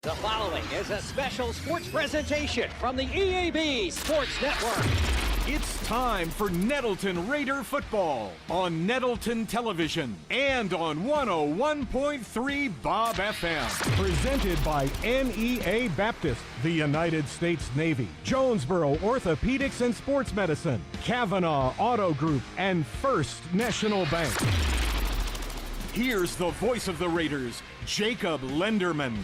The following is a special sports presentation from the EAB Sports Network. It's time for Nettleton Raider football on Nettleton Television and on 101.3 Bob FM. Presented by NEA Baptist, the United States Navy, Jonesboro Orthopedics and Sports Medicine, Kavanaugh Auto Group, and First National Bank. Here's the voice of the Raiders, Jacob Lenderman.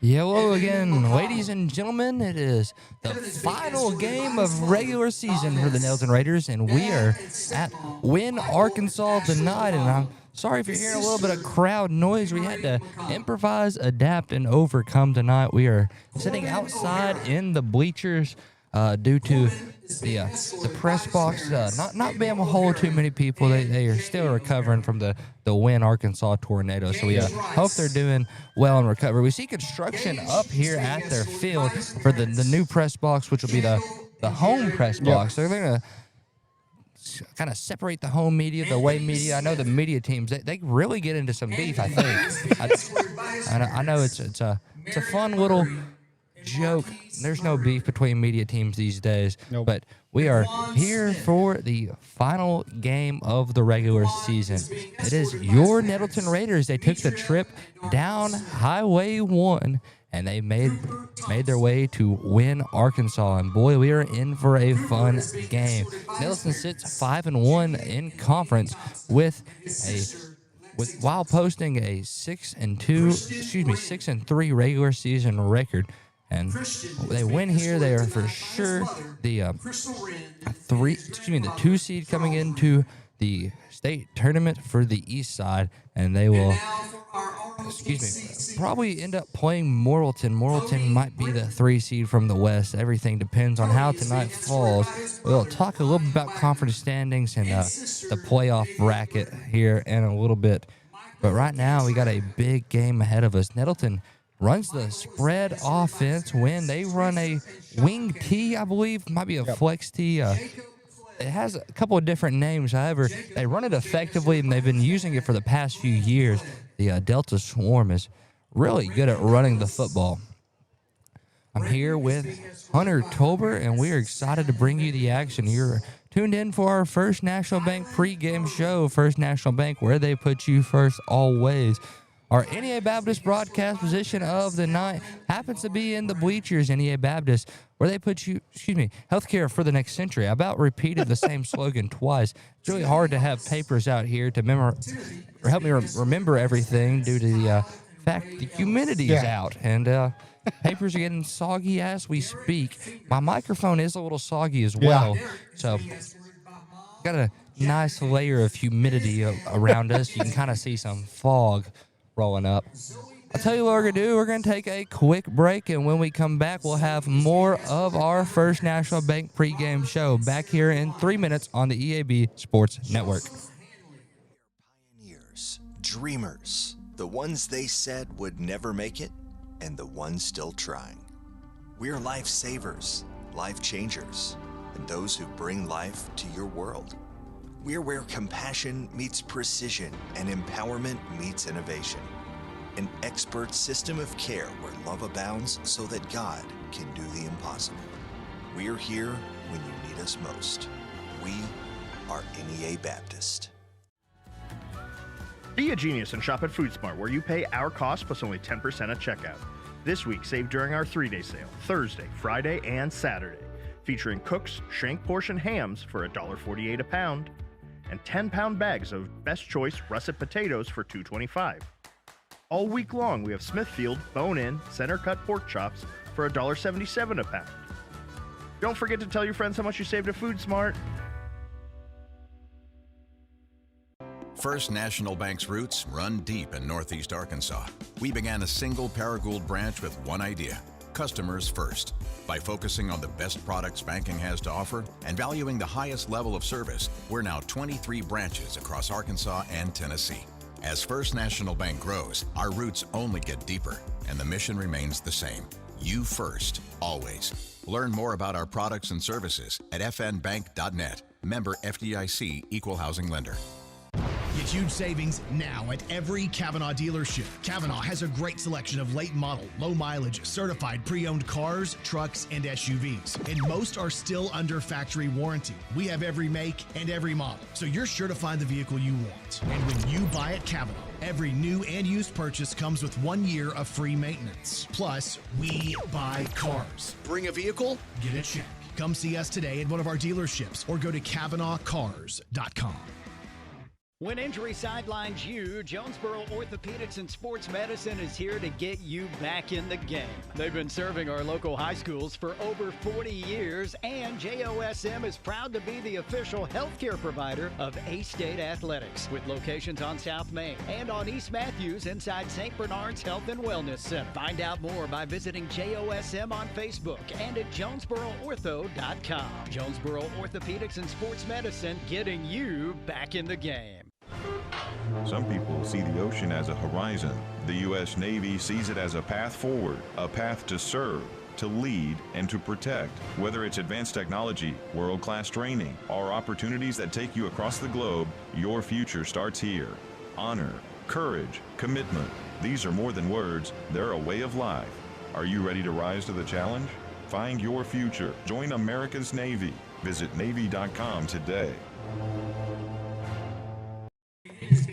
Hello again, ladies and gentlemen. It is the final game of regular season for the Nettleton Raiders, and we are at Wynne, Arkansas tonight. And I'm sorry if you're hearing a little bit of crowd noise. We had to improvise, adapt, and overcome tonight. We are sitting outside in the bleachers due to the press box not being able to hold too many people. They are still recovering from the Wynne, Arkansas tornado. So we hope they're doing well in recovery. We see construction up here at their field for the new press box, which will be the home press box. They're going to kind of separate the home media, the away media. I know the media teams, they really get into some beef, I think. I know it's a fun little joke. There's no beef between media teams these days. Nope. But we are here for the final game of the regular season. It is your Nettleton Raiders. They took the trip down Highway 1 and they made their way to Wynne, Arkansas. And boy, we are in for a fun game. Nettleton sits 5-1 in conference while posting a 6-3 regular season record. And they win here. They are for sure the 2 seed coming into the state tournament for the East side, and they will, probably end up playing Morrilton. Morrilton might be the 3 seed from the West. Everything depends on how tonight falls. We'll talk a little bit about conference standings and the playoff bracket here in a little bit. But right now, we got a big game ahead of us. Nettleton runs the spread offense. Wynne, they run a wing T, I believe. Might be a flex T. It has a couple of different names. However, they run it effectively, and they've been using it for the past few years. The Delta Swarm is really good at running the football. I'm here with Hunter Tolbert, and we are excited to bring you the action. You're tuned in for our First National Bank pregame show. First National Bank, where they put you first always. Our NEA Baptist broadcast position of the night happens to be in the bleachers, NEA Baptist, where they put you, healthcare for the next century. I about repeated the same slogan twice. It's really hard to have papers out here to help me remember everything due to the fact the humidity is out, and papers are getting soggy as we speak. My microphone is a little soggy as well, so got a nice layer of humidity around us. You can kind of see some fog rolling up. I'll tell you what we're going to do. We're going to take a quick break, and when we come back, we'll have more of our First National Bank pregame show back here in 3 minutes on the EAB Sports Network. Pioneers, dreamers, the ones they said would never make it, and the ones still trying. We're lifesavers, life changers, and those who bring life to your world. We're where compassion meets precision and empowerment meets innovation. An expert system of care where love abounds so that God can do the impossible. We're here when you need us most. We are NEA Baptist. Be a genius and shop at FoodSmart, where you pay our cost plus only 10% at checkout. This week, save during our 3-day sale, Thursday, Friday, and Saturday, featuring Cook's shank portion hams for $1.48 a pound, and 10-pound bags of Best Choice russet potatoes for $2.25. All week long, we have Smithfield bone-in center-cut pork chops for $1.77 a pound. Don't forget to tell your friends how much you saved at FoodSmart. First National Bank's roots run deep in Northeast Arkansas. We began a single Paragould branch with one idea: customers first. By focusing on the best products banking has to offer and valuing the highest level of service, we're now 23 branches across Arkansas and Tennessee. As First National Bank grows, our roots only get deeper, and the mission remains the same: you first, always. Learn more about our products and services at fnbank.net. Member FDIC, Equal Housing Lender. Get huge savings now at every Kavanaugh dealership. Kavanaugh has a great selection of late model, low mileage, certified pre-owned cars, trucks, and SUVs. And most are still under factory warranty. We have every make and every model, so you're sure to find the vehicle you want. And when you buy at Kavanaugh, every new and used purchase comes with 1 year of free maintenance. Plus, we buy cars. Bring a vehicle, get a check. Come see us today at one of our dealerships or go to KavanaughCars.com. When injury sidelines you, Jonesboro Orthopedics and Sports Medicine is here to get you back in the game. They've been serving our local high schools for over 40 years, and JOSM is proud to be the official healthcare provider of A-State Athletics, with locations on South Main and on East Matthews inside St. Bernard's Health and Wellness Center. Find out more by visiting JOSM on Facebook and at JonesboroOrtho.com. Jonesboro Orthopedics and Sports Medicine, getting you back in the game. Some people see the ocean as a horizon. The U.S. Navy sees it as a path forward, a path to serve, to lead, and to protect. Whether it's advanced technology, world-class training, or opportunities that take you across the globe, your future starts here. Honor, courage, commitment. These are more than words, they're a way of life. Are you ready to rise to the challenge? Find your future. Join America's Navy. Visit Navy.com today.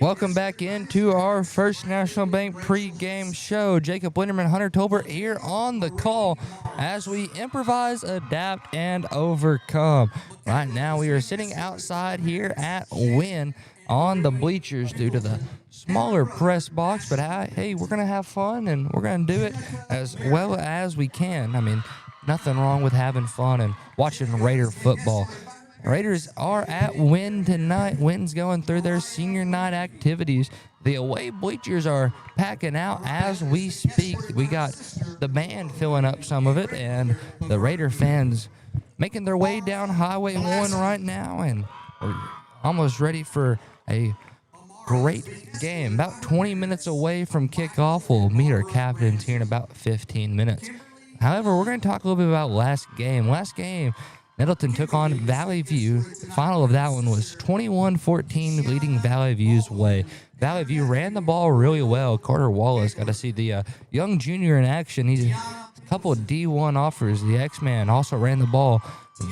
Welcome back into our First National Bank pregame show. Jacob Linderman, Hunter Tolbert here on the call as we improvise, adapt, and overcome. Right now we are sitting outside here at Wynne on the bleachers due to the smaller press box, but hey, we're going to have fun and we're going to do it as well as we can. I mean, nothing wrong with having fun and watching Raider football. Raiders are at Wynne tonight. Wynne's going through their senior night activities. The away bleachers are packing out as we speak. We got the band filling up some of it, and the Raider fans making their way down Highway 1 right now, and we're almost ready for a great game. About 20 minutes away from kickoff. We'll meet our captains here in about 15 minutes. However, we're going to talk a little bit about last game. Last game, Nettleton took on Valley View. The final of that one was 21-14, leading Valley View's way. Valley View ran the ball really well. Carter Wallace got to see the young junior in action. He's a couple of D1 offers. The X-Man also ran the ball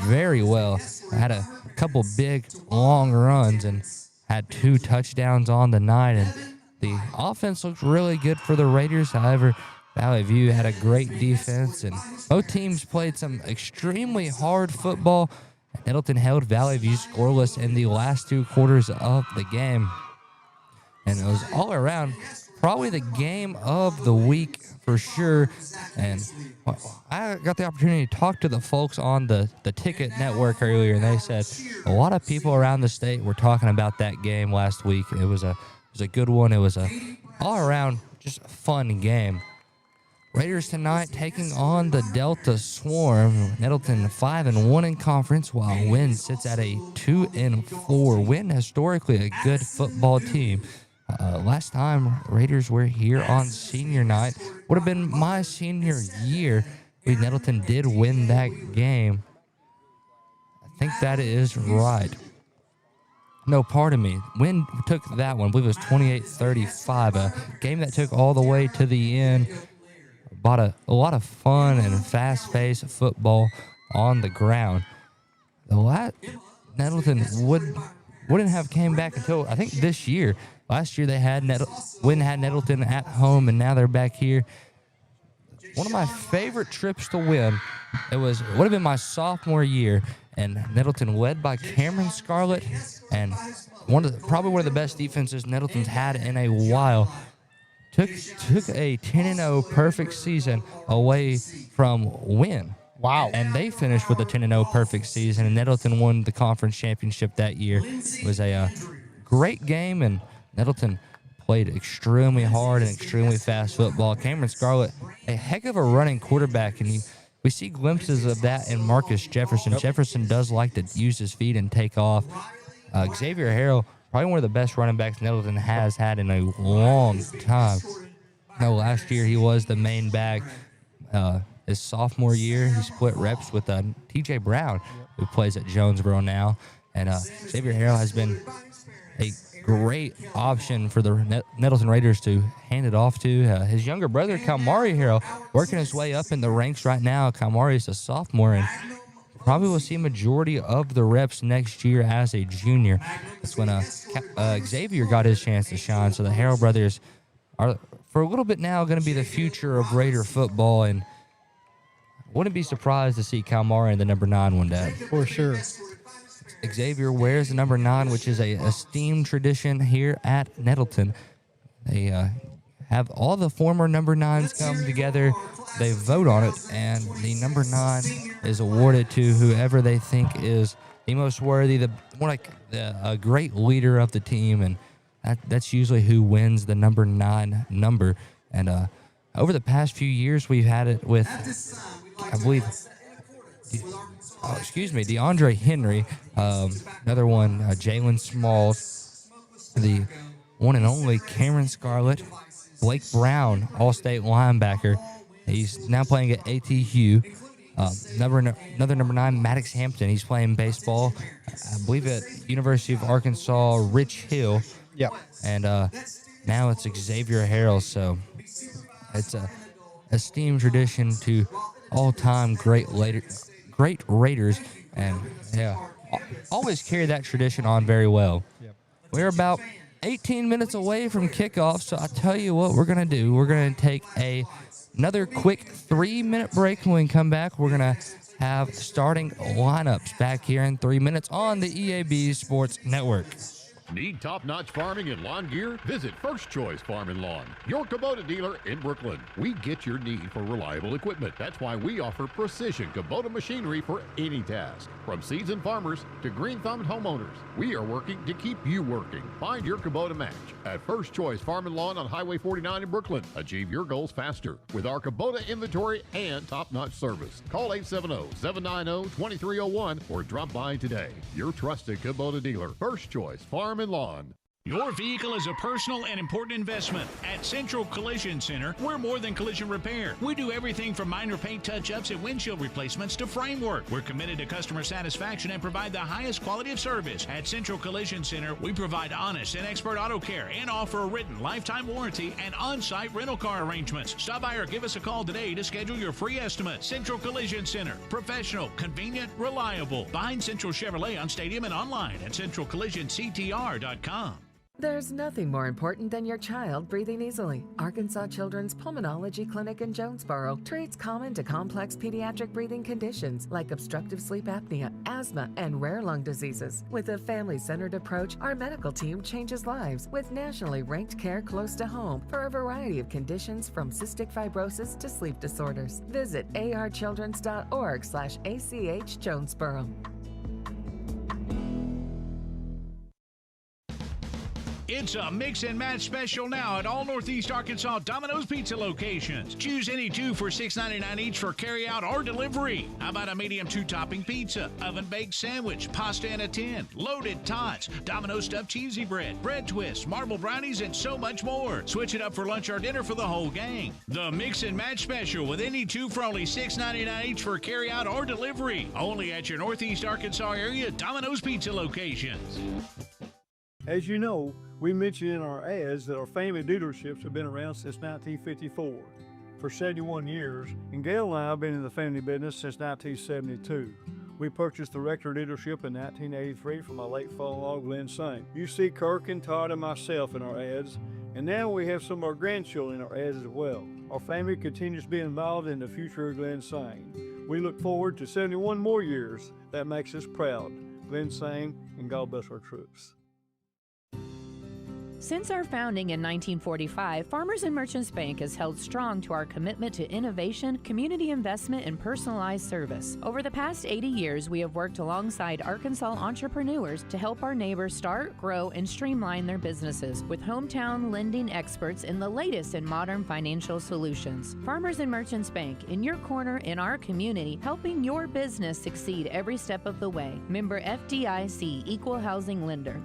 very well. Had a couple big, long runs and had 2 touchdowns on the night. And the offense looked really good for the Raiders. However, Valley View had a great defense, and both teams played some extremely hard football. Nettleton held Valley View scoreless in the last 2 quarters of the game. And it was all around probably the game of the week for sure. And I got the opportunity to talk to the folks on the Ticket Network earlier, and they said a lot of people around the state were talking about that game last week. It was a good one. It was a all-around just fun game. Raiders tonight taking on the Delta Swarm. Nettleton 5-1 in conference, while Wynne sits at a 2-4. Wynne historically a good football team. Last time Raiders were here on senior night would have been my senior year. Nettleton did win that game. I think that is right. No, pardon me. Wynne took that one. I believe it was 28-35. A game that took all the way to the end. Bought a lot of fun and fast-paced football on the ground. Nettleton wouldn't have came back until I think this year. Last year they had Wynne had Nettleton at home, and now they're back here. One of my favorite trips to Wynne, it would have been my sophomore year, and Nettleton led by Cameron Scarlett, and probably one of the best defenses Nettleton's had in a while. Took a 10-0 perfect season away from Wynne. Wow. And they finished with a 10-0 perfect season, and Nettleton won the conference championship that year. It was a great game, and Nettleton played extremely hard and extremely fast football. Cameron Scarlett, a heck of a running quarterback, and we see glimpses of that in Marcus Jefferson. Yep. Jefferson does like to use his feet and take off. Xavier Harrell, probably one of the best running backs Nettleton has had in a long time. Last year he was the main back. His sophomore year, he split reps with T.J. Brown, who plays at Jonesboro now. And Xavier Harrell has been a great option for the Nettleton Raiders to hand it off to. His younger brother, Kalmari Harrell, working his way up in the ranks right now. Kalmari is a sophomore and probably will see a majority of the reps next year as a junior. That's when Xavier got his chance to shine. So the Harrell brothers are, for a little bit now, going to be the future of Raider football, and wouldn't be surprised to see Kalmari in the number 9 one day. For sure. Xavier wears the number 9, which is a esteemed tradition here at Nettleton. They have all the former number 9s come together. They vote on it, and the number 9 is awarded to whoever they think is the most worthy, a great leader of the team, and that's usually who wins the number 9 number. And over the past few years, we've had it with, I believe, DeAndre Henry, another one, Jalen Smalls, the one and only Cameron Scarlett, Blake Brown, All-State linebacker. He's now playing at ATU. Another number 9, Maddox Hampton. He's playing baseball, I believe, at University of Arkansas, Rich Hill. Yep. And now it's Xavier Harrell. So it's a esteemed tradition to all-time great Raiders, and always carry that tradition on very well. Yep. We're about 18 minutes away from kickoff, so I tell you what we're going to do. We're going to take another quick 3-minute break. When we come back, we're going to have starting lineups back here in 3 minutes on the EAB Sports Network. Need top-notch farming and lawn gear? Visit First Choice Farm and Lawn, your Kubota dealer in Brooklyn. We get your need for reliable equipment. That's why we offer precision Kubota machinery for any task. From seasoned farmers to green-thumbed homeowners, we are working to keep you working. Find your Kubota match at First Choice Farm and Lawn on Highway 49 in Brooklyn. Achieve your goals faster with our Kubota inventory and top-notch service. Call 870-790-2301 or drop by today. Your trusted Kubota dealer, First Choice Farm and Lawn. Your vehicle is a personal and important investment. At Central Collision Center, we're more than collision repair. We do everything from minor paint touch-ups and windshield replacements to framework. We're committed to customer satisfaction and provide the highest quality of service. At Central Collision Center, we provide honest and expert auto care and offer a written lifetime warranty and on-site rental car arrangements. Stop by or give us a call today to schedule your free estimate. Central Collision Center. Professional, convenient, reliable. Behind Central Chevrolet on Stadium and online at centralcollisionctr.com. There's nothing more important than your child breathing easily. Arkansas Children's Pulmonology Clinic in Jonesboro treats common to complex pediatric breathing conditions like obstructive sleep apnea, asthma, and rare lung diseases. With a family-centered approach, our medical team changes lives with nationally ranked care close to home for a variety of conditions from cystic fibrosis to sleep disorders. Visit archildrens.org/ACH Jonesboro. It's a mix and match special now at all Northeast Arkansas Domino's Pizza locations. Choose any two for $6.99 each for carry-out or delivery. How about a medium 2-topping pizza, oven-baked sandwich, pasta in a tin, loaded tots, Domino's stuffed cheesy bread, bread twists, marble brownies, and so much more. Switch it up for lunch or dinner for the whole gang. The mix and match special with any two for only $6.99 each for carry-out or delivery. Only at your Northeast Arkansas area Domino's Pizza locations. As you know, we mentioned in our ads that our family dealerships have been around since 1954, for 71 years, and Gail and I have been in the family business since 1972. We purchased the Rector dealership in 1983 from my late father-in-law, Glenn Singh. You see Kirk and Todd and myself in our ads, and now we have some of our grandchildren in our ads as well. Our family continues to be involved in the future of Glenn Singh. We look forward to 71 more years. That makes us proud. Glenn Singh, and God bless our troops. Since our founding in 1945, Farmers and Merchants Bank has held strong to our commitment to innovation, community investment, and personalized service. Over the past 80 years, we have worked alongside Arkansas entrepreneurs to help our neighbors start, grow, and streamline their businesses with hometown lending experts in the latest in modern financial solutions. Farmers and Merchants Bank, in your corner in our community, helping your business succeed every step of the way. Member FDIC, Equal Housing Lender.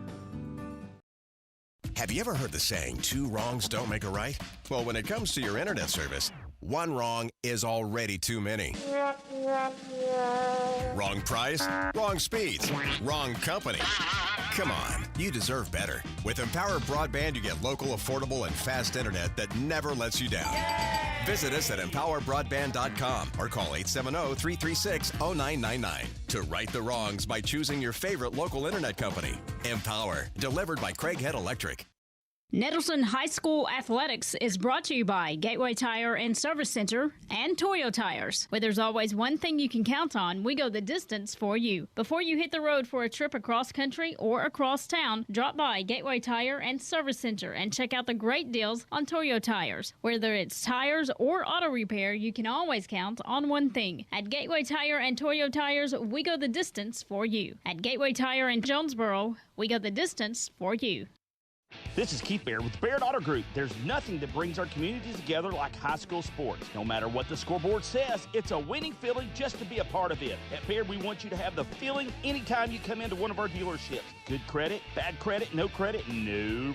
Have you ever heard the saying, 2 wrongs don't make a right? Well, when it comes to your internet service, 1 wrong is already too many. Wrong price, wrong speeds, wrong company. Come on, You deserve better. With Empower Broadband, you get local, affordable, and fast internet that never lets you down. Visit us at empowerbroadband.com or call 870-336-0999 to right the wrongs by choosing your favorite local internet company. Empower, delivered by Craig Head Electric. Nettleton High School Athletics is brought to you by Gateway Tire and Service Center and Toyo Tires. Where there's always one thing you can count on, we go the distance for you. Before you hit the road for a trip across country or across town, drop by Gateway Tire and Service Center and check out the great deals on Toyo Tires. Whether it's tires or auto repair, you can always count on one thing. At Gateway Tire and Toyo Tires, we go the distance for you. At Gateway Tire in Jonesboro, we go the distance for you. This is Keith Baird with the Baird Auto Group. There's nothing that brings our communities together like high school sports. No matter what the scoreboard says, it's a winning feeling just to be a part of it. At Baird, we want you to have the feeling anytime you come into one of our dealerships. Good credit, bad credit, no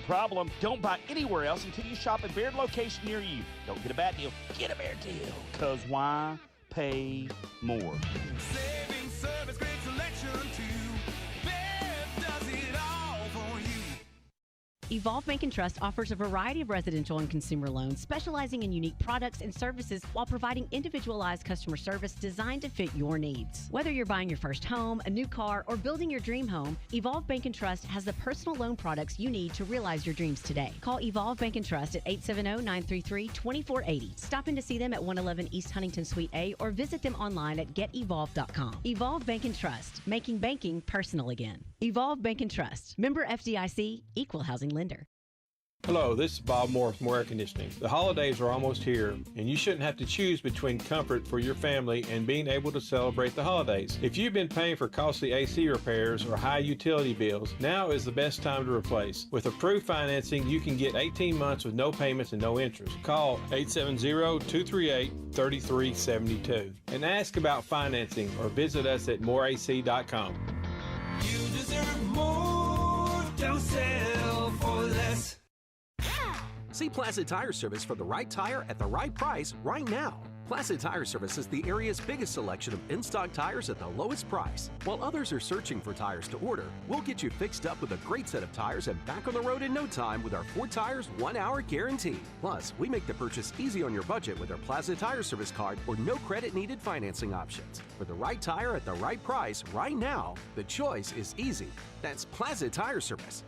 problem. Don't buy anywhere else until you shop at Baird location near you. Don't get a bad deal, get a Baird deal. Because why pay more? Saving service, great selection too. Baird does it all for you. Evolve Bank & Trust offers a variety of residential and consumer loans, specializing in unique products and services while providing individualized customer service designed to fit your needs. Whether you're buying your first home, a new car, or building your dream home, Evolve Bank & Trust has the personal loan products you need to realize your dreams today. Call Evolve Bank & Trust at 870-933-2480. Stop in to see them at 111 East Huntington Suite A or visit them online at getevolve.com. Evolve Bank & Trust, making banking personal again. Evolve Bank & Trust. Member FDIC, Equal Housing Lender. Hello, this is Bob Moore from Air Conditioning. The holidays are almost here, and you shouldn't have to choose between comfort for your family and being able to celebrate the holidays. If you've been paying for costly AC repairs or high utility bills, now is the best time to replace. With approved financing, you can get 18 months with no payments and no interest. Call 870-238-3372 and ask about financing or visit us at moreac.com. You deserve more, don't settle for less. See Placid Tire Service for the right tire at the right price right now. Placid Tire Service is the area's biggest selection of in-stock tires at the lowest price. While others are searching for tires to order, we'll get you fixed up with a great set of tires and back on the road in no time with our 4 tires, 1 hour guarantee. Plus, we make the purchase easy on your budget with our Placid Tire Service card or no credit needed financing options. For the right tire at the right price right now, the choice is easy. That's Placid Tire Service.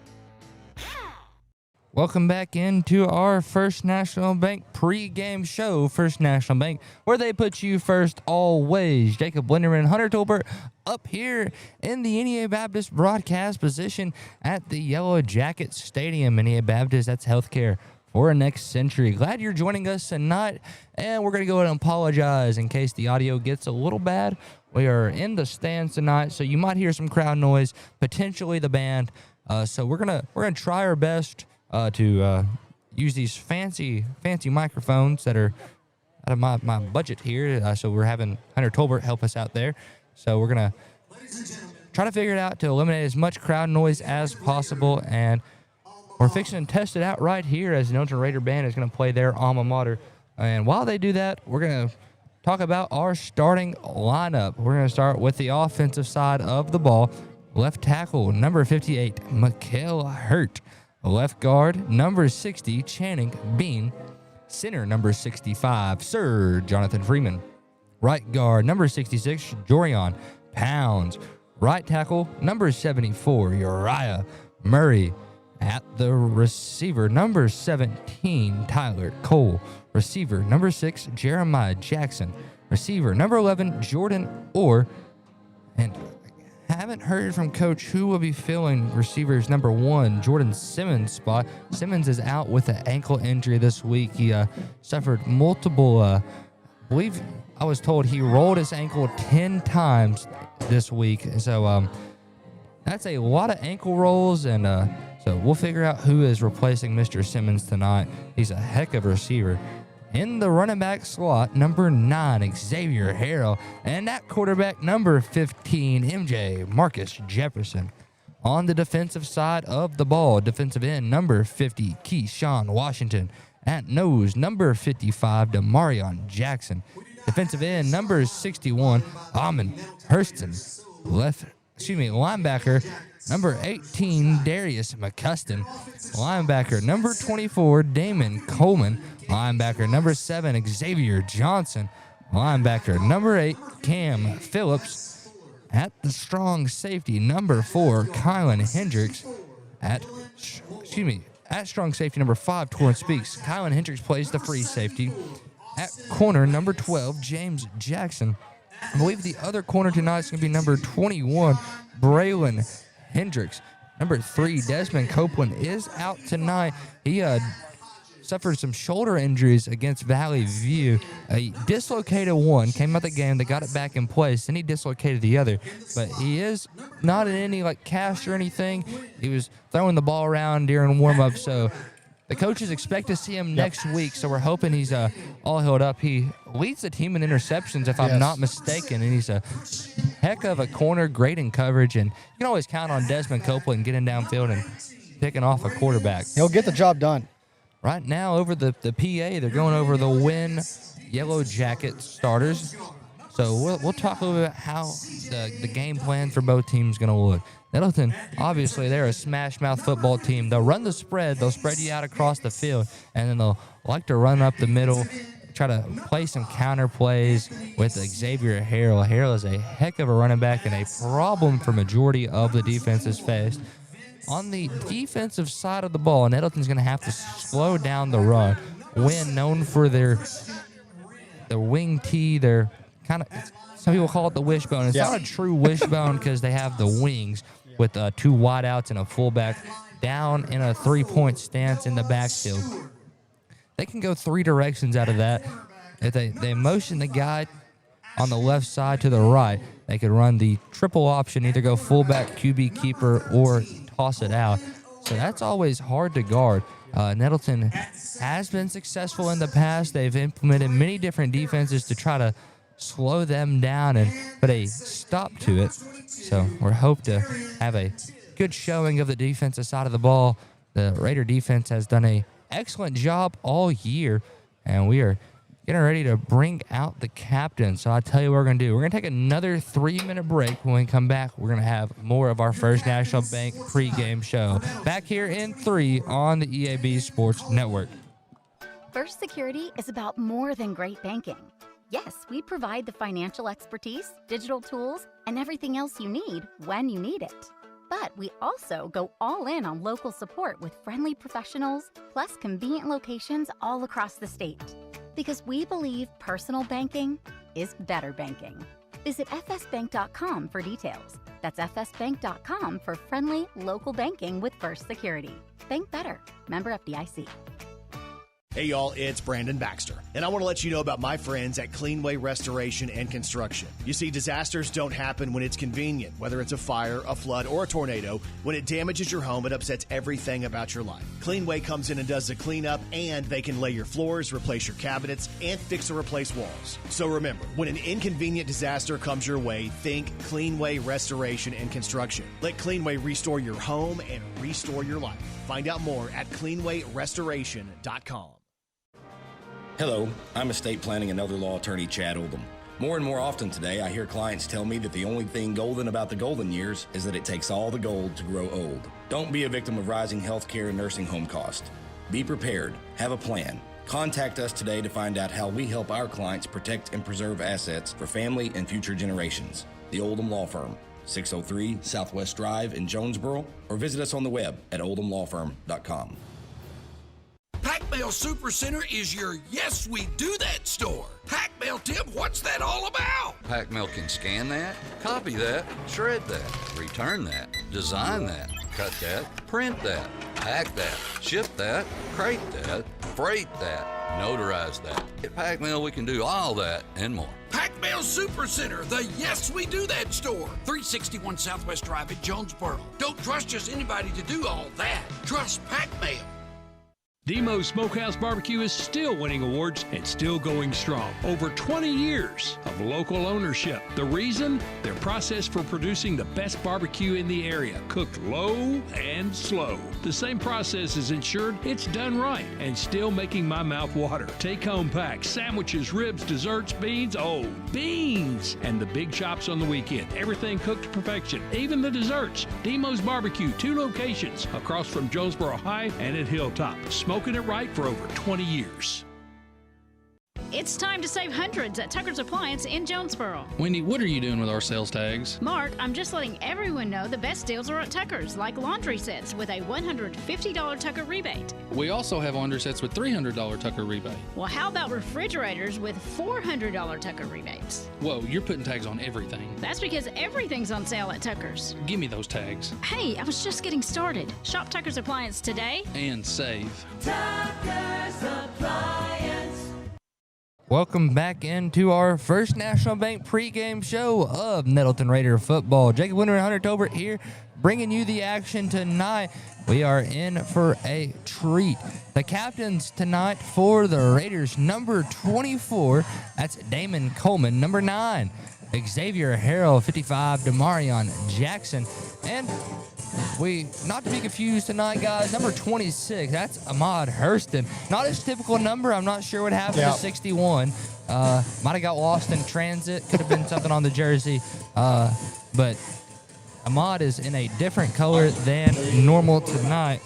Welcome back into our First National Bank pregame show. First National Bank, where they put you first always. Jacob Linderman, Hunter Tolbert, up here in the NEA Baptist broadcast position at the Yellow Jacket Stadium. NEA Baptist, that's healthcare for a next century. Glad you're joining us tonight, and we're going to go ahead and apologize in case the audio gets a little bad. We are in the stands tonight, so you might hear some crowd noise, potentially the band. So we're gonna try our best to use these fancy microphones that are out of my budget here. So we're having Hunter Tolbert help us out there. So we're going to try to figure it out to eliminate as much crowd noise as possible. And we're fixing to test it out right here as the Nettleton Raider Band is going to play their alma mater. And while they do that, we're going to talk about our starting lineup. We're going to start with the offensive side of the ball. Left tackle, number 58, Mikael Hurt. Left guard, number 60, Channing Bean. Center, number 65, Sir Jonathan Freeman. Right guard, number 66, Jorion Pounds. Right tackle, number 74, Uriah Murray. At the receiver, number 17, Tyler Cole. Receiver, number 6, Jeremiah Jackson. Receiver, number 11, Jordan Orr. And haven't heard from Coach who will be filling receivers number 1, Jordan Simmons' spot. Simmons is out with an ankle injury this week. He suffered multiple, I believe I was told he rolled his ankle 10 times this week. So that's a lot of ankle rolls, and so we'll figure out who is replacing Mr. Simmons tonight. He's a heck of a receiver. In the running back slot, number 9, Xavier Harrell. And that quarterback, number 15, MJ Marcus Jefferson. On the defensive side of the ball, defensive end, number 50, Keyshawn Washington. At nose, number 55, Demarion Jackson. Defensive end, number 61, Amon Hurston. Left linebacker number 18, Darius McCuston. Linebacker number 24, Damon Coleman. Linebacker number 7, Xavier Johnson. Linebacker number 8, Cam Phillips. At the strong safety, number 4, Kylan Hendricks. At strong safety, number 5, Torrin Speaks. Kylan Hendricks plays the free safety. At corner, number 12, James Jackson. I believe the other corner tonight is going to be number 21, Braylon Hendricks. Number 3, Desmond Copeland is out tonight. He suffered some shoulder injuries against Valley View. He dislocated one, came out the game, they got it back in place, then he dislocated the other. But he is not in any cast or anything. He was throwing the ball around during warm-up, so the coaches expect to see him next week, so we're hoping he's all healed up. He leads the team in interceptions, if I'm not mistaken, and he's a heck of a corner, great in coverage, and you can always count on Desmond Copeland getting downfield and picking off a quarterback. He'll get the job done. Right now, over the PA, they're going over the Wynne Yellow Jacket starters. So we'll talk a little bit about how the game plan for both teams is going to look. Nettleton, obviously, they're a smash-mouth football team. They'll run the spread. They'll spread you out across the field, and then they'll like to run up the middle, try to play some counter plays with Xavier Harrell. Harrell is a heck of a running back and a problem for majority of the defenses faced. On the defensive side of the ball, Nettleton's going to have to slow down the run. Wynne, known for their wing tee, their kind of, some people call it the wishbone. It's not a true wishbone because they have the wings with 2 wideouts and a fullback down in a 3-point stance in the backfield. They can go 3 directions out of that. If they motion the guy on the left side to the right, they could run the triple option, either go fullback, QB keeper, or toss it out. So that's always hard to guard. Nettleton has been successful in the past. They've implemented many different defenses to try to slow them down and put a stop to it. So we're hoping to have a good showing of the defensive side of the ball. The Raider defense has done an excellent job all year, and we are getting ready to bring out the captain. So I'll tell you what we're going to do. We're going to take another 3-minute break. When we come back, we're going to have more of our First National Bank pregame show. Back here in 3 on the EAB Sports Network. First Security is about more than great banking. Yes, we provide the financial expertise, digital tools, and everything else you need when you need it. But we also go all in on local support with friendly professionals, plus convenient locations all across the state. Because we believe personal banking is better banking. Visit fsbank.com for details. That's fsbank.com for friendly local banking with First Security. Bank better. Member FDIC. Hey y'all, it's Brandon Baxter, and I want to let you know about my friends at Cleanway Restoration and Construction. You see, disasters don't happen when it's convenient, whether it's a fire, a flood, or a tornado. When it damages your home, it upsets everything about your life. Cleanway comes in and does the cleanup, and they can lay your floors, replace your cabinets, and fix or replace walls. So remember, when an inconvenient disaster comes your way, think Cleanway Restoration and Construction. Let Cleanway restore your home and restore your life. Find out more at cleanwayrestoration.com. Hello, I'm estate planning and other law attorney Chad Oldham. More and more often today, I hear clients tell me that the only thing golden about the golden years is that it takes all the gold to grow old. Don't be a victim of rising healthcare and nursing home costs. Be prepared. Have a plan. Contact us today to find out how we help our clients protect and preserve assets for family and future generations. The Oldham Law Firm, 603 Southwest Drive in Jonesboro, or visit us on the web at oldhamlawfirm.com. Pac-Mail Supercenter is your Yes We Do That store. Pac-Mail, Tim, what's that all about? Pac-Mail can scan that, copy that, shred that, return that, design that, cut that, print that, pack that, ship that, crate that, freight that, notarize that. At Pac-Mail, we can do all that and more. Pac-Mail Supercenter, the Yes We Do That store. 361 Southwest Drive in Jonesboro. Don't trust just anybody to do all that. Trust Pac-Mail. Demo's Smokehouse Barbecue is still winning awards and still going strong. Over 20 years of local ownership. The reason? Their process for producing the best barbecue in the area, cooked low and slow. The same process is ensured it's done right and still making my mouth water. Take-home packs, sandwiches, ribs, desserts, beans. Oh, beans! And the big chops on the weekend. Everything cooked to perfection, even the desserts. Demo's Barbecue, 2 locations across from Jonesboro High and at Hilltop. Smoking it right for over 20 years. It's time to save hundreds at Tucker's Appliance in Jonesboro. Wendy, what are you doing with our sales tags? Mark, I'm just letting everyone know the best deals are at Tucker's, like laundry sets with a $150 Tucker rebate. We also have laundry sets with $300 Tucker rebate. Well, how about refrigerators with $400 Tucker rebates? Whoa, you're putting tags on everything. That's because everything's on sale at Tucker's. Give me those tags. Hey, I was just getting started. Shop Tucker's Appliance today. And save. Tucker's Appliance. Welcome back into our first National Bank pregame show of Nettleton Raider football. Jacob Wynne and Hunter Tolbert here, bringing you the action tonight. We are in for a treat. The captains tonight for the Raiders, number 24, that's Damon Coleman. Number 9, Xavier Harrell. 55, Demarion Jackson. And not to be confused tonight, guys, number 26, that's Ahmad Hurston. Not his typical number. I'm not sure what happened to 61. Might have got lost in transit. Could have been something on the jersey. But Ahmad is in a different color than normal tonight.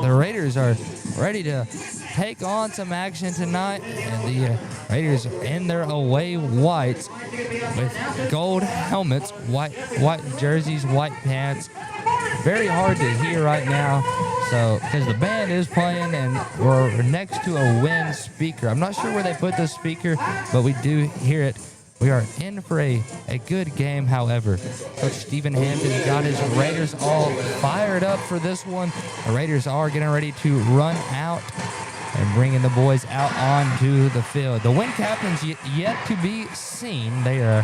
The Raiders are ready to take on some action tonight. And the Raiders in their away whites with gold helmets, white jerseys, white pants. Very hard to hear right now, so because the band is playing and we're next to a Wynne speaker. I'm not sure where they put the speaker, but we do hear it. We are in for a good game, however. Coach Stephen Hampton got his Raiders all fired up for this one. The Raiders are getting ready to run out and bringing the boys out onto the field. The Wynne captains yet to be seen. They are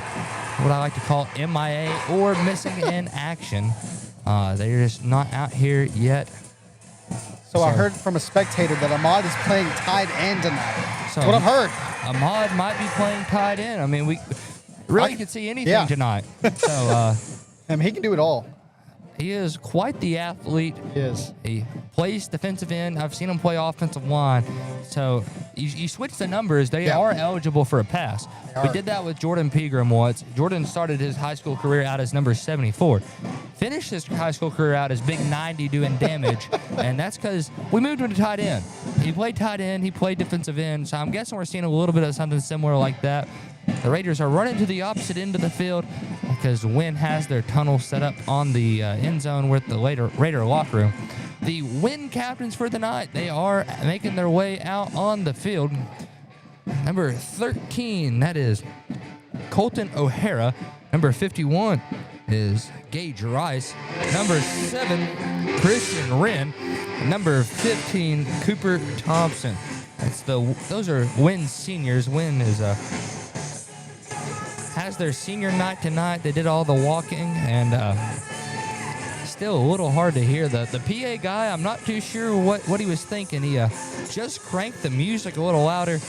what I like to call MIA or missing in action. They're just not out here yet. So I heard from a spectator that Ahmad is playing tight end tonight. That's what I've heard. Ahmad might be playing tight end. I mean, we really can see anything tonight. So he can do it all. He is quite the athlete. He is. He plays defensive end. I've seen him play offensive line. So you switch the numbers, they are eligible for a pass. We did that with Jordan Pegram once. Jordan started his high school career out as number 74. Finished his high school career out as big 90 doing damage, and that's because we moved him to tight end. He played tight end, he played defensive end, so I'm guessing we're seeing a little bit of something similar like that. The Raiders are running to the opposite end of the field because Wynne has their tunnel set up on the end zone with the Raider locker room. The Wynne captains for the night, they are making their way out on the field. Number 13, that is Colton O'Hara. Number 51 is Gage Rice. Number 7, Christian Wren. Number 15, Cooper Thompson. Those are Wynne seniors. Wynne is has their senior night tonight. They did all the walking, and still a little hard to hear. The PA guy, I'm not too sure what he was thinking. He just cranked the music a little louder.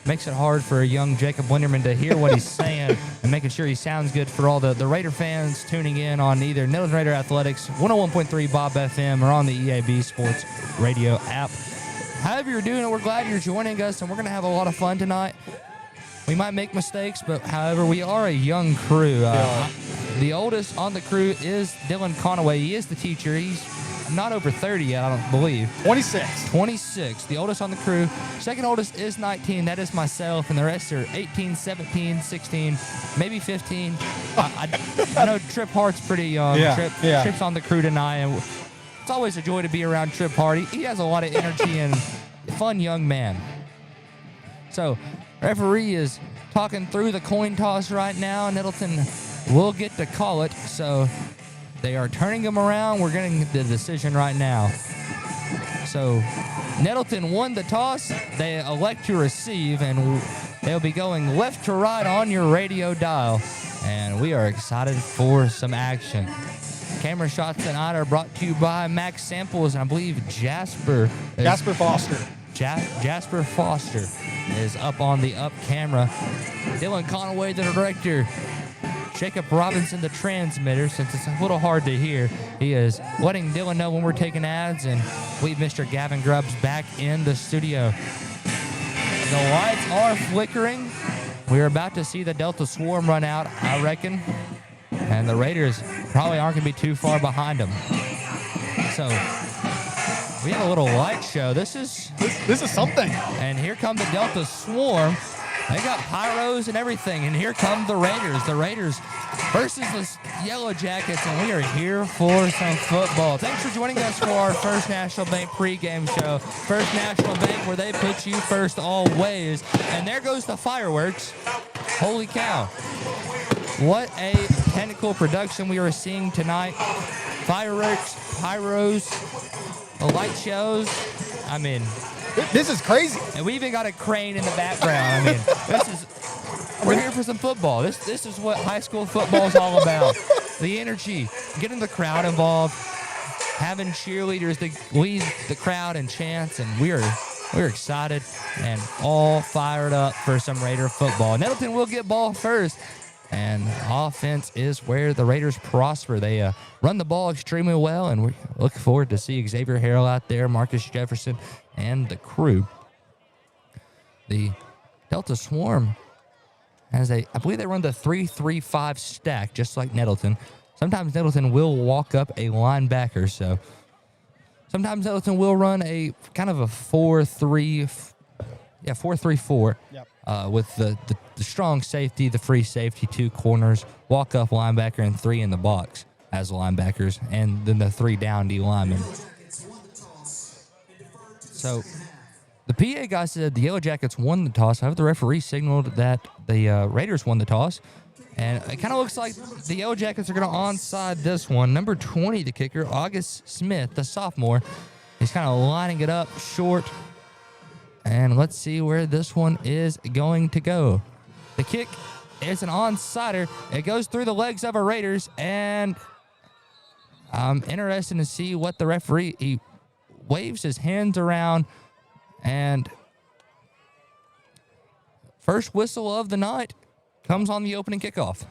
Makes it hard for young Jacob Winterman to hear what he's saying and making sure he sounds good for all the Raider fans tuning in on either Nettleton Raider Athletics, 101.3 Bob FM, or on the EAB Sports Radio app. However you're doing it, we're glad you're joining us, and we're going to have a lot of fun tonight. We might make mistakes, but however, we are a young crew. The oldest on the crew is Dylan Conaway. He is the teacher. He's not over 30 yet, I don't believe. 26, the oldest on the crew. Second oldest is 19. That is myself, and the rest are 18, 17, 16, maybe 15. I know Trip Hart's pretty young. Trip's on the crew tonight, and it's always a joy to be around Trip Hart. He has a lot of energy and fun young man. So, referee is talking through the coin toss right now. Nettleton will get to call it, so they are turning them around. We're getting the decision right now. So Nettleton won the toss. They elect to receive, and they'll be going left to right on your radio dial. And we are excited for some action. camera shots tonight are brought to you by Max Samples, and I believe Jasper Foster. Jasper Foster is up on the up camera. Dylan Conaway, the director. Jacob Robinson, the transmitter. Since it's a little hard to hear, he is letting Dylan know when we're taking ads, and we have Mr. Gavin Grubbs back in the studio. The lights are flickering. We're about to see the Delta Swarm run out, I reckon, and the Raiders probably aren't going to be too far behind them. So we have a little light show. This is something. And here come the Delta Swarm. They got pyros and everything, and here come the Raiders. The Raiders versus the Yellow Jackets, and we are here for some football. Thanks for joining us for our First National Bank pregame show. First National Bank, where they put you first always. And there goes the fireworks. Holy cow. What a technical production we are seeing tonight. Fireworks, pyros, light shows. I mean, this is crazy. And we even got a crane in the background. I mean, we're here for some football. This is what high school football is all about. The energy, getting the crowd involved, having cheerleaders to lead the crowd and chants, and we're excited and all fired up for some Raider football. Nettleton will get ball first, and offense is where the Raiders prosper. They run the ball extremely well, and we look forward to see Xavier Harrell out there, Marcus Jefferson, and the crew. The Delta Swarm has I believe they run the 3-3-5 stack, just like Nettleton. Sometimes Nettleton will walk up a linebacker, so sometimes Nettleton will run a kind of a 4-3-4. Yep. With the strong safety, the free safety, 2 corners, walk up linebacker, and 3 in the box as linebackers, and then the 3 down D linemen. So the PA guy said the Yellow Jackets won the toss. However, the referee signaled that the Raiders won the toss. And it kind of looks like the Yellow Jackets are going to onside this one. Number 20, the kicker, August Smith, the sophomore. He's kind of lining it up short. And let's see where this one is going to go. The kick is an onsider. It goes through the legs of our Raiders. And I'm interested to see what the referee... He waves his hands around, and first whistle of the night comes on the opening kickoff.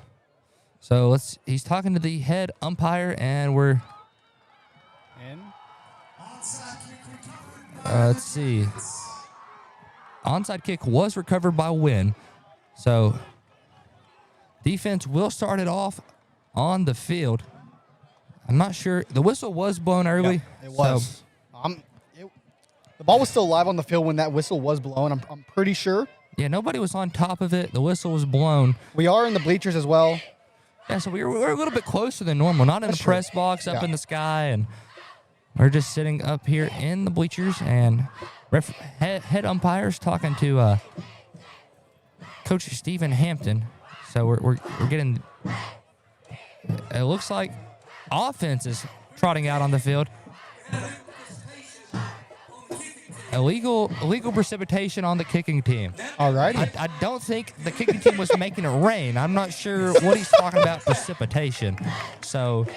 So he's talking to the head umpire, and let's see. Onside kick was recovered by Wynne. So defense will start it off on the field. I'm not sure. The whistle was blown early. Yeah, it was. So, the ball was still live on the field when that whistle was blown, I'm pretty sure. Yeah, nobody was on top of it. The whistle was blown. We are in the bleachers as well. Yeah, so we're a little bit closer than normal. Not in the press box up in the sky, and we're just sitting up here in the bleachers, and head umpires talking to Coach Stephen Hampton. So we're getting... It looks like offense is trotting out on the field. Illegal precipitation on the kicking team. All right. I don't think the kicking team was making it rain. I'm not sure what he's talking about precipitation. So,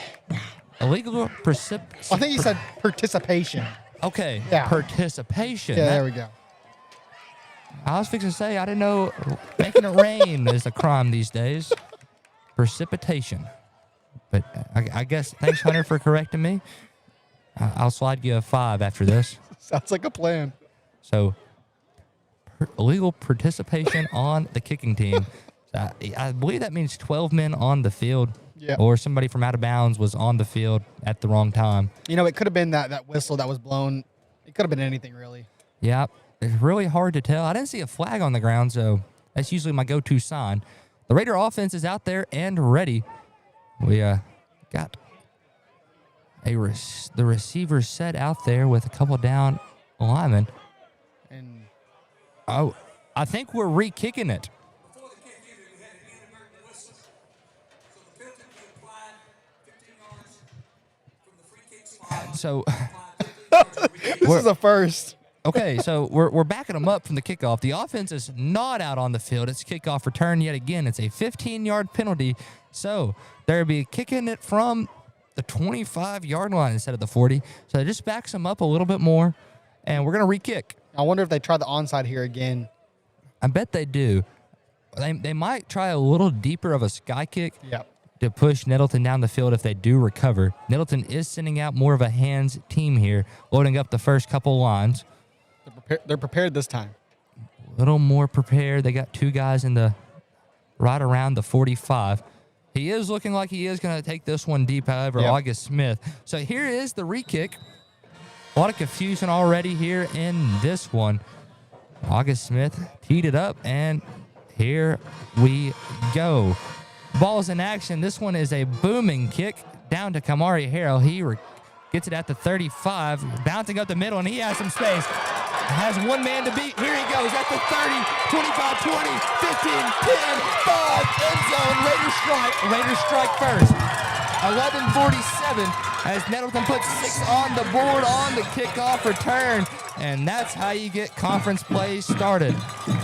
illegal precipitation. I think he said participation. Okay. Yeah. Participation. Yeah, there we go. I was fixing to say, I didn't know making it rain is a crime these days. Precipitation. But I guess, thanks, Hunter, for correcting me. I'll slide you a 5 after this. Sounds like a plan. So, illegal participation on the kicking team. I believe that means 12 men on the field. Yeah. Or somebody from out of bounds was on the field at the wrong time. You know, it could have been that whistle that was blown. It could have been anything, really. Yeah, it's really hard to tell. I didn't see a flag on the ground, so that's usually my go-to sign. The Raider offense is out there and ready. We got the receiver set out there with a couple down linemen. And I think we're re-kicking it. So this is a first. Okay, so we're backing them up from the kickoff. The offense is not out on the field. It's kickoff return yet again. It's a 15-yard penalty. So they'll be kicking it from the 25-yard line instead of the 40. So it just backs them up a little bit more, and we're going to re-kick. I wonder if they try the onside here again. I bet they do. They might try a little deeper of a sky kick Yep. to push Nettleton down the field if they do recover. Nettleton is sending out more of a hands team here, loading up the first couple lines. They're prepared this time. A little more prepared. They got two guys in the right around the 45. He is looking like he is going to take this one deep, however, Yep. August Smith. So here is the re-kick. A lot of confusion already here in this one. August Smith teed it up, and here we go. Ball's in action. This one is a booming kick down to Kamari Harrell. He gets it at the 35, bouncing up the middle, and he has some space. Has one man to beat. Here he goes at the 30, 25, 20, 15, 10, 5, end zone. Raiders strike first. 11:47 as Nettleton puts 6 on the board on the kickoff return. And that's how you get conference play started.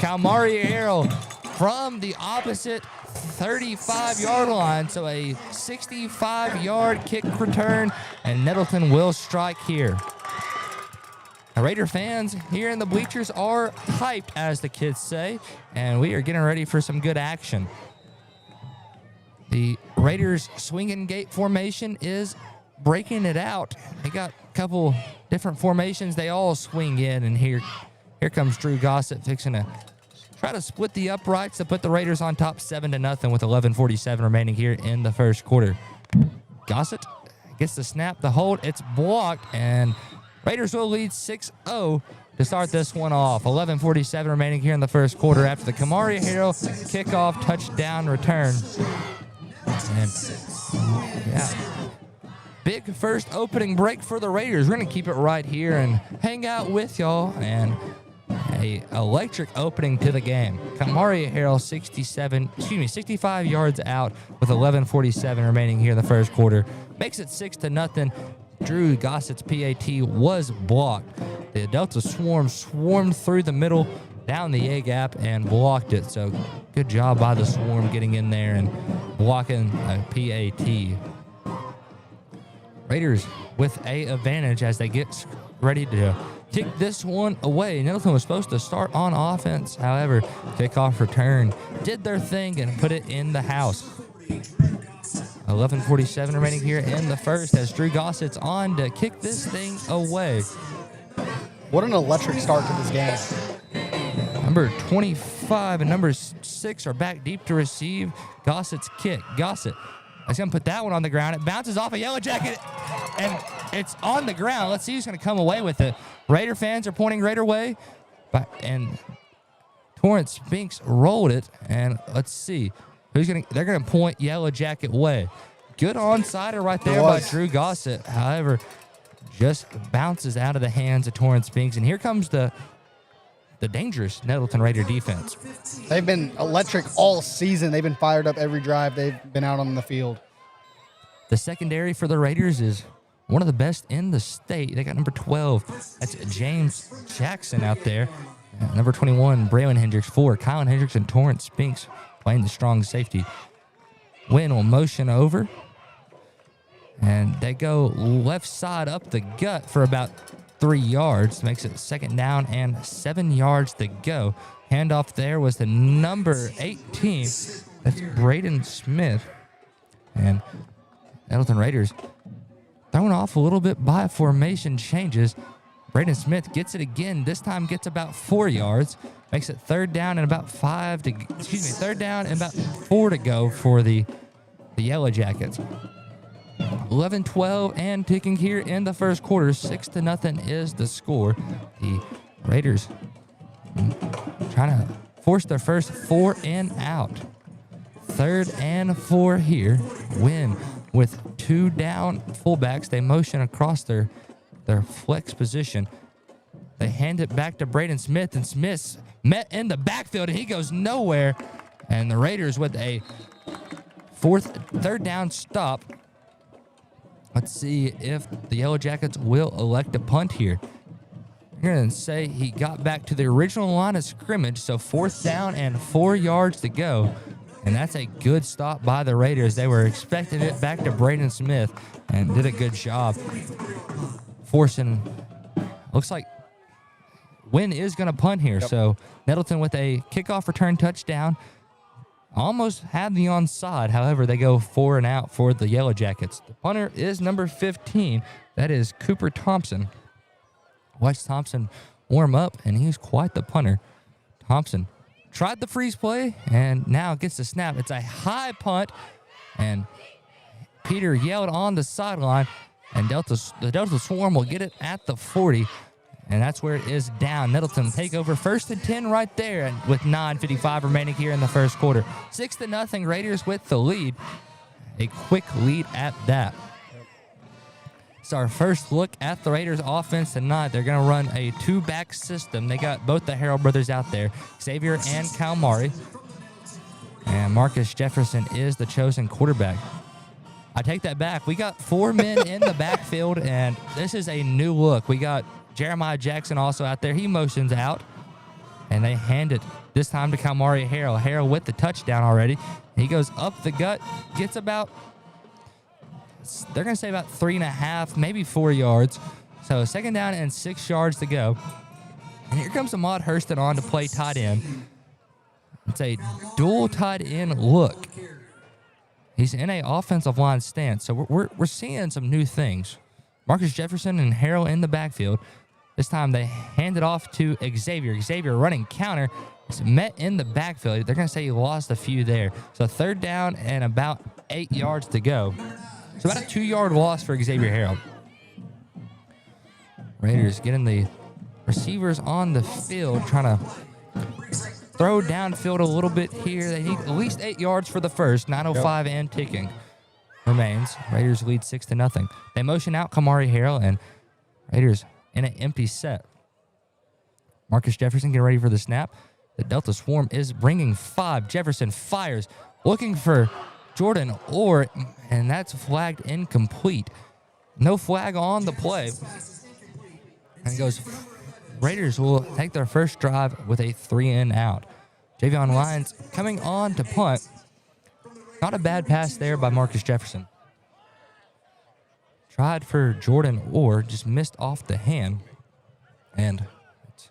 Kamari Harrell from the opposite 35-yard line. So a 65-yard kick return, and Nettleton will strike here. The Raider fans here in the bleachers are hyped, as the kids say, and we are getting ready for some good action. The Raiders swinging gate formation is breaking it out. They got a couple different formations. They all swing in, and here comes Drew Gossett fixing to try to split the uprights to put the Raiders on top 7-0 with 11:47 remaining here in the first quarter. Gossett gets the snap, the hold. It's blocked, and Raiders will lead 6-0 to start this one off. 11:47 remaining here in the first quarter after the Kamari Harrell kickoff touchdown return. And yeah, big first opening break for the Raiders. We're going to keep it right here and hang out with y'all, and a electric opening to the game. Kamari Harrell 65 yards out with 11:47 remaining here in the first quarter. Makes it 6-0. Drew Gossett's PAT was blocked. The Delta swarmed through the middle, down the A gap, and blocked it. So good job by the swarm getting in there and blocking a PAT. Raiders with a advantage as they get ready to kick this one away. Nettleton was supposed to start on offense. However, kickoff return did their thing and put it in the house. 11:47 remaining here in the first as Drew Gossett's on to kick this thing away. What an electric start to this game. Number 25 and number 6 are back deep to receive Gossett's kick. Gossett is going to put that one on the ground. It bounces off a Yellow Jacket, and it's on the ground. Let's see who's going to come away with it. Raider fans are pointing Raider way, and Torrance Spinks rolled it, and let's see. They're going to point Yellow Jacket way. Good onside right there by Drew Gossett. However, just bounces out of the hands of Torrance Spinks. And here comes the dangerous Nettleton Raider defense. They've been electric all season. They've been fired up every drive they've been out on the field. The secondary for the Raiders is one of the best in the state. They got number 12. That's James Jackson out there. Number 21, Braylon Hendricks. 4, Kylan Hendricks and Torrance Spinks playing the strong safety. Wynne will motion over. And they go left side up the gut for about 3 yards. Makes it 2nd down and 7 yards to go. Handoff there was the number 18. That's Braden Smith. And Nettleton Raiders thrown off a little bit by formation changes. Braden Smith gets it again. This time gets about 4 yards. Makes it 3rd down and about 3rd down and about 4 to go for the Yellow Jackets. 11-12 and ticking here in the first quarter. 6-0 is the score. The Raiders trying to force their first 4 and out. 3rd and 4 here. Wynne with 2 down fullbacks. They motion across their flex position. They hand it back to Braden Smith, and Smith's met in the backfield, and he goes nowhere. And the Raiders with a 3rd down stop. Let's see if the Yellow Jackets will elect a punt here. I'm going to say he got back to the original line of scrimmage, so 4th down and 4 yards to go. And that's a good stop by the Raiders. They were expecting it back to Braden Smith and did a good job forcing. Looks like Wynne is going to punt here. So Nettleton with a kickoff return touchdown. Almost had the onside. However, they go 4 and out for the Yellow Jackets. The punter is number 15. That is Cooper Thompson. Watch Thompson warm up, and he's quite the punter. Thompson tried the freeze play and now gets the snap. It's a high punt, and Peter yelled on the sideline, and the Delta Swarm will get it at the 40, and that's where it is down. Nettleton take over 1st and 10 right there, and with 9:55 remaining here in the first quarter. 6-0 Raiders with the lead. A quick lead at that. It's our first look at the Raiders offense tonight. They're going to run a 2-back system. They got both the Harrell brothers out there, Xavier and Kalmari. And Marcus Jefferson is the chosen quarterback. I take that back. We got 4 men in the backfield, and this is a new look. We got Jeremiah Jackson also out there. He motions out, and they hand it this time to Kalmari Harrell. Harrell with the touchdown already. He goes up the gut, gets about, they're going to say about 3.5, maybe 4 yards. So 2nd down and 6 yards to go. And here comes Ahmad Hurston on to play tight end. It's a dual tight end look. He's in a offensive line stance, so we're seeing some new things. Marcus Jefferson and Harrell in the backfield. This time they hand it off to Xavier. Xavier running counter. It's met in the backfield. They're going to say he lost a few there. So 3rd down and about 8 yards to go. So about a 2-yard loss for Xavier Harrell. Raiders getting the receivers on the field, trying to throw downfield a little bit here. They need at least 8 yards for the first. 9:05 and ticking remains. Raiders lead 6-0. They motion out Kamari Harrell, and Raiders in an empty set. Marcus Jefferson getting ready for the snap. The Delta Swarm is bringing 5. Jefferson fires, looking for Jordan Orr, and that's flagged incomplete. No flag on the play. And goes, Raiders will take their first drive with a 3-and-out. Javion Lyons coming on to punt. Not a bad pass there by Marcus Jefferson. Tried for Jordan Orr, just missed off the hand. And it's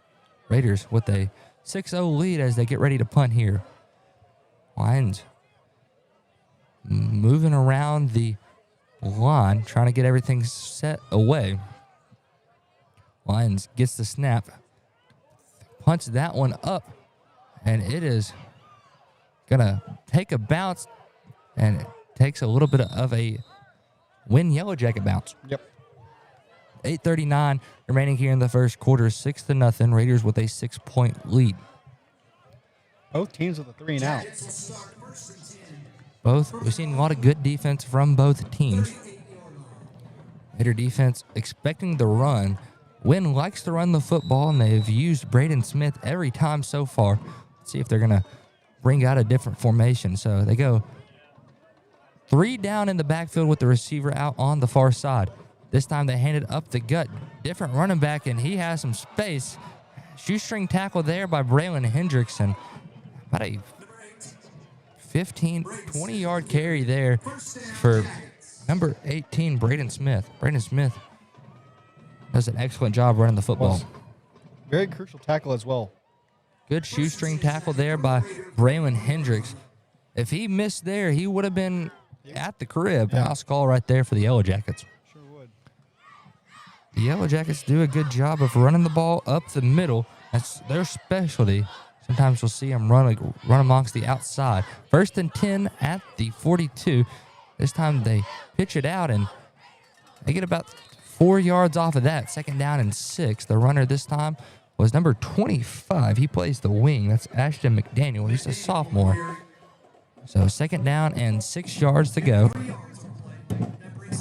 Raiders with a 6-0 lead as they get ready to punt here. Lyons moving around the line, trying to get everything set away. Lyons gets the snap, punts that one up, and it is going to take a bounce, and it takes a little bit of a Wynne Yellow Jacket bounce. Yep. 8:39 remaining here in the first quarter, 6-0. Raiders with a 6-point lead. Both teams with a 3-and-out. We've seen a lot of good defense from both teams. Raider defense expecting the run. Wynne likes to run the football, and they've used Braden Smith every time so far. Let's see if they're going to bring out a different formation. So they go 3 down in the backfield with the receiver out on the far side. This time they hand it up the gut. Different running back, and he has some space. Shoestring tackle there by Braylon Hendrickson. About a 15, 20-yard carry there for number 18, Braden Smith. Braden Smith does an excellent job running the football. Very crucial tackle as well. Good shoestring tackle there by Braylon Hendricks. If he missed there, he would have been at the crib. House call right there for the Yellow Jackets. Sure would. The Yellow Jackets do a good job of running the ball up the middle. That's their specialty. Sometimes we'll see them run amongst the outside. 1st and 10 at the 42. This time they pitch it out, and they get about 4 yards off of that. 2nd down and 6. The runner this time was number 25. He plays the wing. That's Ashton McDaniel. He's a sophomore. So 2nd down and 6 yards to go.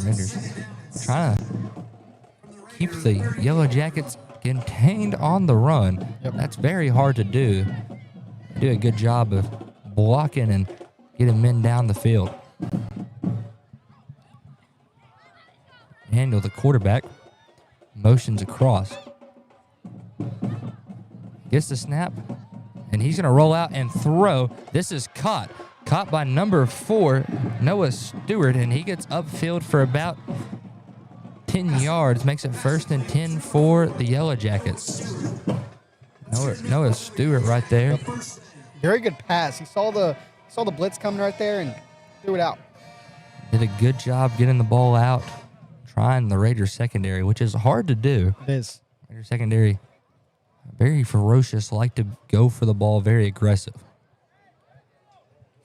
Raiders trying to keep the Yellow Jackets contained on the run. That's very hard to do. They do a good job of blocking and getting men down the field. Daniel, the quarterback, motions across. Gets the snap, and he's going to roll out and throw. This is caught caught by number 4, Noah Stewart, and he gets upfield for about 10 yards, makes it 1st and 10 for the Yellow Jackets. Noah Stewart right there. Very good pass. He saw the blitz coming right there and threw it out. Did a good job getting the ball out, trying the Raiders secondary, which is hard to do. It is. Raiders secondary, very ferocious, like to go for the ball, very aggressive.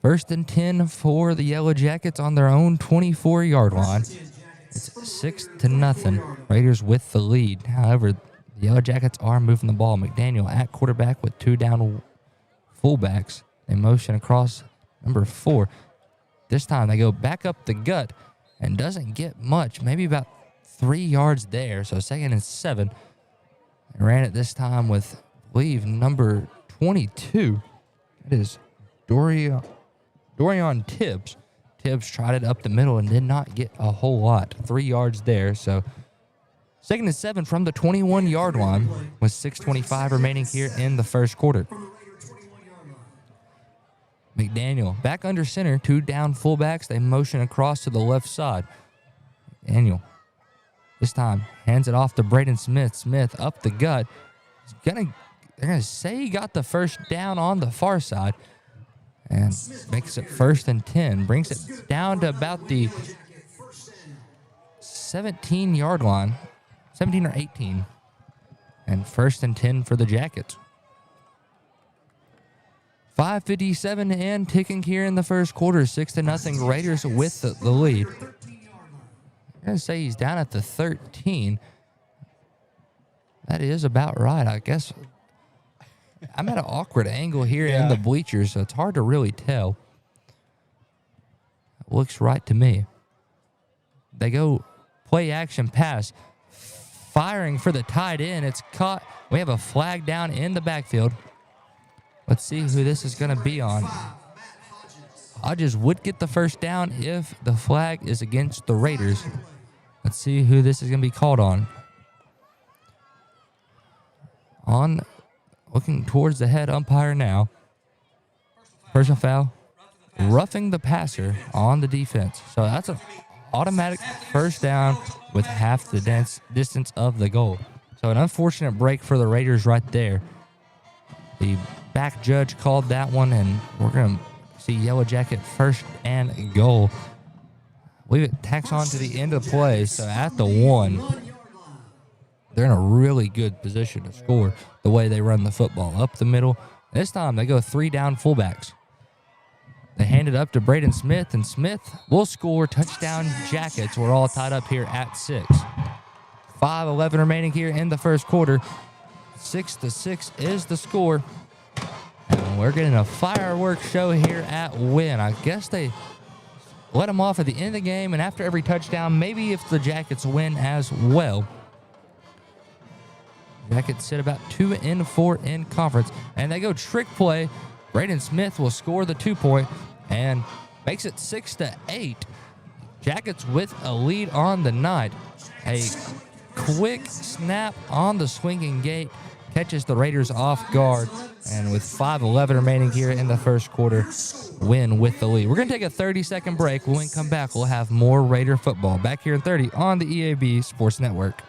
1st and 10 for the Yellow Jackets on their own 24-yard line. It's 6-0. Raiders with the lead. However, the Yellow Jackets are moving the ball. McDaniel at quarterback with 2 down fullbacks. They motion across number 4. This time they go back up the gut and doesn't get much, maybe about 3 yards there. So 2nd and 7. They ran it this time with, I believe, number 22. It is Dorian Tibbs. Tibbs tried it up the middle and did not get a whole lot. 3 yards there. So 2nd and 7 from the 21-yard line with 6:25 remaining here in the first quarter. McDaniel back under center, 2 down fullbacks. They motion across to the left side. McDaniel this time hands it off to Braden Smith. Smith up the gut. They're gonna say he got the first down on the far side and makes it 1st and 10. Brings it down to about the 17-yard line, 17 or 18, and 1st and 10 for the Jackets. 5:57 and ticking here in the first quarter. 6-0 Raiders with the lead. I'm going to say he's down at the 13. That is about right. I guess I'm at an awkward angle here in the bleachers, so it's hard to really tell. It looks right to me. They go play action pass. Firing for the tight end. It's caught. We have a flag down in the backfield. Let's see who this is going to be on. Hodges would get the first down if the flag is against the Raiders. Let's see who this is going to be called on. Looking towards the head umpire now. Personal foul. Roughing the passer on the defense. So that's an automatic first down with half the distance of the goal. So an unfortunate break for the Raiders right there. The back judge called that one, and we're going to see Yellow Jacket 1st and goal. I believe it tacks on to the end of the play. So at the 1, they're in a really good position to score the way they run the football up the middle. This time they go 3 down fullbacks. They hand it up to Braden Smith, and Smith will score. Touchdown Jackets. We're all tied up here at 6. 5:11 remaining here in the first quarter. 6-6 is the score. And we're getting a fireworks show here at Wynne. I guess they let them off at the end of the game, and after every touchdown, maybe if the Jackets win as well. Jackets sit about 2-4 in conference, and they go trick play. Braden Smith will score the 2-point and makes it 6-8. Jackets with a lead on the night. A quick snap on the swinging gate catches the Raiders off guard, and with 5:11 remaining here in the first quarter, Wynne with the lead. We're going to take a 30-second break. When we come back, we'll have more Raider football back here in 30 on the EAB Sports Network.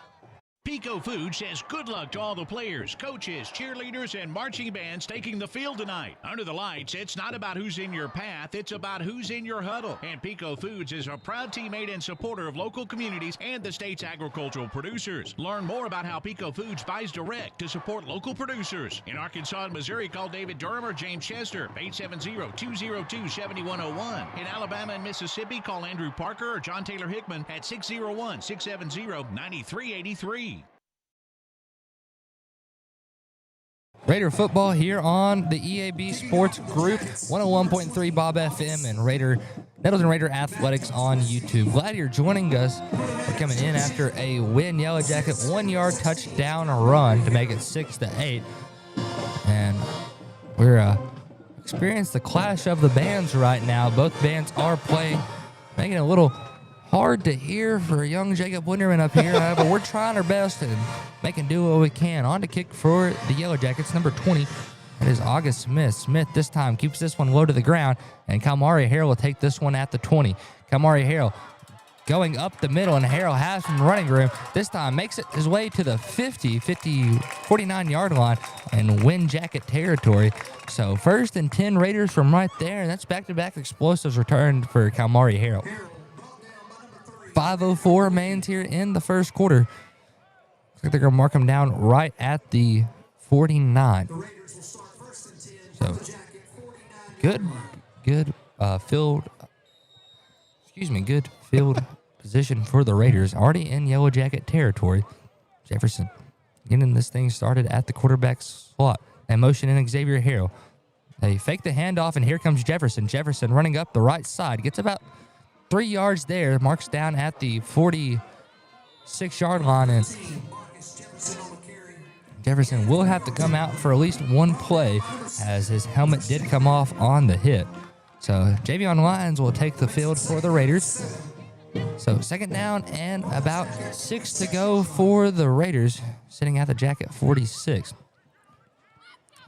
Pico Food says good luck to all the players, coaches, cheerleaders, and marching bands taking the field tonight. Under the lights, it's not about who's in your path, it's about who's in your huddle. And Pico Foods is a proud teammate and supporter of local communities and the state's agricultural producers. Learn more about how Pico Foods buys direct to support local producers. In Arkansas and Missouri, call David Durham or James Chester, 870-202-7101. In Alabama and Mississippi, call Andrew Parker or John Taylor Hickman at 601-670-9383. Raider football here on the EAB Sports Group, 101.3 Bob FM and Nettleton Raider Athletics on YouTube. Glad you're joining us. We're coming in after a Wynne Yellow Jacket 1-yard touchdown run to make it 6-8. And we're experiencing the clash of the bands right now. Both bands are playing, making it a little hard to hear for young Jacob Winterman up here. However, we're trying our best and making do what we can. On to kick for the Yellow Jackets, number 20, It is August Smith. Smith this time keeps this one low to the ground, and Kalmari Harrell will take this one at the 20. Kalmari Harrell going up the middle, and Harrell has some running room. This time makes it his way to the 49-yard line and Wynne Jacket territory. So 1st and 10 Raiders from right there, and that's back-to-back explosives returned for Kalmari Harrell. 5:04 remains here in the first quarter. Looks like they're going to mark him down right at the 49. So good field position for the Raiders. Already in Yellow Jacket territory. Jefferson getting this thing started at the quarterback slot. They motion in Xavier Harrell. They fake the handoff, and here comes Jefferson. Jefferson running up the right side. Gets about 3 yards there. Marks down at the 46-yard line, and Jefferson will have to come out for at least one play as his helmet did come off on the hit. So Javion Lyons will take the field for the Raiders. So 2nd down and about 6 to go for the Raiders, sitting at the Jacket 46.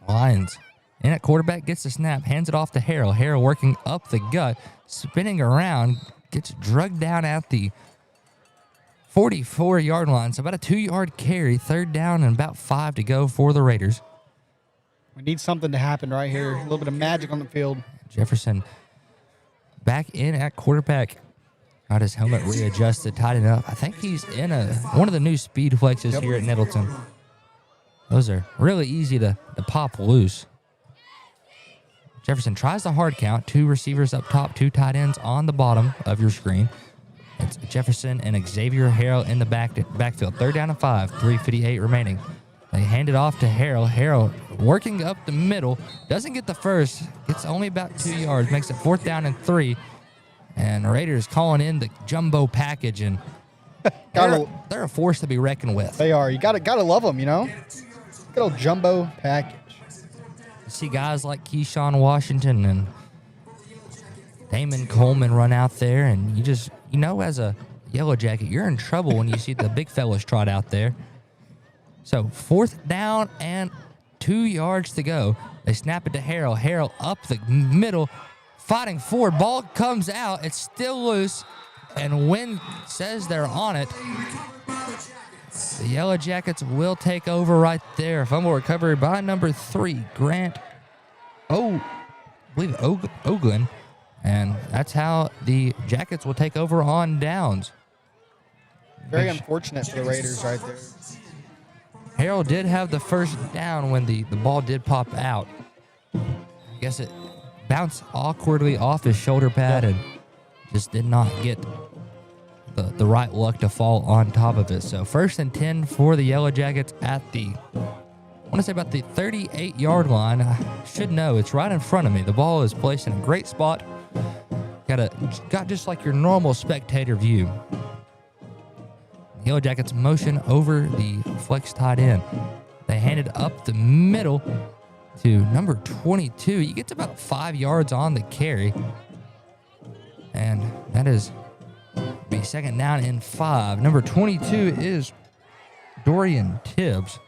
Lyons in at quarterback, gets the snap, hands it off to Harrell. Harrell working up the gut, spinning around, gets drugged down at the 44-yard line. So about a 2-yard carry, 3rd down and about 5 to go for the Raiders. We need something to happen right here. A little bit of magic on the field. Jefferson back in at quarterback. Got his helmet readjusted, tightened up. I think he's in one of the new speed flexes here at Nettleton. Those are really easy to pop loose. Jefferson tries the hard count. 2 receivers up top, 2 tight ends on the bottom of your screen. It's Jefferson and Xavier Harrell in the backfield. 3rd down and 5, 3:58 remaining. They hand it off to Harrell. Harrell working up the middle. Doesn't get the first. Gets only about 2 yards. Makes it 4th down and 3. And the Raiders calling in the jumbo package. And they're a force to be reckoned with. They are. You gotta love them, you know? Good old jumbo package. You see guys like Keyshawn Washington and Damon Coleman run out there, and you know, as a Yellow Jacket, you're in trouble when you see the big fellas trot out there. So 4th down and 2 yards to go. They snap it to Harrell. Harrell up the middle, fighting forward. Ball comes out. It's still loose, and Wynne says they're on it. The Yellow Jackets will take over right there. Fumble recovery by number 3, Grant Oglin. And that's how the Jackets will take over on downs. Very unfortunate for the Raiders right there. Harrell did have the first down when the ball did pop out. I guess it bounced awkwardly off his shoulder pad and just did not get the right luck to fall on top of it. So 1st and 10 for the Yellow Jackets at I want to say about the 38-yard line. I should know. It's right in front of me. The ball is placed in a great spot. Got just like your normal spectator view. Yellow Jackets motion over the flex tight end. They hand it up the middle to number 22. He gets about 5 yards on the carry. And that is be 2nd down and 5. Number 22 is Dorian Tibbs.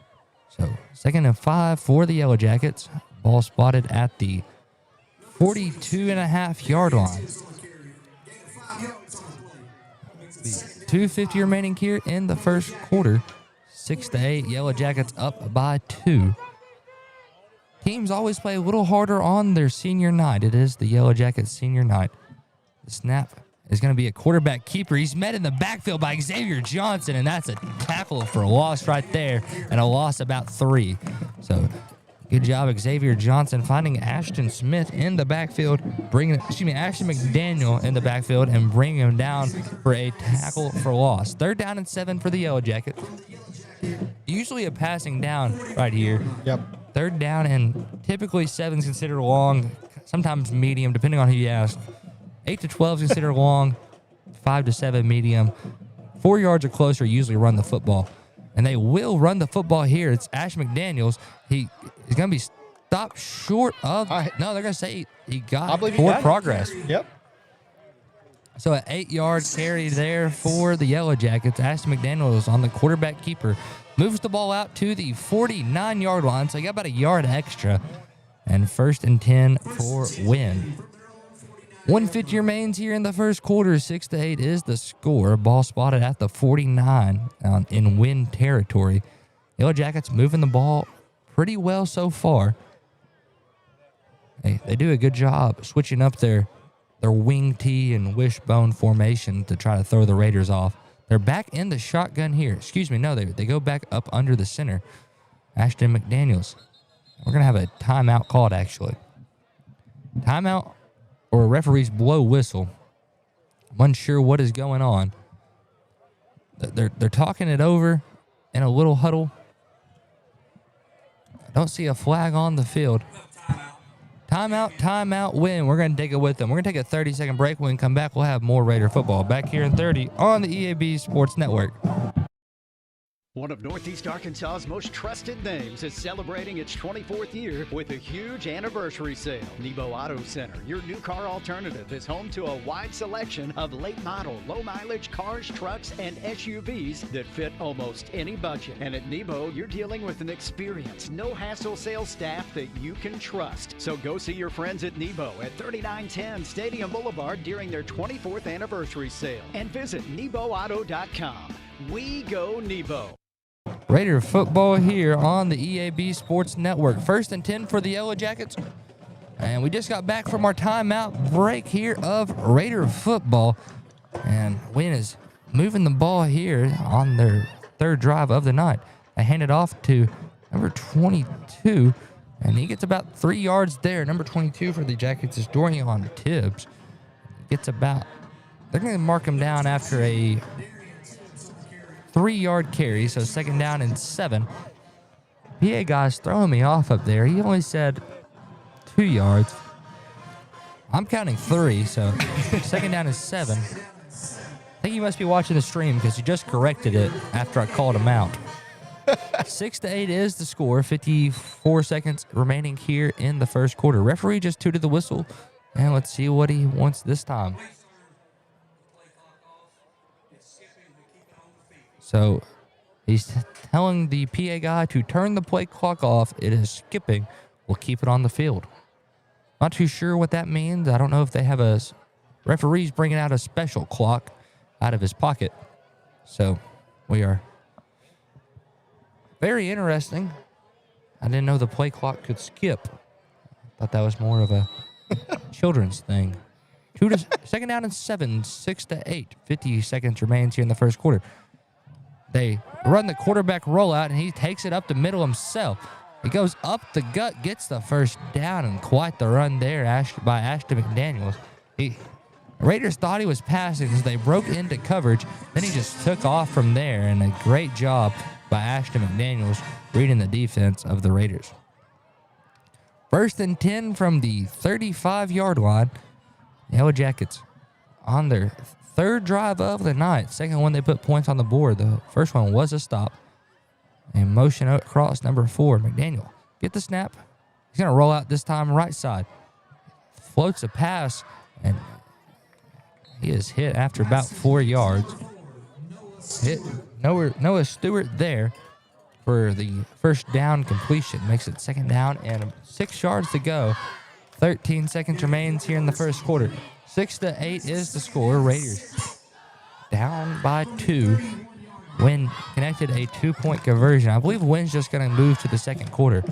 So 2nd and 5 for the Yellow Jackets. Ball spotted at the 42.5-yard line. 2:50 remaining here in the first quarter. 6-8, Yellow Jackets up by 2. Teams always play a little harder on their senior night. It is the Yellow Jackets senior night. The snap is going to be a quarterback keeper. He's met in the backfield by Xavier Johnson, and that's a tackle for a loss right there, and a loss about 3. So good job, Xavier Johnson, finding Ashton Smith in the backfield, Ashton McDaniel in the backfield, and bringing him down for a tackle for loss. 3rd down and 7 for the Yellow Jackets. Usually a passing down right here. Yep. 3rd down, and typically 7 is considered long, sometimes medium, depending on who you ask. 8 to 12 is considered long, 5 to 7 medium. 4 yards or closer usually run the football. And they will run the football here. It's Ash McDaniels. He is going to be stopped short of. No, they're going to say he got forward progress. Yep. So an 8-yard carry there for the Yellow Jackets. Ashton McDaniels on the quarterback keeper. Moves the ball out to the 49-yard line. So he got about a yard extra. And 1st and 10 for Wynne. 150 remains here in the first quarter. 6-8 is the score. Ball spotted at the 49 in Wynne territory. Yellow Jackets moving the ball pretty well so far. They do a good job switching up their wing tee and wishbone formation to try to throw the Raiders off. They're back in the shotgun here. Excuse me, no, they go back up under the center. Ashton McDaniels. We're going to have a timeout called, actually. Timeout or a referee's blow whistle. I'm unsure what is going on. They're talking it over in a little huddle. I don't see a flag on the field. Timeout, Wynne. We're going to take it with them. We're going to take a 30-second break. When we come back, we'll have more Raider football back here in 30 on the EAB Sports Network. One of Northeast Arkansas's most trusted names is celebrating its 24th year with a huge anniversary sale. Nebo Auto Center, your new car alternative, is home to a wide selection of late model, low mileage cars, trucks, and SUVs that fit almost any budget. And at Nebo, you're dealing with an experienced, no hassle sales staff that you can trust. So go see your friends at Nebo at 3910 Stadium Boulevard during their 24th anniversary sale. And visit NeboAuto.com. We go Nebo. Raider football here on the EAB Sports Network. 1st and 10 for the Yellow Jackets. And we just got back from our timeout break here of Raider football. And Wynne is moving the ball here on their third drive of the night. They hand it off to number 22, and he gets about 3 yards there. Number 22 for the Jackets is Dorian Tibbs. Gets about, they're going to mark him down after a 3-yard carry, so 2nd down and 7. PA guy's throwing me off up there. He only said 2 yards. I'm counting 3, so 2nd down and 7. I think you must be watching the stream because you just corrected it after I called him out. 6-8 is the score. 54 seconds remaining here in the first quarter. Referee just tooted the whistle, and let's see what he wants this time. So he's telling the PA guy to turn the play clock off. It is skipping. We'll keep it on the field. Not too sure what that means. I don't know if they have a referee's bringing out a special clock out of his pocket. So we are very interesting. I didn't know the play clock could skip. Thought that was more of a children's thing. 2nd down and 7, 6-8. 50 seconds remains here in the first quarter. They run the quarterback rollout, and he takes it up the middle himself. He goes up the gut, gets the first down, and quite the run there by Ashton McDaniels. Raiders thought he was passing as they broke into coverage. Then he just took off from there, and a great job by Ashton McDaniels reading the defense of the Raiders. 1st and 10 from the 35-yard line. Yellow Jackets on their third drive of the night. Second one they put points on the board. The first one was a stop. And motion across number 4, McDaniel. Get the snap. He's going to roll out this time right side. Floats a pass, and he is hit after about 4 yards. Hit Noah Stewart there for the first down completion. Makes it 2nd down and 6 yards to go. 13 seconds remains here in the first quarter. 6-8 is the score. Raiders down by 2. Wynne connected a 2-point conversion. I believe Wynne's just going to move to the second quarter.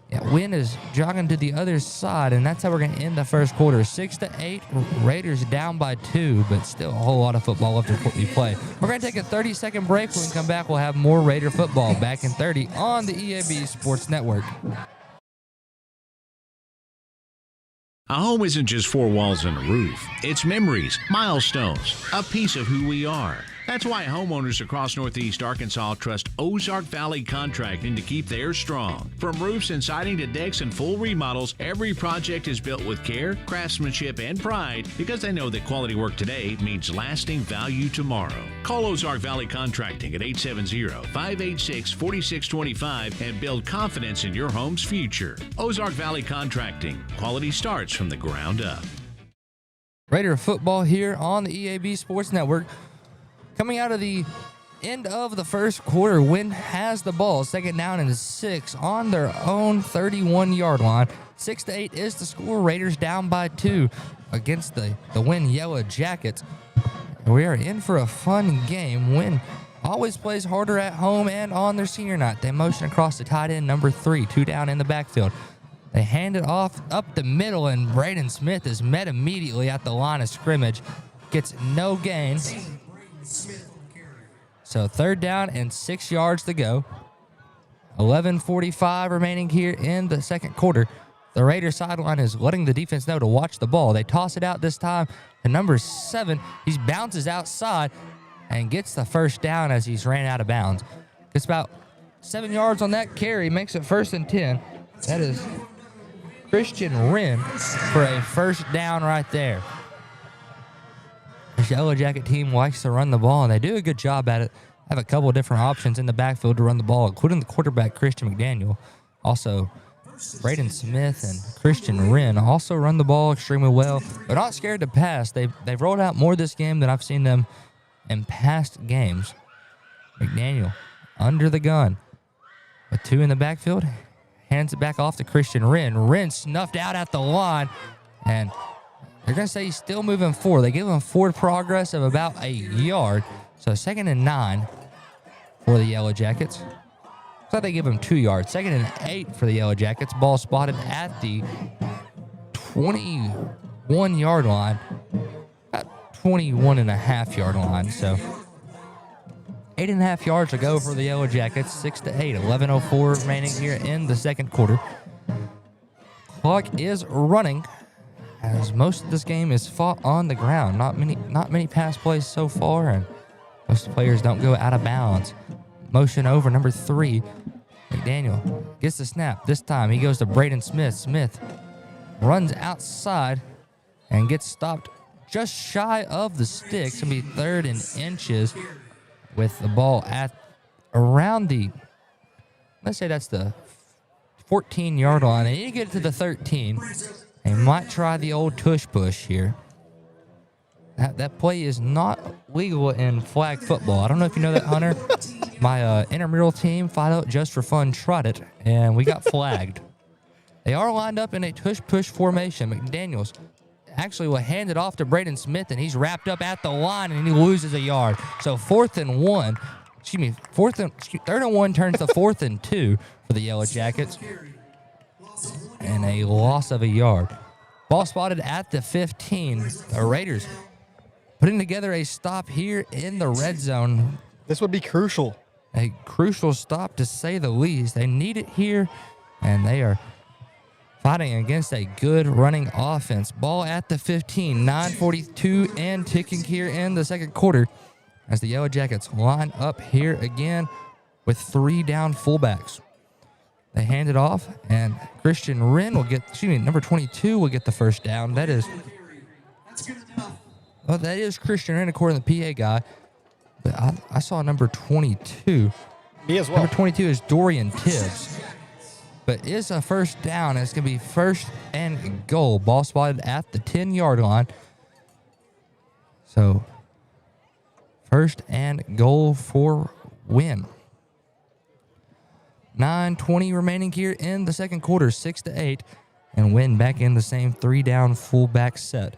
Yeah, Wynne is jogging to the other side, and that's how we're going to end the first quarter. 6-8, Raiders down by 2, but still a whole lot of football left to play. We're going to take a 30-second break. When we come back, we'll have more Raider football back in 30 on the EAB Sports Network. A home isn't just 4 walls and a roof. It's memories, milestones, a piece of who we are. That's why homeowners across Northeast Arkansas trust Ozark Valley Contracting to keep theirs strong. From roofs and siding to decks and full remodels, every project is built with care, craftsmanship, and pride because they know that quality work today means lasting value tomorrow. Call Ozark Valley Contracting at 870-586-4625 and build confidence in your home's future. Ozark Valley Contracting. Quality starts from the ground up. Raider football here on the EAB Sports Network. Coming out of the end of the first quarter, Wynne has the ball. 2nd down and 6 on their own 31-yard line. 6-8 is the score. Raiders down by 2 against the Wynne Yellow Jackets. We are in for a fun game. Wynne always plays harder at home and on their senior night. They motion across the tight end, number 3, 2 down in the backfield. They hand it off up the middle, and Braden Smith is met immediately at the line of scrimmage. Gets no gain. So 3rd down and 6 yards to go. 11:45 remaining here in the second quarter. The Raiders sideline is letting the defense know to watch the ball. They toss it out this time to number 7. He bounces outside and gets the first down as he's ran out of bounds. Gets about 7 yards on that carry, makes it 1st and 10. That is Christian Wynne for a first down right there. The Yellow Jacket team likes to run the ball, and they do a good job at it. Have a couple of different options in the backfield to run the ball, including the quarterback, Christian McDaniel. Also, Braden Smith and Christian Wynne also run the ball extremely well. They're not scared to pass. They've rolled out more this game than I've seen them in past games. McDaniel under the gun with 2 in the backfield. Hands it back off to Christian Wynne. Wynne snuffed out at the line, and they're going to say he's still moving forward. They give him forward progress of about a yard. So 2nd and 9 for the Yellow Jackets. I thought they give him 2 yards. 2nd and 8 for the Yellow Jackets. Ball spotted at the 21-yard line. About 21.5-yard line. So 8.5 yards to go for the Yellow Jackets. 6-8. 11:04 remaining here in the second quarter. Clock is running, as most of this game is fought on the ground. Not many pass plays so far, and most players don't go out of bounds. Motion over number 3. McDaniel gets the snap. This time he goes to Braden Smith. Smith runs outside and gets stopped just shy of the sticks. It's going to be 3rd and inches with the ball at around the, let's say that's the 14-yard line. They need to get it to the 13. They might try the old tush push here. That play is not legal in flag football. I don't know if you know that, Hunter. My intramural team, Fight Out Just for Fun, tried it, and we got flagged. They are lined up in a tush push formation. McDaniels actually will hand it off to Braden Smith, and he's wrapped up at the line, and he loses a yard. So 3rd and 1 turns to 4th and 2 for the Yellow Jackets. And a loss of a yard. Ball spotted at the 15. The Raiders putting together a stop here in the red zone. This would be crucial. A crucial stop, to say the least. They need it here, and they are fighting against a good running offense. Ball at the 15. 9:42 and ticking here in the second quarter as the Yellow Jackets line up here again with 3 down fullbacks. They hand it off, and Christian Wynne will get, number 22 will get the first down. That is Christian Wynne, according to the PA guy. But I saw number 22. Me as well. Number 22 is Dorian Tibbs. But it's a first down, and it's going to be 1st and goal. Ball spotted at the 10-yard line. So 1st and goal for Wynne. 9:20 remaining here in the second quarter, 6-8, and Wynne back in the same 3-down fullback set.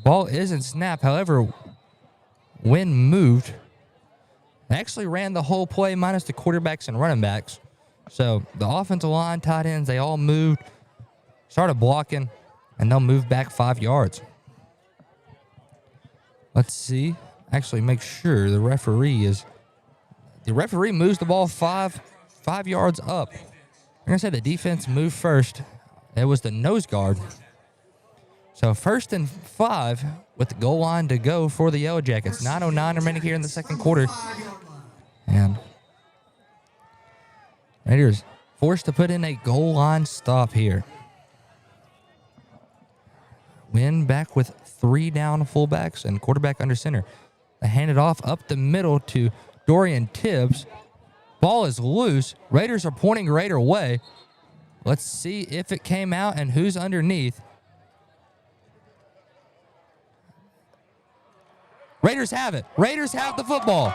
Ball isn't snapped. However, Wynne moved. They actually ran the whole play minus the quarterbacks and running backs. So the offensive line, tight ends, they all moved, started blocking, and they'll move back 5 yards. Let's see. Actually, make sure the referee moves the ball five yards up. I'm going to say the defense moved first. It was the nose guard. So 1st and 5 with the goal line to go for the Yellow Jackets. 9:09 remaining here in the second quarter. And Raiders forced to put in a goal line stop here. Wynne back with 3 down fullbacks and quarterback under center. They hand it off up the middle to Dorian Tibbs. Ball is loose. Raiders are pointing Raider way. Let's see if it came out and who's underneath. Raiders have it. Raiders have the football.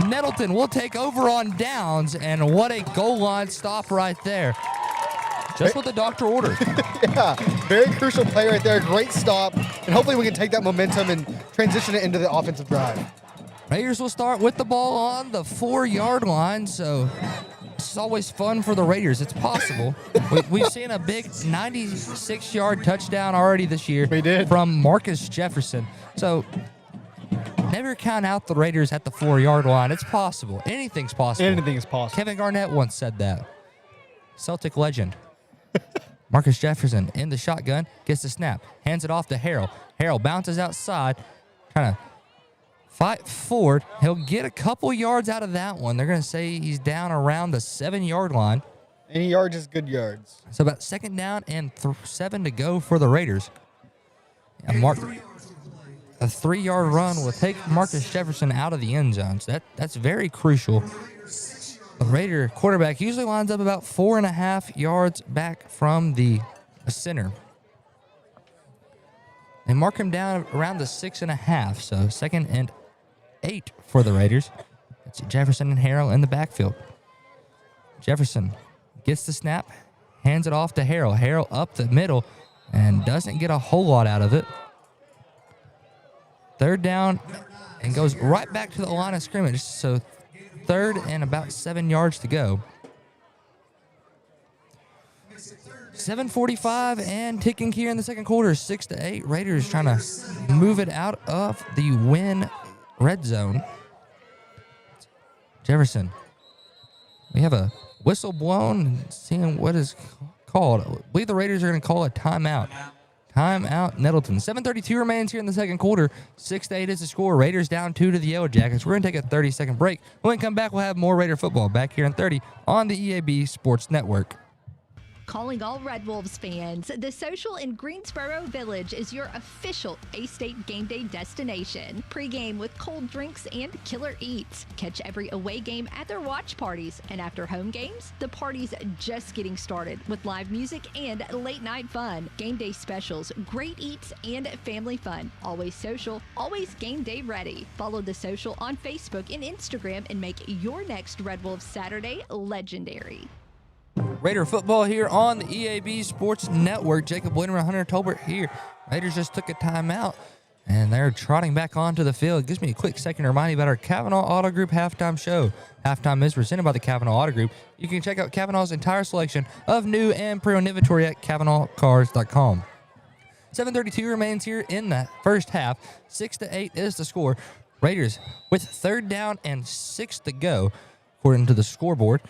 Nettleton will take over on downs, and what a goal line stop right there. Just what the doctor ordered. Yeah, very crucial play right there. Great stop, and hopefully we can take that momentum and transition it into the offensive drive. Raiders will start with the ball on the 4-yard line, so it's always fun for the Raiders. It's possible. We've seen a big 96-yard touchdown already this year from Marcus Jefferson. So never count out the Raiders at the 4-yard line. It's possible. Anything's possible. Anything is possible. Kevin Garnett once said that. Celtic legend. Marcus Jefferson in the shotgun, gets the snap, hands it off to Harrell. Harrell bounces outside, trying to fight forward. He'll get a couple yards out of that one. They're going to say he's down around the 7-yard line. Any yards is good yards. So about 2nd down and 7 to go for the Raiders. A 3-yard run will take Marcus Jefferson out of the end zone. So that's very crucial. The Raider quarterback usually lines up about 4.5 yards back from the center. They mark him down around the 6.5, so 2nd and 8 for the Raiders. It's Jefferson and Harrell in the backfield. Jefferson gets the snap, hands it off to Harrell. Harrell up the middle and doesn't get a whole lot out of it. 3rd down and goes right back to the line of scrimmage, so 3rd and about 7 yards to go. 7:45 and ticking here in the second quarter. 6-8. Raiders trying to move it out of the Wynne red zone. Jefferson. We have a whistle blown. Seeing what is called. I believe the Raiders are going to call a timeout. Timeout, Nettleton. 7:32 remains here in the second quarter. 6-8 is the score. Raiders down 2 to the Yellow Jackets. We're going to take a 30-second break. When we come back, we'll have more Raider football back here in 30 on the EAB Sports Network. Calling all Red Wolves fans, The Social in Greensboro Village is your official A-State game day destination. Pregame with cold drinks and killer eats. Catch every away game at their watch parties. And after home games, the party's just getting started with live music and late night fun. Game day specials, great eats, and family fun. Always social, always game day ready. Follow The Social on Facebook and Instagram and make your next Red Wolves Saturday legendary. Raider football here on the EAB Sports Network. Jacob Wynne and Hunter Tolbert here. Raiders just took a timeout, and they're trotting back onto the field. It gives me a quick second to remind you about our Kavanaugh Auto Group halftime show. Halftime is presented by the Kavanaugh Auto Group. You can check out Kavanaugh's entire selection of new and pre-owned inventory at KavanaughCars.com. 7:32 remains here in the first half. 6-8 is the score. Raiders with 3rd down and 6 to go, according to the scoreboard.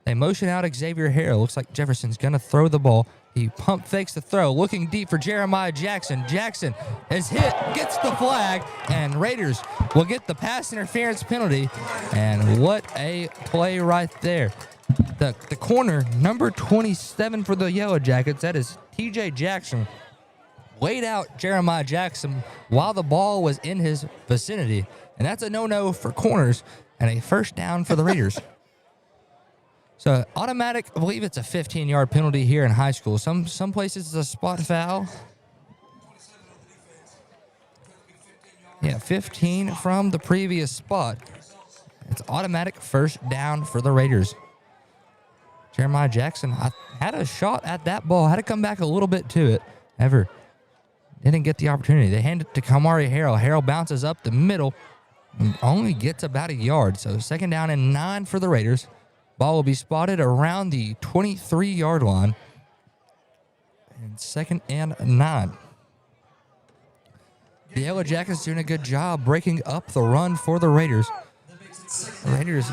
They motion out Xavier Harrell. Looks like Jefferson's going to throw the ball. He pump fakes the throw, looking deep for Jeremiah Jackson. Jackson is hit, gets the flag, and Raiders will get the pass interference penalty. And what a play right there. The corner, number 27 for the Yellow Jackets, that is TJ Jackson, laid out Jeremiah Jackson while the ball was in his vicinity. And that's a no-no for corners and a 1st down for the Raiders. So automatic, I believe it's a 15-yard penalty here in high school. Some places it's a spot foul. Yeah, 15 from the previous spot. It's automatic 1st down for the Raiders. Jeremiah Jackson had a shot at that ball, had to come back a little bit to it. Ever didn't get the opportunity. They hand it to Kamari Harrell. Harrell bounces up the middle and only gets about a yard. So 2nd down and 9 for the Raiders. Ball will be spotted around the 23-yard line. And 2nd and 9. The Yellow Jackets doing a good job breaking up the run for the Raiders. The Raiders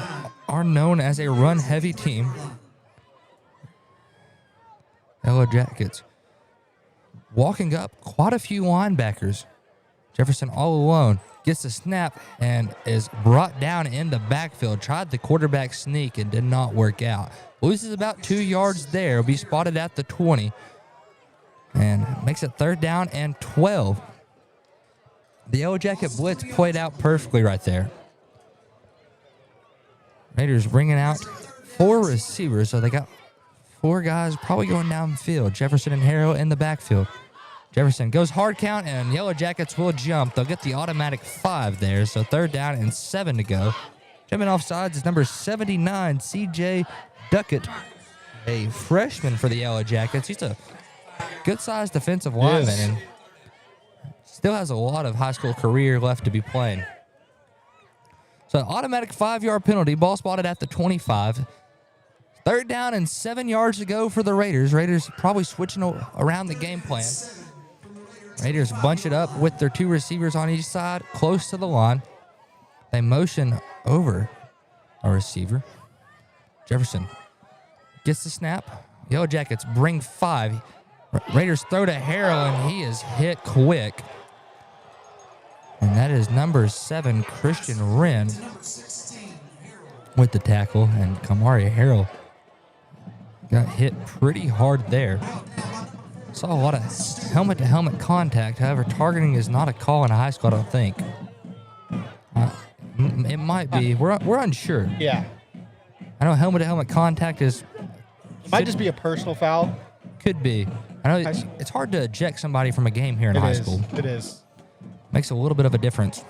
are known as a run-heavy team. Yellow Jackets walking up quite a few linebackers. Jefferson all alone. Gets the snap and is brought down in the backfield. Tried the quarterback sneak and did not work out. Loses about 2 yards there. Will be spotted at the 20. And makes it 3rd down and 12. The Yellow Jacket blitz played out perfectly right there. Raiders bringing out 4 receivers. So they got 4 guys probably going downfield. Jefferson and Harrell in the backfield. Jefferson goes hard count, and Yellow Jackets will jump. They'll get the automatic 5 there, so 3rd down and 7 to go. Jumping off sides is number 79, C.J. Duckett, a freshman for the Yellow Jackets. He's a good-sized defensive lineman and still has a lot of high school career left to be playing. So automatic 5-yard penalty, ball spotted at the 25. 3rd down and 7 yards to go for the Raiders. Raiders probably switching around the game plan. Raiders bunch it up with their 2 receivers on each side, close to the line. They motion over a receiver. Jefferson gets the snap. Yellow Jackets bring 5. Raiders throw to Harrell, and he is hit quick. And that is number 7, Christian Wynne, with the tackle. And Kamari Harrell got hit pretty hard there. Saw a lot of helmet-to-helmet contact. However, targeting is not a call in high school, I don't think. It might be. We're unsure. Yeah. I know helmet-to-helmet contact is... It might just be a personal foul. Could be. I know it's hard to eject somebody from a game here in high school. It is. Makes a little bit of a difference.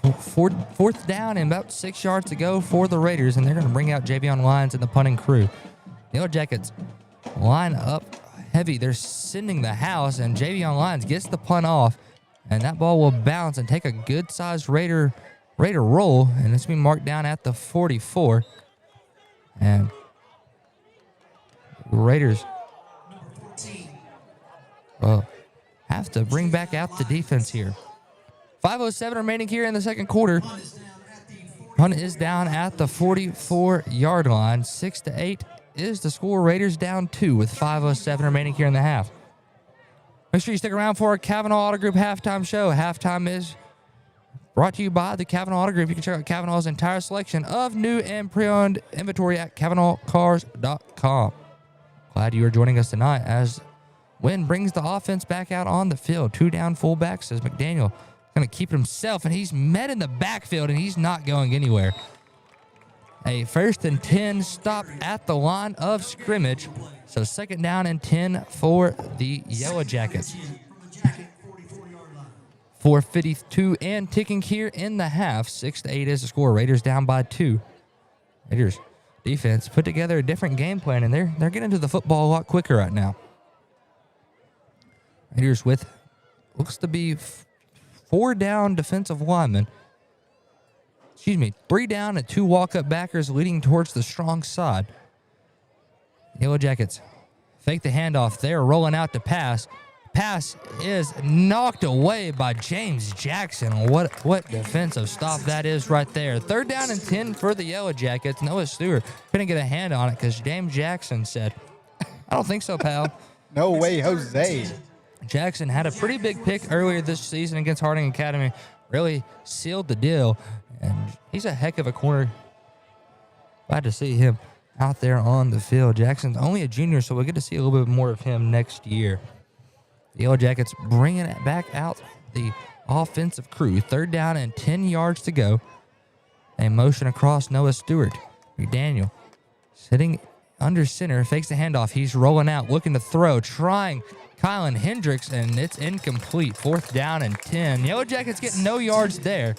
4th down and about 6 yards to go for the Raiders, and they're going to bring out Javion Lyons and the punting crew. The Yellow Jackets line up heavy. They're sending the house, and Javion Lyons gets the punt off, and that ball will bounce and take a good-sized Raider roll, and it's being marked down at the 44. And the Raiders have to bring back out the defense here. 5:07 remaining here in the second quarter. Punt is down at the 44-yard line. 6-8 is the score. Raiders down 2 with 5:07 remaining here in the half. Make sure you stick around for our Kavanaugh Auto Group halftime show. Halftime is brought to you by the Kavanaugh Auto Group. You can check out Kavanaugh's entire selection of new and pre-owned inventory at KavanaughCars.com. Glad you are joining us tonight as Wynne brings the offense back out on the field. 2 down fullbacks as McDaniel going to keep himself, and he's met in the backfield, and he's not going anywhere. A 1st and 10 stop at the line of scrimmage. So 2nd down and 10 for the Yellow Jackets. 4:52 and ticking here in the half. 6-8 is the score. Raiders down by 2. Raiders defense put together a different game plan, and they're getting to the football a lot quicker right now. Raiders with looks to be 4 down defensive linemen. 3 down and 2 walk-up backers leading towards the strong side. Yellow Jackets fake the handoff. They're rolling out to pass. Pass is knocked away by James Jackson. What defensive stop that is right there. 3rd down and 10 for the Yellow Jackets. Noah Stewart couldn't get a hand on it because James Jackson said, "I don't think so, pal." No way, Jose. Jackson had a pretty big pick earlier this season against Harding Academy. Really sealed the deal. And he's a heck of a corner. Glad to see him out there on the field. Jackson's only a junior, so we'll get to see a little bit more of him next year. The Yellow Jackets bringing it back out the offensive crew. 3rd down and 10 yards to go. A motion across Noah Stewart. McDaniel sitting under center, fakes the handoff. He's rolling out, looking to throw, trying Kylan Hendricks, and it's incomplete. 4th down and 10. Yellow Jackets getting no yards there.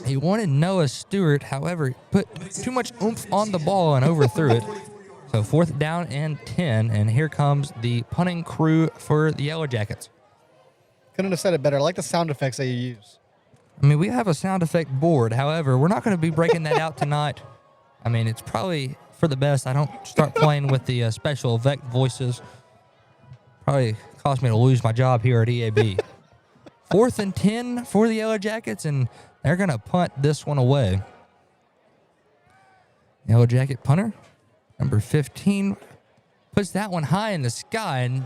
He wanted Noah Stewart, however, put too much oomph on the ball and overthrew it. So 4th down and 10, and here comes the punting crew for the Yellow Jackets. Couldn't have said it better. I like the sound effects that you use. I mean, we have a sound effect board. However, we're not going to be breaking that out tonight. I mean, it's probably for the best I don't start playing with the special effect voices. Probably cost me to lose my job here at EAB. 4th and 10 for the Yellow Jackets, and they're going to punt this one away. Yellow Jacket punter, number 15, puts that one high in the sky and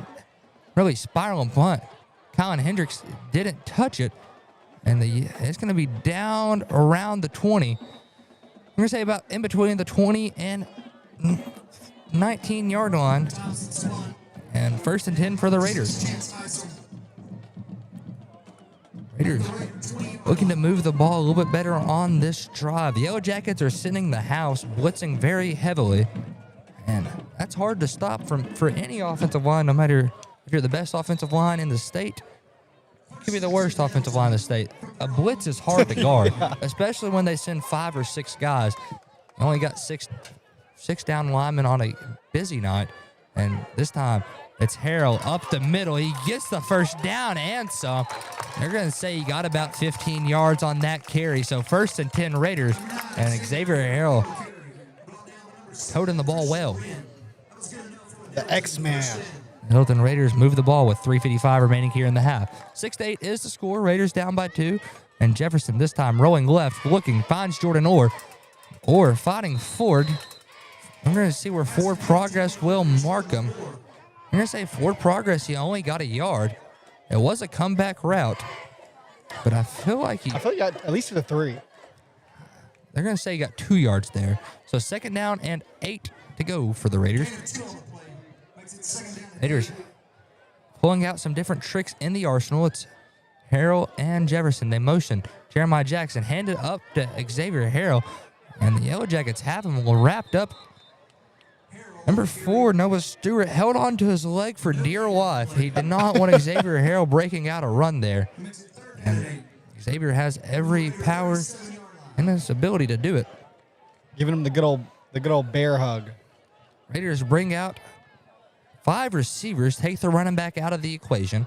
really spiraling punt. Kylan Hendricks didn't touch it, and it's going to be down around the 20. I'm going to say about in between the 20 and 19-yard line. And 1st and 10 for the Raiders. Raiders looking to move the ball a little bit better on this drive. The Yellow Jackets are sending the house, blitzing very heavily. And that's hard to stop for any offensive line, no matter if you're the best offensive line in the state could be the worst offensive line in the state. A blitz is hard to guard, especially when they send 5 or 6 guys. They only got six down linemen on a busy night, and this time it's Harrell up the middle. He gets the first down and some. They're going to say he got about 15 yards on that carry, so 1st and 10 Raiders, and Xavier Harrell toting the ball well. The X-Man. Nettleton Raiders move the ball with 3:55 remaining here in the half. 6-8 is the score. Raiders down by 2. And Jefferson this time rolling left, looking, finds Jordan Orr. Orr fighting Ford. I'm going to see where Ford Progress will mark him. I'm going to say Ford Progress, he only got a yard. It was a comeback route. But I feel like he got at least the 3. They're going to say he got 2 yards there. So 2nd down and 8 to go for the Raiders. Raiders pulling out some different tricks in the arsenal. It's Harrell and Jefferson. They motion. Jeremiah Jackson handed up to Xavier Harrell. And the Yellow Jackets have him wrapped up. Number 4, Noah Stewart, held on to his leg for dear life. He did not want Xavier Harrell breaking out a run there. And Xavier has every power and his ability to do it. Giving him the good old bear hug. Raiders bring out 5 receivers, take the running back out of the equation.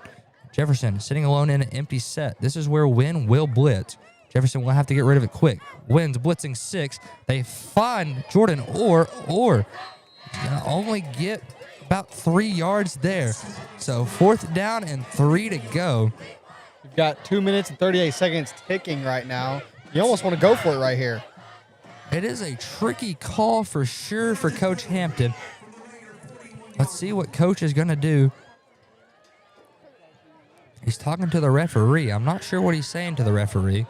Jefferson sitting alone in an empty set. This is where Wynne will blitz. Jefferson will have to get rid of it quick. Wynne's blitzing 6. They find Jordan Orr. Orr gonna only get about 3 yards there. So 4th down and 3 to go. We've got 2 minutes and 38 seconds ticking right now. You almost want to go for it right here. It is a tricky call for sure for Coach Hampton. Let's see what Coach is going to do. He's talking to the referee. I'm not sure what he's saying to the referee.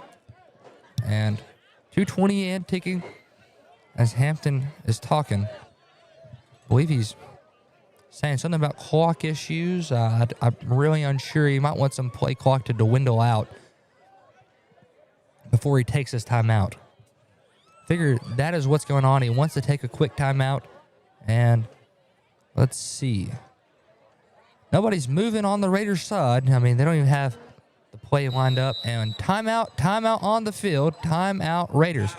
And 2:20 in ticking as Hampton is talking. I believe he's saying something about clock issues. I'm really unsure. He might want some play clock to dwindle out before he takes his timeout. Figure that is what's going on. He wants to take a quick timeout. And let's see. Nobody's moving on the Raiders side. I mean, they don't even have the play lined up. And timeout on the field. Timeout Raiders.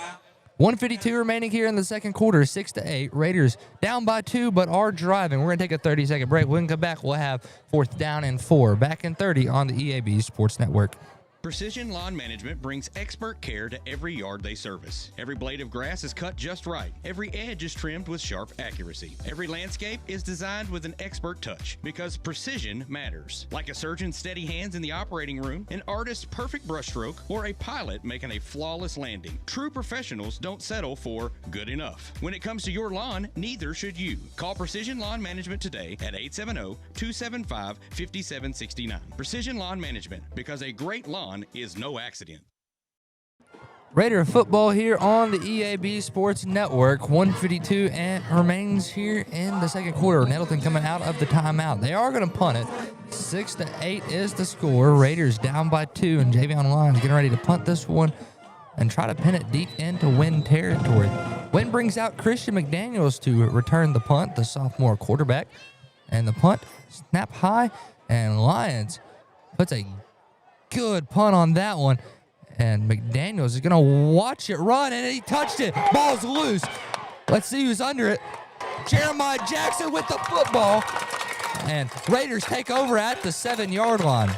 1:52 remaining here in the second quarter. 6-8. Raiders down by 2, but are driving. We're going to take a 30-second break. When we come back, we'll have 4th down and 4. Back in 30 on the EAB Sports Network. Precision Lawn Management brings expert care to every yard they service. Every blade of grass is cut just right. Every edge is trimmed with sharp accuracy. Every landscape is designed with an expert touch because precision matters. Like a surgeon's steady hands in the operating room, an artist's perfect brushstroke, or a pilot making a flawless landing. True professionals don't settle for good enough. When it comes to your lawn, neither should you. Call Precision Lawn Management today at 870-275-5769. Precision Lawn Management, because a great lawn is no accident. Raider football here on the EAB Sports Network. 1:52 and remains here in the second quarter. Nettleton coming out of the timeout. They are going to punt it. 6-8 is the score. Raiders down by 2, and Javion Lyons getting ready to punt this one and try to pin it deep into Wynne territory. Wynne brings out Christian McDaniels to return the punt, the sophomore quarterback. And the punt snap high, and Lyons puts a good punt on that one. And McDaniels is going to watch it run, and he touched it. Ball's loose. Let's see who's under it. Jeremiah Jackson with the football. And Raiders take over at the 7-yard line.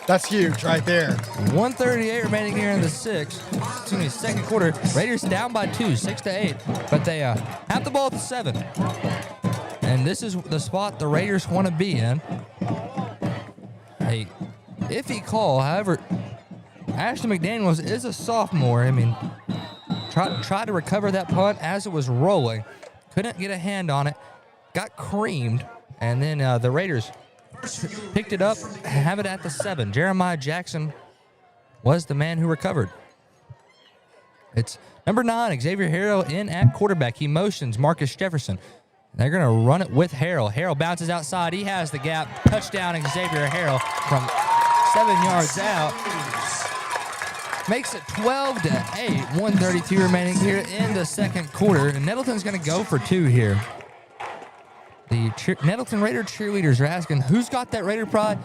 That's huge right there. 1:38 remaining here in the second quarter. Raiders down by 2, 6-8. But they have the ball at the 7. And this is the spot the Raiders want to be in. A iffy call, however, Ashton McDaniels is a sophomore. I mean, tried to recover that punt as it was rolling. Couldn't get a hand on it. Got creamed. And then the Raiders picked it up, have it at the 7. Jeremiah Jackson was the man who recovered. It's number 9, Xavier Harrell in at quarterback. He motions Marcus Jefferson. They're going to run it with Harrell. Harrell bounces outside. He has the gap. Touchdown, Xavier Harrell from 7 yards out. Makes it 12-8. 1:32 remaining here in the second quarter. And Nettleton's going to go for 2 here. The Nettleton Raider cheerleaders are asking, who's got that Raider pride?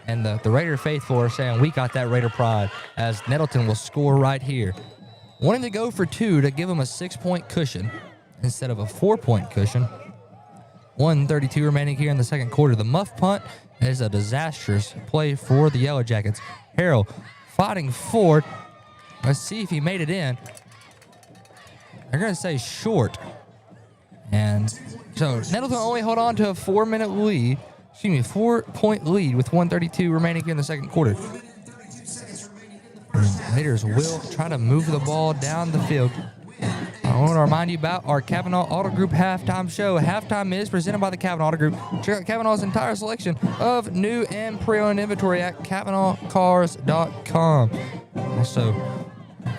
And the Raider faithful are saying, we got that Raider pride, as Nettleton will score right here. Wanting to go for 2 to give them a 6-point cushion instead of a 4-point cushion. 1:32 remaining here in the second quarter. The muff punt is a disastrous play for the Yellow Jackets. Harrell fighting forward. Let's see if he made it in. They're going to say short. And so Nettleton only hold on to a 4-minute lead. 4-point lead with 1:32 remaining here in the second quarter. Raiders will try to move the ball down the field. I want to remind you about our Kavanaugh Auto Group halftime show. Halftime is presented by the Kavanaugh Auto Group. Check out Kavanaugh's entire selection of new and pre-owned inventory at KavanaughCars.com. Also,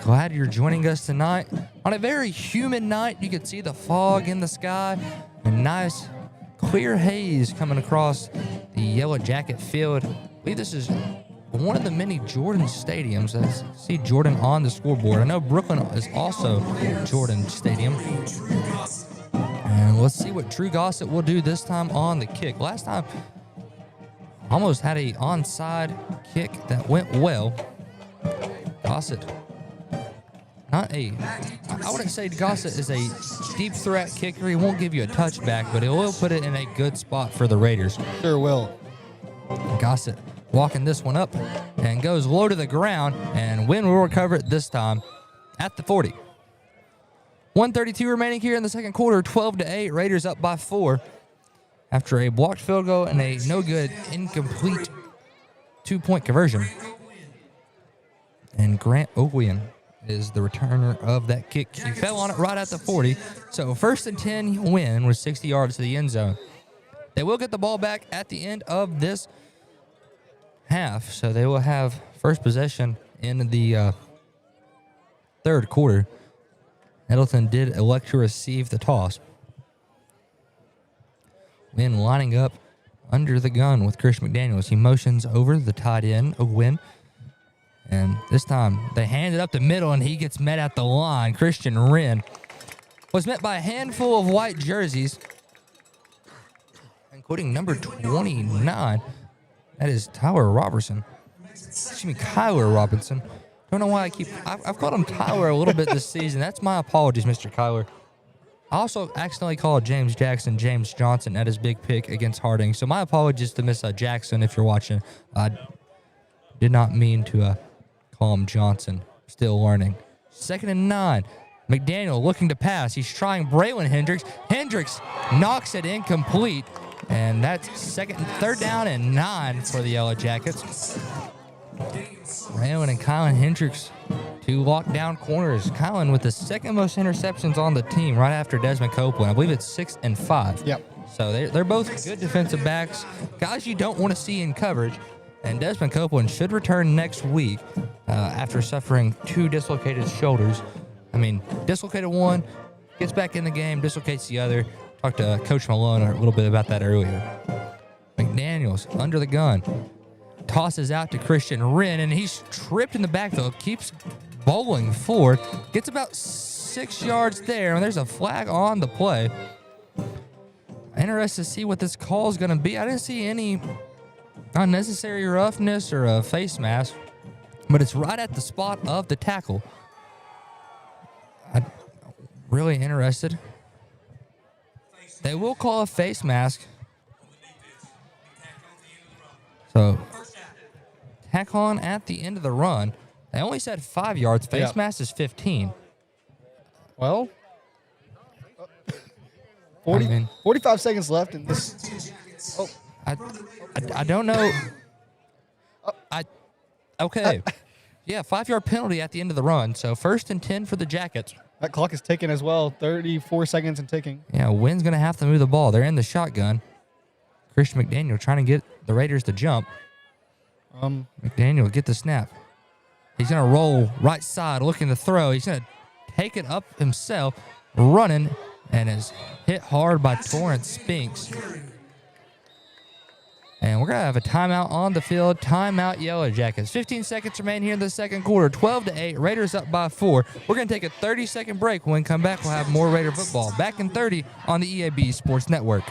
glad you're joining us tonight. On a very humid night, you can see the fog in the sky. A nice clear haze coming across the Yellow Jacket field. I believe this is one of the many Jordan stadiums. I see Jordan on the scoreboard. I know Brooklyn is also Jordan Stadium. And let's see what Drew Gossett will do this time on the kick. Last time, almost had a onside kick that went well. Gossett, I wouldn't say Gossett is a deep threat kicker. He won't give you a touchback, but he will put it in a good spot for the Raiders. Sure will. Gossett walking this one up and goes low to the ground, and Wynne will recover it this time at the 40. 1:32 remaining here in the second quarter. 12-8. Raiders up by 4 after a blocked field goal and a no good, incomplete 2-point conversion. And Grant Owen is the returner of that kick. He fell on it right at the 40. So 1st and 10, Wynne with 60 yards to the end zone. They will get the ball back at the end of this half, so they will have first possession in the third quarter. Nettleton did elect to receive the toss. Wynne lining up under the gun with Chris McDaniels. He motions over the tight end of Wynne. And this time they hand it up the middle, and he gets met at the line. Christian Wren was met by a handful of white jerseys, including number 29. That is Kyler Robinson. Don't know why I've called him Tyler a little bit this season. That's my apologies, Mr. Kyler. I also accidentally called James Jackson James Johnson at his big pick against Harding. So my apologies to Miss Jackson if you're watching. I did not mean to call him Johnson. Still learning. 2nd and 9. McDaniel looking to pass. He's trying Braylon Hendricks. Hendricks knocks it incomplete. And that's 3rd down and 9 for the Yellow Jackets. Braylon and Kylan Hendricks, 2 lockdown corners. Kylan with the 2nd most interceptions on the team right after Desmond Copeland. I believe it's 6 and 5. Yep. So they're both good defensive backs. Guys you don't want to see in coverage. And Desmond Copeland should return next week after suffering 2 dislocated shoulders. Dislocated one, gets back in the game, dislocates the other. Talked to Coach Malone a little bit about that earlier. McDaniels under the gun. Tosses out to Christian Wren, and he's tripped in the backfield. Keeps bowling forward. Gets about 6 yards there, and there's a flag on the play. Interested to see what this call is going to be. I didn't see any unnecessary roughness or a face mask, but it's right at the spot of the tackle. I'm really interested. They will call a face mask. So, tack on at the end of the run. They only said 5 yards. Face mask is 15. Well, 45 seconds left in this. Oh, I don't know. Okay. Yeah, 5-yard penalty at the end of the run. So 1st and 10 for the Jackets. That clock is ticking as well. 34 seconds and ticking. Yeah, Wynn's going to have to move the ball. They're in the shotgun. Christian McDaniel trying to get the Raiders to jump. McDaniel get the snap. He's going to roll right side, looking to throw. He's going to take it up himself, running, and is hit hard by Torrance Spinks. And we're going to have a timeout on the field. Timeout, Yellow Jackets. 15 seconds remain here in the second quarter. 12-8. Raiders up by 4. We're going to take a 30-second break. When we come back, we'll have more Raider football. Back in 30 on the EAB Sports Network.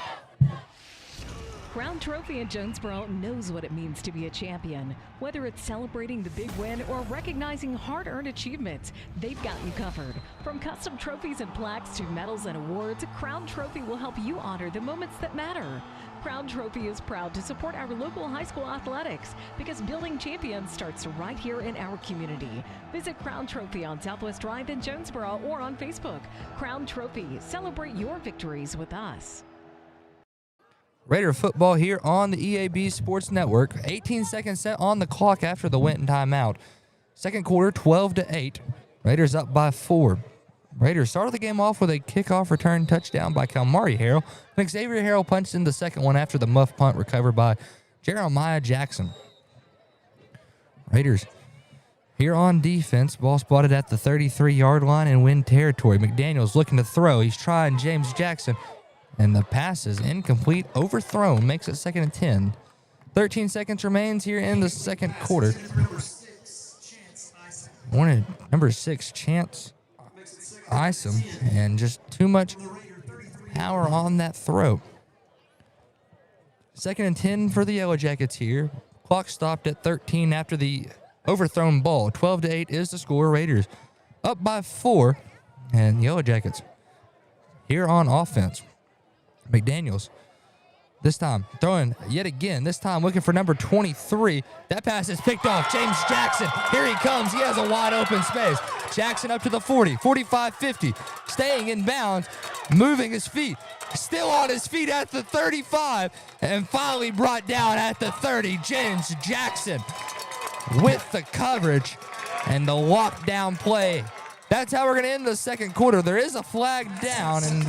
Crown Trophy in Jonesboro knows what it means to be a champion. Whether it's celebrating the big win or recognizing hard-earned achievements, they've got you covered. From custom trophies and plaques to medals and awards, Crown Trophy will help you honor the moments that matter. Crown Trophy is proud to support our local high school athletics because building champions starts right here in our community. Visit Crown Trophy on Southwest Drive in Jonesboro or on Facebook. Crown Trophy, celebrate your victories with us. Raider football here on the EAB Sports Network. 18 seconds set on the clock after the Wynne timeout. Second quarter, 12-8. Raiders up by 4. Raiders started the game off with a kickoff return touchdown by Kalmari Harrell. And Xavier Harrell punched in the second one after the muff punt recovered by Jeremiah Jackson. Raiders here on defense. Ball spotted at the 33-yard line in Wynne territory. McDaniels looking to throw. He's trying James Jackson. And the pass is incomplete, overthrown, makes it 2nd and 10. 13 seconds remains here in the second quarter. Wanted number 6, Chance Isom, and just too much power on that throw. 2nd and 10 for the Yellow Jackets here. Clock stopped at 13 after the overthrown ball. 12-8 is the score. Raiders up by 4, and Yellow Jackets here on offense. McDaniels this time throwing yet again, this time looking for number 23. That pass is picked off. James Jackson, here he comes. He has a wide open space. Jackson up to the 40, 45, 50, staying in bounds, moving his feet, still on his feet at the 35, and finally brought down at the 30. James Jackson with the coverage and the lockdown play. That's how we're going to end the second quarter. There is a flag down, and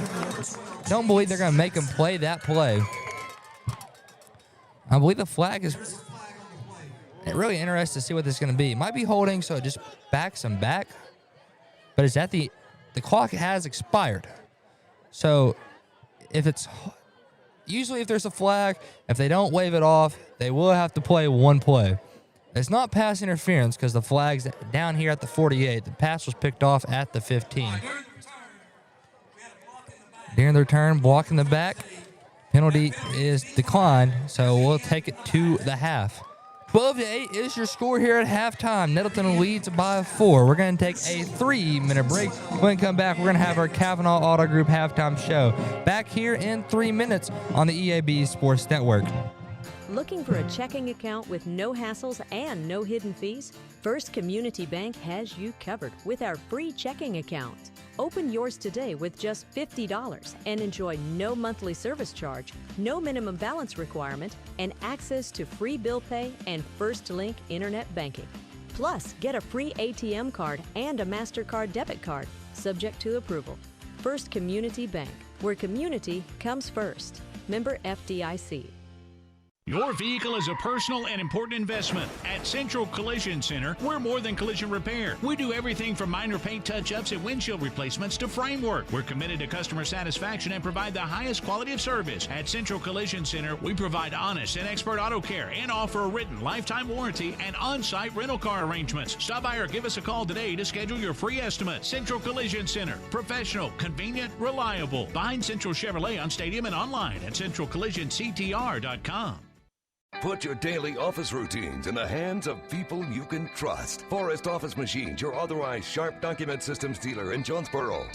don't believe they're going to make him play that play. I believe the flag is really interested to see what this is going to be. It might be holding, so it just backs him back. But it's at the clock has expired. So usually if there's a flag, if they don't wave it off, they will have to play one play. It's not pass interference because the flag's down here at the 48. The pass was picked off at the 15. During the return, block in the back. Penalty is declined, so we'll take it to the half. 12-8 is your score here at halftime. Nettleton leads by 4. We're going to take a 3-minute break. When we come back, we're going to have our Kavanaugh Auto Group halftime show. Back here in 3 minutes on the EAB Sports Network. Looking for a checking account with no hassles and no hidden fees? First Community Bank has you covered with our free checking account. Open yours today with just $50 and enjoy no monthly service charge, no minimum balance requirement, and access to free bill pay and First Link internet banking. Plus, get a free ATM card and a MasterCard debit card, subject to approval. First Community Bank, where community comes first. Member FDIC. Your vehicle is a personal and important investment. At Central Collision Center, we're more than collision repair. We do everything from minor paint touch-ups and windshield replacements to framework. We're committed to customer satisfaction and provide the highest quality of service. At Central Collision Center, we provide honest and expert auto care and offer a written lifetime warranty and on-site rental car arrangements. Stop by or give us a call today to schedule your free estimate. Central Collision Center. Professional, convenient, reliable. Behind Central Chevrolet on Stadium and online at centralcollisionctr.com. Put your daily office routines in the hands of people you can trust. Forrest Office Machines, your authorized Sharp document systems dealer in Jonesboro.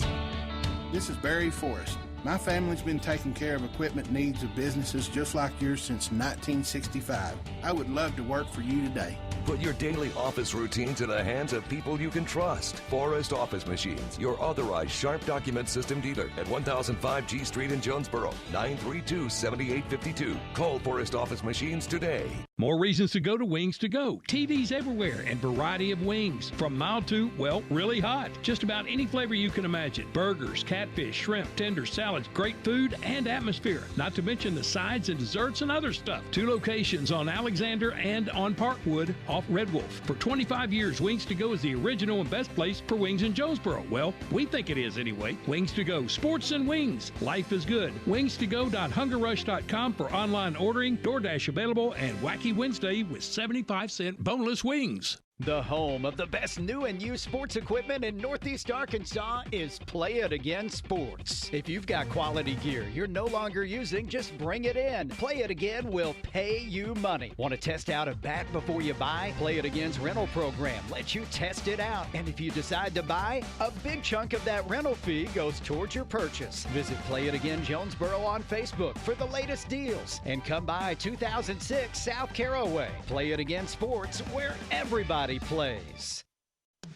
This is Barry Forrest. My family's been taking care of equipment needs of businesses just like yours since 1965. I would love to work for you today. Put your daily office routines in the hands of people you can trust. Forrest Office Machines, your authorized Sharp document system dealer at 1005 G Street in Jonesboro, 932-7852. Call Forrest Office Machines today. More reasons to go to Wings to Go. TVs everywhere and variety of wings. From mild to, well, really hot. Just about any flavor you can imagine. Burgers, catfish, shrimp, tenders, salads, great food and atmosphere. Not to mention the sides and desserts and other stuff. 2 locations on Alexander and on Parkwood off Red Wolf. For 25 years, Wings to Go is the original and best place for wings in Jonesboro. Well, we think it is anyway. Wings to Go. Sports and wings. Life is good. Wings2go.hungerrush.com for online ordering, DoorDash available, and Wacky Wednesday with 75-cent boneless wings. The home of the best new and used sports equipment in Northeast Arkansas is Play It Again Sports. If you've got quality gear you're no longer using, just bring it in. Play It Again will pay you money. Want to test out a bat before you buy? Play It Again's rental program lets you test it out. And if you decide to buy, a big chunk of that rental fee goes towards your purchase. Visit Play It Again Jonesboro on Facebook for the latest deals. And come by 2006 South Caraway. Play It Again Sports, where everybody plays.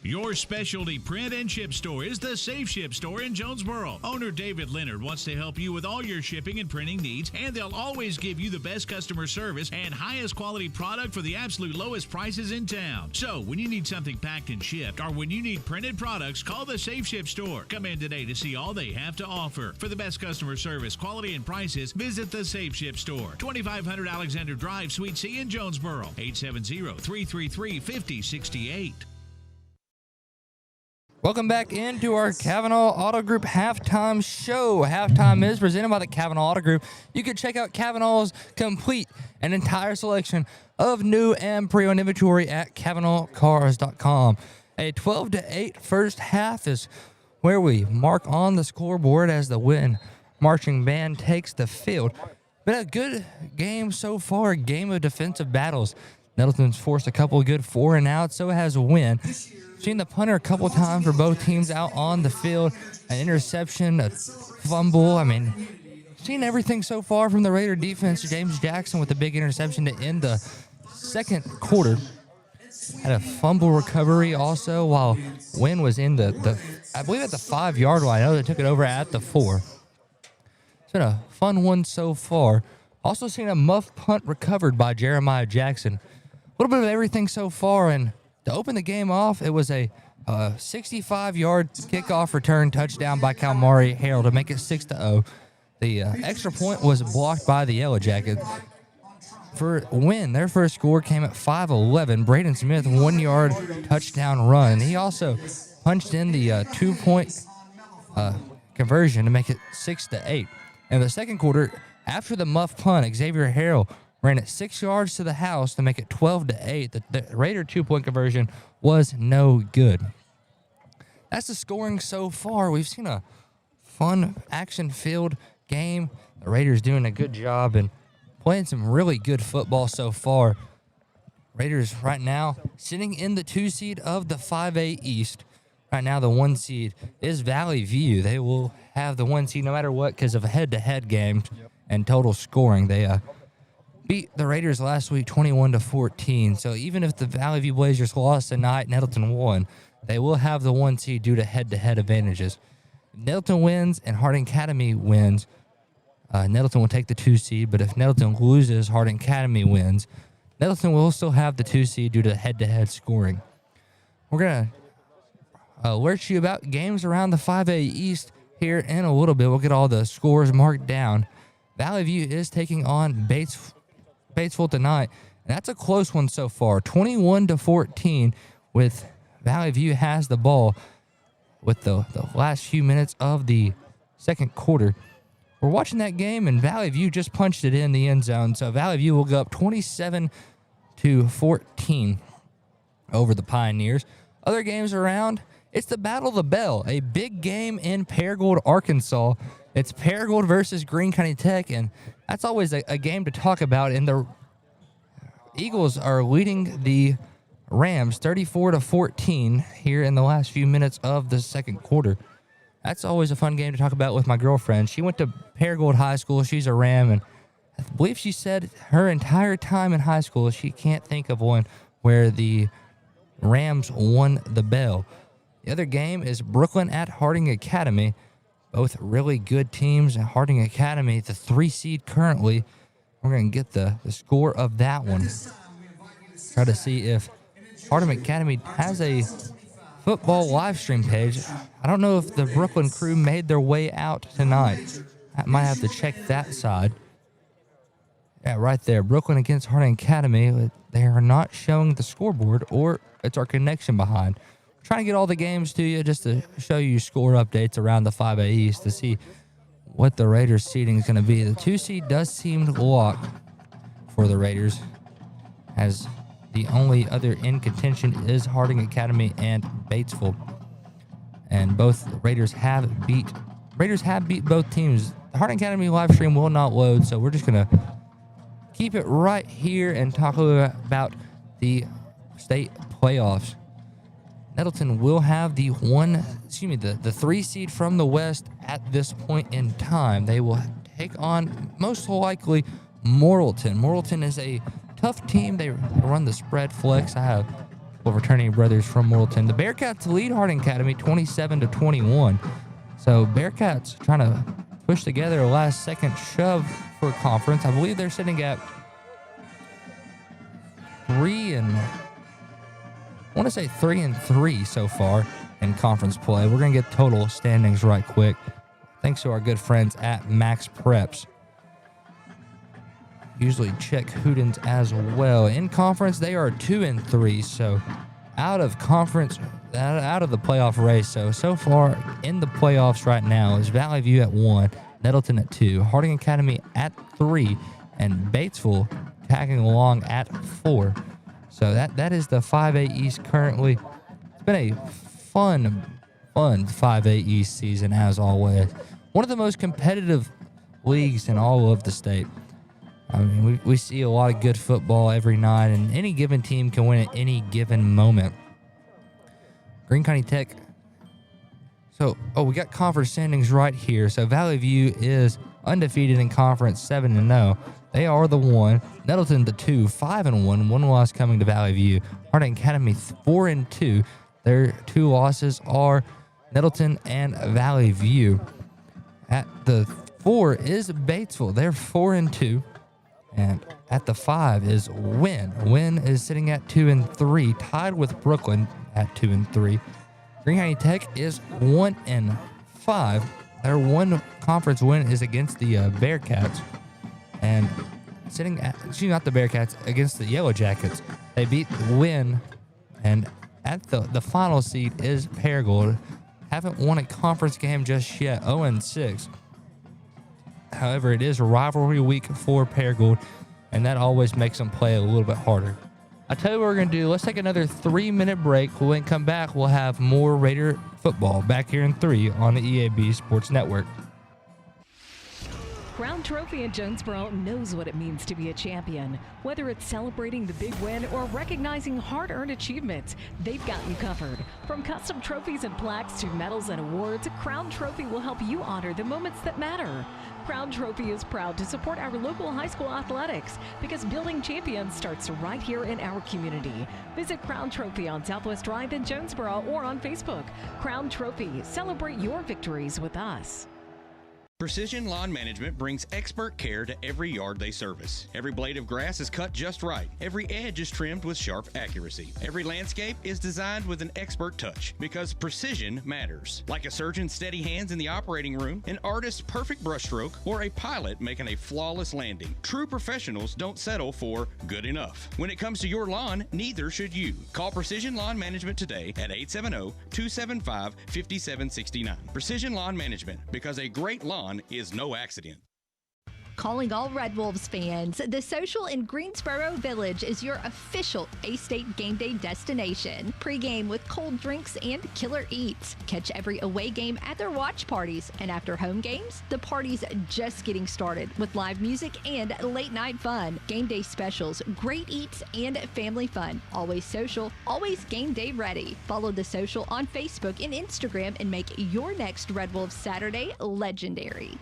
Your specialty print and ship store is the Safe Ship Store in Jonesboro. Owner David Leonard wants to help you with all your shipping and printing needs, and they'll always give you the best customer service and highest quality product for the absolute lowest prices in town. So, when you need something packed and shipped, or when you need printed products, call the Safe Ship Store. Come in today to see all they have to offer. For the best customer service, quality, and prices, visit the Safe Ship Store, 2500 Alexander Drive, Suite C in Jonesboro, 870-333-5068. Welcome back into our Kavanaugh Auto Group halftime show. Halftime is presented by the Kavanaugh Auto Group. You can check out Kavanaugh's complete and entire selection of new and pre-owned inventory at KavanaughCars.com. A 12-8 first half is where we mark on the scoreboard as the Wynne marching band takes the field. Been a good game so far, a game of defensive battles. Nettleton's forced a couple of good 4 and outs, so has Wynne. Seen the punter a couple times for both teams out on the field. An interception, a fumble. I mean, seen everything so far from the Raider defense. James Jackson with a big interception to end the second quarter. Had a fumble recovery also while Wynne was in the I believe at the 5-yard line. I know they took it over at the 4. It's been a fun one so far. Also seen a muff punt recovered by Jeremiah Jackson. A little bit of everything so far, and to open the game off, it was a 65-yard kickoff return touchdown by Kalmari Harrell to make it 6-0. The extra point was blocked by the Yellow Jackets. For Wynne, their first score came at 5-11. Braden Smith, 1-yard touchdown run. He also punched in the 2-point conversion to make it 6-8. In the second quarter, after the muff punt, Xavier Harrell ran it 6 yards to the house to make it 12-8. The Raider 2-point conversion was no good. That's the scoring so far. We've seen a fun, action-filled game. The Raiders doing a good job and playing some really good football so far. Raiders right now sitting in the 2 seed of the 5A East. Right now the 1 seed is Valley View. They will have the 1 seed no matter what because of a head-to-head game and total scoring. They beat the Raiders last week 21-14. So even if the Valley View Blazers lost tonight, Nettleton won, they will have the 1 seed due to head-to-head advantages. If Nettleton wins and Harding Academy wins, Nettleton will take the 2 seed, but if Nettleton loses, Harding Academy wins, Nettleton will still have the 2 seed due to head-to-head scoring. We're going to alert you about games around the 5A East here in a little bit. We'll get all the scores marked down. Valley View is taking on Batesville tonight, and that's a close one so far, 21-14, with Valley View has the ball with the last few minutes of the second quarter. We're watching that game, and Valley View just punched it in the end zone, so Valley View will go up 27-14 over the Pioneers. Other games around, it's the Battle of the Bell, a big game in Paragould, Arkansas. It's Paragould versus Greene County Tech, and that's always a game to talk about. And the Eagles are leading the Rams 34-14 here in the last few minutes of the second quarter. That's always a fun game to talk about with my girlfriend. She went to Paragould High School. She's a Ram, and I believe she said her entire time in high school she can't think of one where the Rams won the bell. The other game is Brooklyn at Harding Academy. Both really good teams. Harding Academy, the 3 seed currently. We're going to get the score of that one. Try to see if Harding Academy has a football live stream page. I don't know if the Brooklyn crew made their way out tonight. I might have to check that side. Yeah, right there. Brooklyn against Harding Academy. They are not showing the scoreboard, or it's our connection behind. Trying to get all the games to you just to show you score updates around the 5A East to see what the Raiders seeding is going to be. The 2 seed does seem locked for the Raiders as The only other in contention is Harding Academy and Batesville. And both Raiders have beat both teams. The Harding Academy live stream will not load, so we're just going to keep it right here and talk a little bit about the state playoffs. Nettleton will have the 3 seed from the West at this point in time. They will take on, most likely, Morrilton. Morrilton is a tough team. They run the spread flex. I have returning brothers from Morrilton. The Bearcats lead Harding Academy 27-21. So Bearcats trying to push together a last-second shove for conference. I believe they're sitting at 3-3 so far in conference play. We're going to get total standings right quick, thanks to our good friends at Max Preps. Usually check Hootens as well. In conference, they are 2-3, so out of conference, out of the playoff race. So far in the playoffs right now is Valley View at 1, Nettleton at 2, Harding Academy at 3, and Batesville tagging along at 4. So that is the 5A East currently. It's been a fun 5A East season as always. One of the most competitive leagues in all of the state. I mean, we see a lot of good football every night, and any given team can win at any given moment. Greene County Tech. We got conference standings right here. So Valley View is undefeated in conference, 7-0. They are the 1. Nettleton the 2, 5-1. One loss coming to Valley View. Harding Academy 4-2. Their 2 losses are Nettleton and Valley View. At the 4 is Batesville. They're 4-2. And at the 5 is Wynne. Wynne is sitting at 2-3, tied with Brooklyn at 2-3. Greene County Tech is 1-5. Their one conference win is against the Bearcats. And not the Bearcats, against the Yellow Jackets. They beat Wynne. And at the final seed is Paragould. Haven't won a conference game just yet, 0-6. However, it is a rivalry week for Paragould, and that always makes them play a little bit harder. I tell you what we're going to do. Let's take another 3-minute break. When we come back, we'll have more Raider football back here in 3 on the EAB Sports Network. Crown Trophy in Jonesboro knows what it means to be a champion. Whether it's celebrating the big win or recognizing hard-earned achievements, they've got you covered. From custom trophies and plaques to medals and awards, Crown Trophy will help you honor the moments that matter. Crown Trophy is proud to support our local high school athletics because building champions starts right here in our community. Visit Crown Trophy on Southwest Drive in Jonesboro or on Facebook. Crown Trophy, celebrate your victories with us. Precision Lawn Management brings expert care to every yard they service. Every blade of grass is cut just right. Every edge is trimmed with sharp accuracy. Every landscape is designed with an expert touch because precision matters. Like a surgeon's steady hands in the operating room, an artist's perfect brushstroke, or a pilot making a flawless landing. True professionals don't settle for good enough. When it comes to your lawn, neither should you. Call Precision Lawn Management today at 870-275-5769. Precision Lawn Management, because a great lawn is no accident. Calling all Red Wolves fans, the Social in Greensboro Village is your official A-State game day destination. Pregame with cold drinks and killer eats. Catch every away game at their watch parties. And after home games, the party's just getting started with live music and late night fun. Game day specials, great eats, and family fun. Always social, always game day ready. Follow the Social on Facebook and Instagram and make your next Red Wolves Saturday legendary.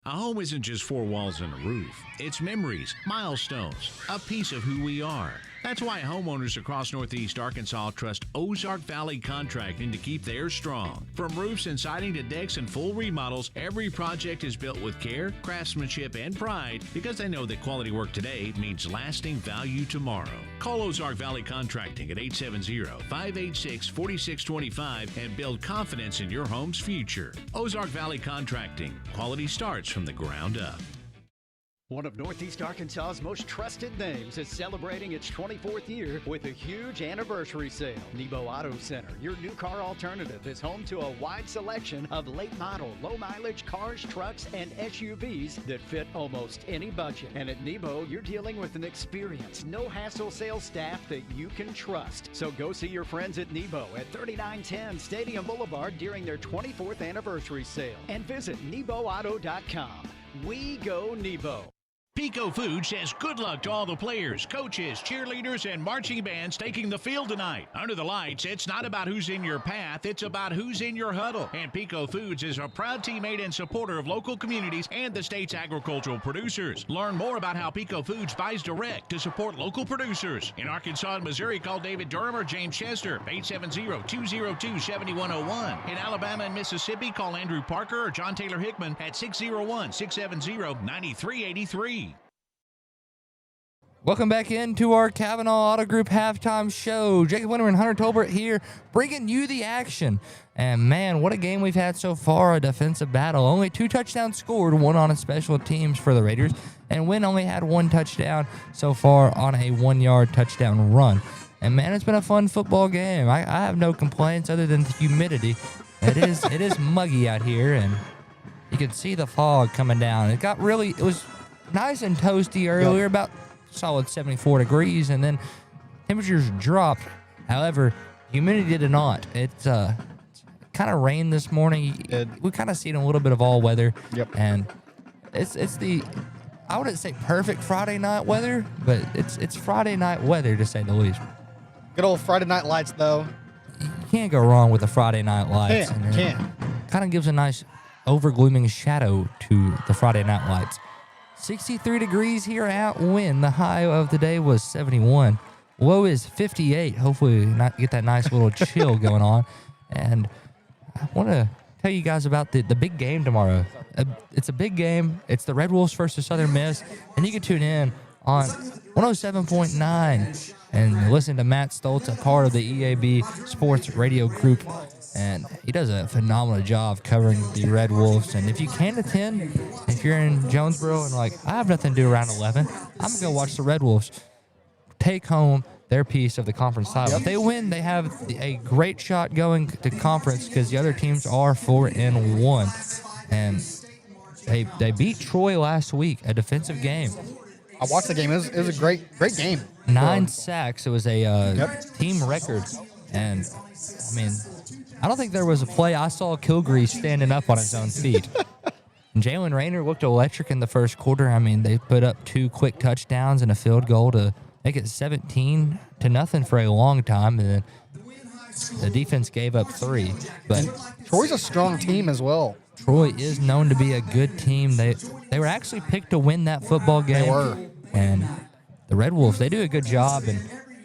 A home isn't just 4 walls and a roof. It's memories, milestones, a piece of who we are. That's why homeowners across Northeast Arkansas trust Ozark Valley Contracting to keep theirs strong. From roofs and siding to decks and full remodels, every project is built with care, craftsmanship, and pride because they know that quality work today means lasting value tomorrow. Call Ozark Valley Contracting at 870-586-4625 and build confidence in your home's future. Ozark Valley Contracting. Quality starts from the ground up. One of Northeast Arkansas's most trusted names is celebrating its 24th year with a huge anniversary sale. Nebo Auto Center, your new car alternative, is home to a wide selection of late model, low mileage cars, trucks, and SUVs that fit almost any budget. And at Nebo, you're dealing with an experienced, no hassle sales staff that you can trust. So go see your friends at Nebo at 3910 Stadium Boulevard during their 24th anniversary sale. And visit NeboAuto.com. We go Nebo. Pico Food says good luck to all the players, coaches, cheerleaders, and marching bands taking the field tonight. Under the lights, it's not about who's in your path, it's about who's in your huddle. And Pico Foods is a proud teammate and supporter of local communities and the state's agricultural producers. Learn more about how Pico Foods buys direct to support local producers. In Arkansas and Missouri, call David Durham or James Chester, 870-202-7101. In Alabama and Mississippi, call Andrew Parker or John Taylor Hickman at 601-670-9383. Welcome back into our Kavanaugh Auto Group halftime show. Jacob Winter and Hunter Tolbert here, bringing you the action. And man, what a game we've had so far, a defensive battle. Only 2 touchdowns scored, 1 on a special teams for the Raiders. And Wynne only had 1 touchdown so far on a 1-yard touchdown run. And man, it's been a fun football game. I have no complaints other than the humidity. It is muggy out here, and you can see the fog coming down. It was nice and toasty earlier, about solid 74 degrees, and then temperatures dropped. However, humidity did not. It's kind of rained this morning. We kind of seen a little bit of all weather. Yep. And it's the, I wouldn't say perfect Friday night weather, but it's Friday night weather to say the least. Good old Friday Night Lights, though. You can't go wrong with the Friday Night Lights. Can't. Kind of gives a nice over-glooming shadow to the Friday Night Lights. 63 degrees here at Wynne. The high of the day was 71. Low is 58. Hopefully not get that nice little chill going on. And I want to tell you guys about the big game tomorrow. It's a big game. It's the Red Wolves versus Southern Miss. And you can tune in on 107.9 and listen to Matt Stoltz, a part of the EAB Sports Radio Group. And he does a phenomenal job covering the Red Wolves. And if you can attend, if you're in Jonesboro and I have nothing to do around 11, I'm going to go watch the Red Wolves take home their piece of the conference title. If they win, they have a great shot going to conference because the other teams are 4-1. And they beat Troy last week, a defensive game. I watched the game. It was a great game. 9 sacks. It was a team record. And, I mean, I don't think there was a play I saw Kilgrease standing up on his own feet. And Jalen Rayner looked electric in the first quarter. I mean, they put up 2 quick touchdowns and a field goal to make it 17-0 for a long time. And then the defense gave up 3. But Troy's a strong team as well. Troy is known to be a good team. They were actually picked to win that football game. They were. And the Red Wolves, they do a good job. And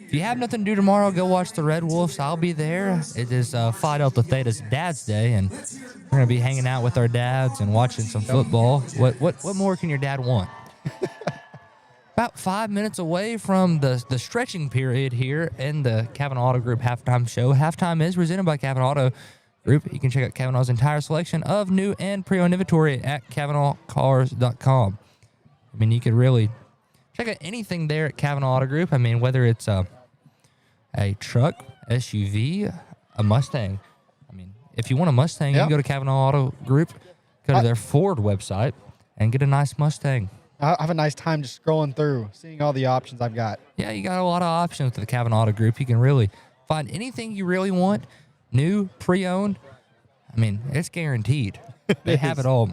if you have nothing to do tomorrow, go watch the Red Wolves. I'll be there. It is Phi Delta Theta's Dad's Day, and we're going to be hanging out with our dads and watching some football. What more can your dad want? About 5 minutes away from the stretching period here in the Kavanaugh Auto Group halftime show. Halftime is presented by Kavanaugh Auto Group. You can check out Kavanaugh's entire selection of new and pre-owned inventory at KavanaughCars.com. I mean, you could really check out anything there at Kavanaugh Auto Group. I mean, whether it's a truck, SUV, a Mustang. I mean, if you want a Mustang, you can go to Kavanaugh Auto Group, go to their Ford website, and get a nice Mustang. I have a nice time just scrolling through, seeing all the options I've got. Yeah, you got a lot of options with the Kavanaugh Auto Group. You can really find anything you really want, new, pre-owned. I mean, it's guaranteed. They have it all.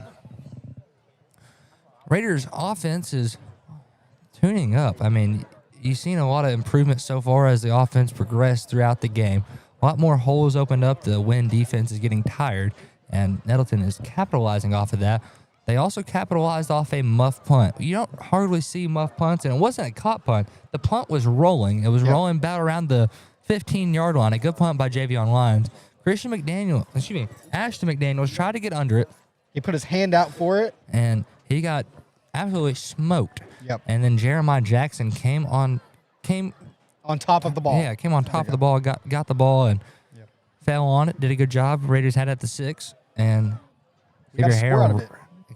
Raiders' offense is tuning up. I mean, you've seen a lot of improvement so far as the offense progressed throughout the game. A lot more holes opened up. The Wynne defense is getting tired, and Nettleton is capitalizing off of that. They also capitalized off a muff punt. You don't hardly see muff punts, and it wasn't a caught punt. The punt was rolling. It was rolling about around the 15-yard line. A good punt by Javion Lyons. Ashton McDaniels tried to get under it. He put his hand out for it. And he got absolutely smoked. Yep. And then Jeremiah Jackson came on top of the ball. Yeah, came on top of the ball, got the ball, and fell on it. Did a good job. Raiders had it at the 6, and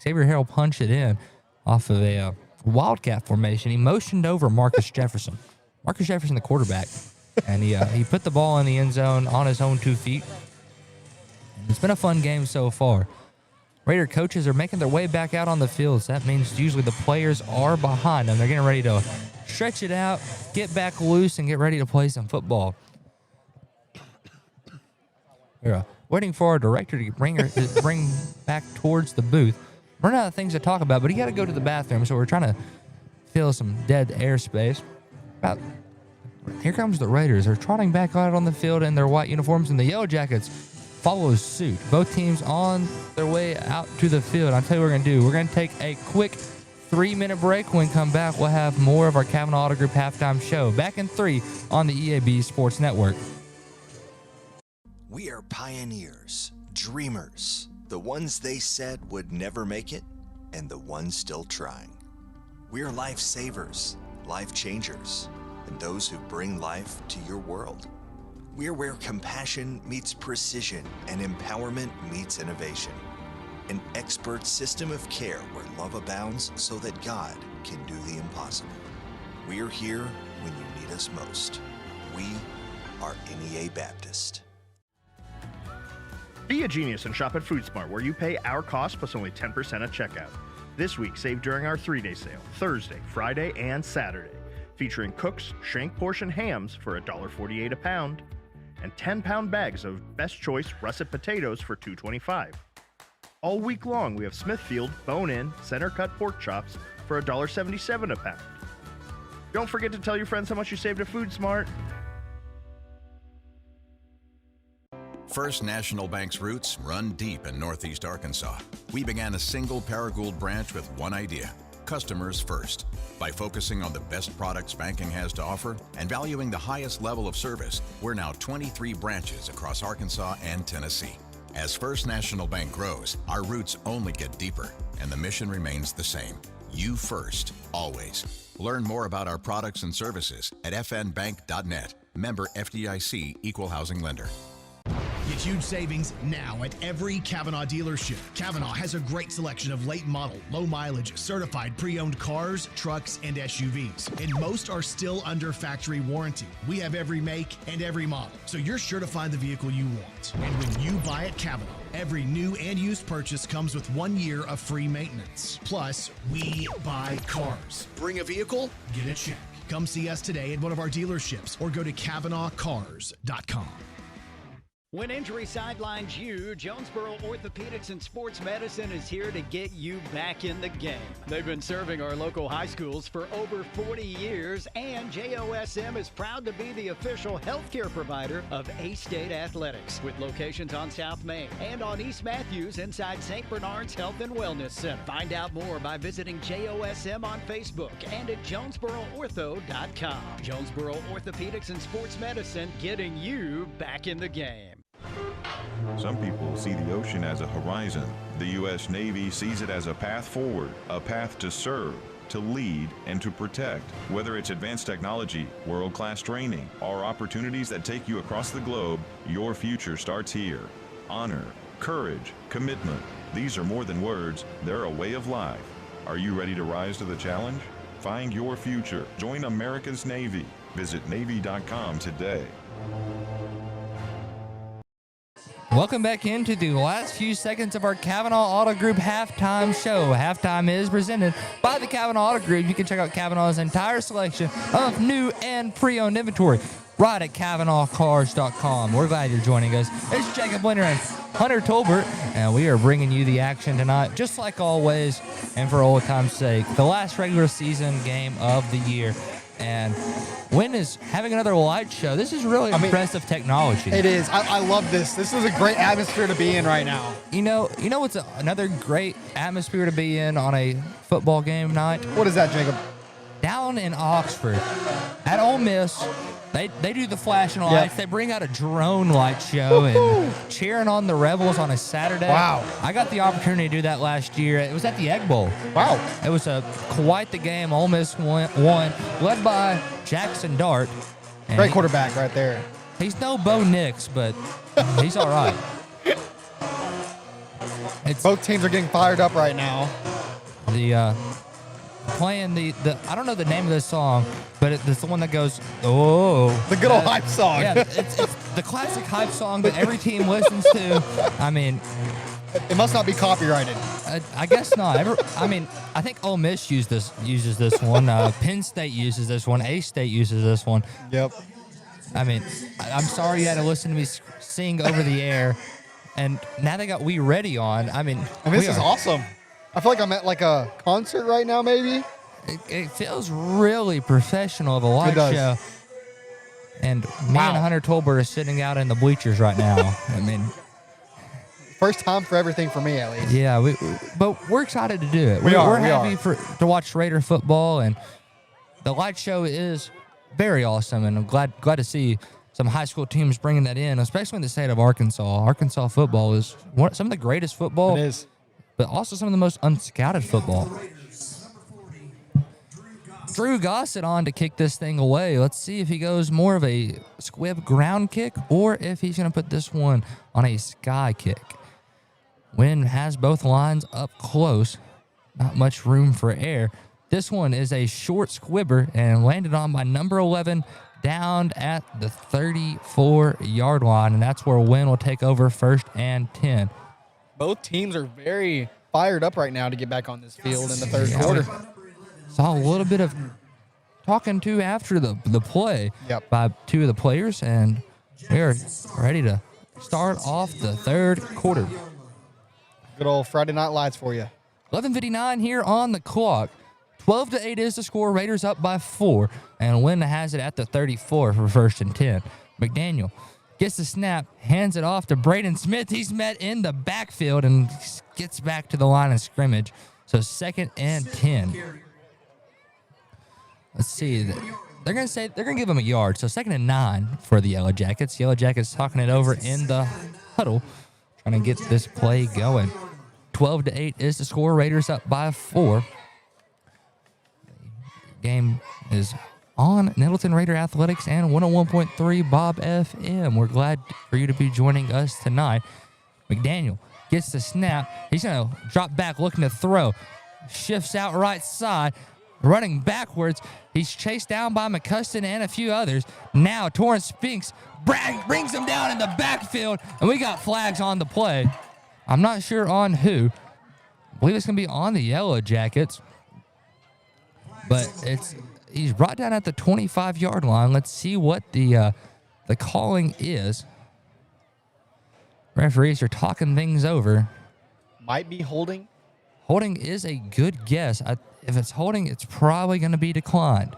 Xavier Harrell punched it in off of a wildcat formation. He motioned over Marcus Jefferson. Marcus Jefferson, the quarterback. And he put the ball in the end zone on his own 2 feet. And it's been a fun game so far. Raider coaches are making their way back out on the field. So that means usually the players are behind them. They're getting ready to stretch it out, get back loose, and get ready to play some football. We're waiting for our director to bring back towards the booth. We're not out of things to talk about, but he got to go to the bathroom, so we're trying to fill some dead airspace. Here comes the Raiders. They're trotting back out on the field in their white uniforms, and the Yellow Jackets follow suit. Both teams on their way out to the field. I'll tell you what we're going to do. We're going to take a quick 3-minute break. When we come back, we'll have more of our Kavanaugh Auto Group halftime show. Back in 3 on the EAB Sports Network. We are pioneers, dreamers, the ones they said would never make it, and the ones still trying. We are lifesavers, life changers, and those who bring life to your world. We are where compassion meets precision and empowerment meets innovation. An expert system of care where love abounds so that God can do the impossible. We are here when you need us most. We are NEA Baptist. Be a genius and shop at FoodSmart, where you pay our cost plus only 10% at checkout. This week, save during our 3-day sale, Thursday, Friday, and Saturday, featuring Cook's shank portion hams for $1.48 a pound and 10-pound bags of Best Choice russet potatoes for $2.25. All week long, we have Smithfield bone-in center-cut pork chops for $1.77 a pound. Don't forget to tell your friends how much you saved at FoodSmart. First National Bank's roots run deep in Northeast Arkansas. We began a single Paragould branch with one idea: customers first. By focusing on the best products banking has to offer and valuing the highest level of service, we're now 23 branches across Arkansas and Tennessee. As First National Bank grows, our roots only get deeper, and the mission remains the same: you first, always. Learn more about our products and services at fnbank.net. Member FDIC, Equal Housing Lender. Get huge savings now at every Kavanaugh dealership. Kavanaugh has a great selection of late model, low mileage, certified pre-owned cars, trucks, and SUVs. And most are still under factory warranty. We have every make and every model, so you're sure to find the vehicle you want. And when you buy at Kavanaugh, every new and used purchase comes with 1 year of free maintenance. Plus, we buy cars. Bring a vehicle, get a check. Come see us today at one of our dealerships or go to KavanaughCars.com. When injury sidelines you, Jonesboro Orthopedics and Sports Medicine is here to get you back in the game. They've been serving our local high schools for over 40 years, and JOSM is proud to be the official healthcare provider of A-State Athletics, with locations on South Main and on East Matthews inside St. Bernard's Health and Wellness Center. Find out more by visiting JOSM on Facebook and at JonesboroOrtho.com. Jonesboro Orthopedics and Sports Medicine, getting you back in the game. Some people see the ocean as a horizon. The U.S. Navy sees it as a path forward, a path to serve, to lead, and to protect. Whether it's advanced technology, world-class training, or opportunities that take you across the globe, your future starts here. Honor, courage, commitment. These are more than words, they're a way of life. Are you ready to rise to the challenge? Find your future. Join America's Navy. Visit Navy.com today. Welcome back into the last few seconds of our Kavanaugh Auto Group halftime show. Halftime is presented by the Kavanaugh Auto Group. You can check out Kavanaugh's entire selection of new and pre-owned inventory right at KavanaughCars.com. We're glad you're joining us. It's Jacob Winter and Hunter Tolbert, and we are bringing you the action tonight, just like always, and for old time's sake, the last regular season game of the year. And Wynne is having another light show. This is really impressive technology. It is. I love this. This is a great atmosphere to be in right now. You know what's another great atmosphere to be in on a football game night? What is that, Jacob? Down in Oxford at Ole Miss, they do the flashing lights. Yep. They bring out a drone light show and cheering on the Rebels on a Saturday. Wow. I got the opportunity to do that last year. It was at the Egg Bowl. Wow. It was quite the game. Ole Miss won, led by Jackson Dart. Great quarterback right there. He's no Bo Nix, but he's all right. Both teams are getting fired up right now. playing the I don't know the name of this song, but it's the one that goes, oh. The good old hype song. Yeah, it's the classic hype song that every team listens to. I mean, it must not be copyrighted. I guess not. I think Ole Miss uses this one. Penn State uses this one. A-State uses this one. Yep. I mean, I'm sorry you had to listen to me sing over the air, and now they got We Ready on. I mean, this is awesome. I feel like I'm at like a concert right now, maybe. It feels really professional of a live show. And me and Hunter Tolbert are sitting out in the bleachers right now. I mean, first time for everything for me, at least. Yeah, but we're excited to do it. We're happy to watch Raider football, and the light show is very awesome. And I'm glad to see some high school teams bringing that in, especially in the state of Arkansas. Arkansas football is some of the greatest football. It is. But also some of the most unscouted football. Drew Gossett on to kick this thing away. Let's see if he goes more of a squib ground kick or if he's going to put this one on a sky kick. Wynne has both lines up close. Not much room for air. This one is a short squibber and landed on by number 11 down at the 34-yard line. And that's where Wynne will take over 1st and 10. Both teams are very fired up right now to get back on this field in the third quarter. Saw a little bit of talking to after the play by two of the players, and we're ready to start off the third quarter. Good old Friday Night Lights for you. 11:59 here on the clock. 12-8 is the score. Raiders up by 4, and Wynne has it at the 34 for 1st and 10. McDaniel gets the snap, hands it off to Braden Smith. He's met in the backfield and gets back to the line of scrimmage. So 2nd and 10. Let's see. They're going to give him a yard. So 2nd and 9 for the Yellow Jackets. Yellow Jackets talking it over in the huddle, trying to get this play going. 12-8 is the score. Raiders up by 4. Game is on Nettleton Raider Athletics and 101.3 Bob FM. We're glad for you to be joining us tonight. McDaniel gets the snap. He's going to drop back looking to throw. Shifts out right side. Running backwards. He's chased down by McCuston and a few others. Now Torrance Spinks brings him down in the backfield, and we got flags on the play. I'm not sure on who. I believe it's going to be on the Yellow Jackets. But he's brought down at the 25-yard line. Let's see what the calling is. Referees are talking things over. Might be holding. Holding is a good guess. If it's holding, it's probably going to be declined.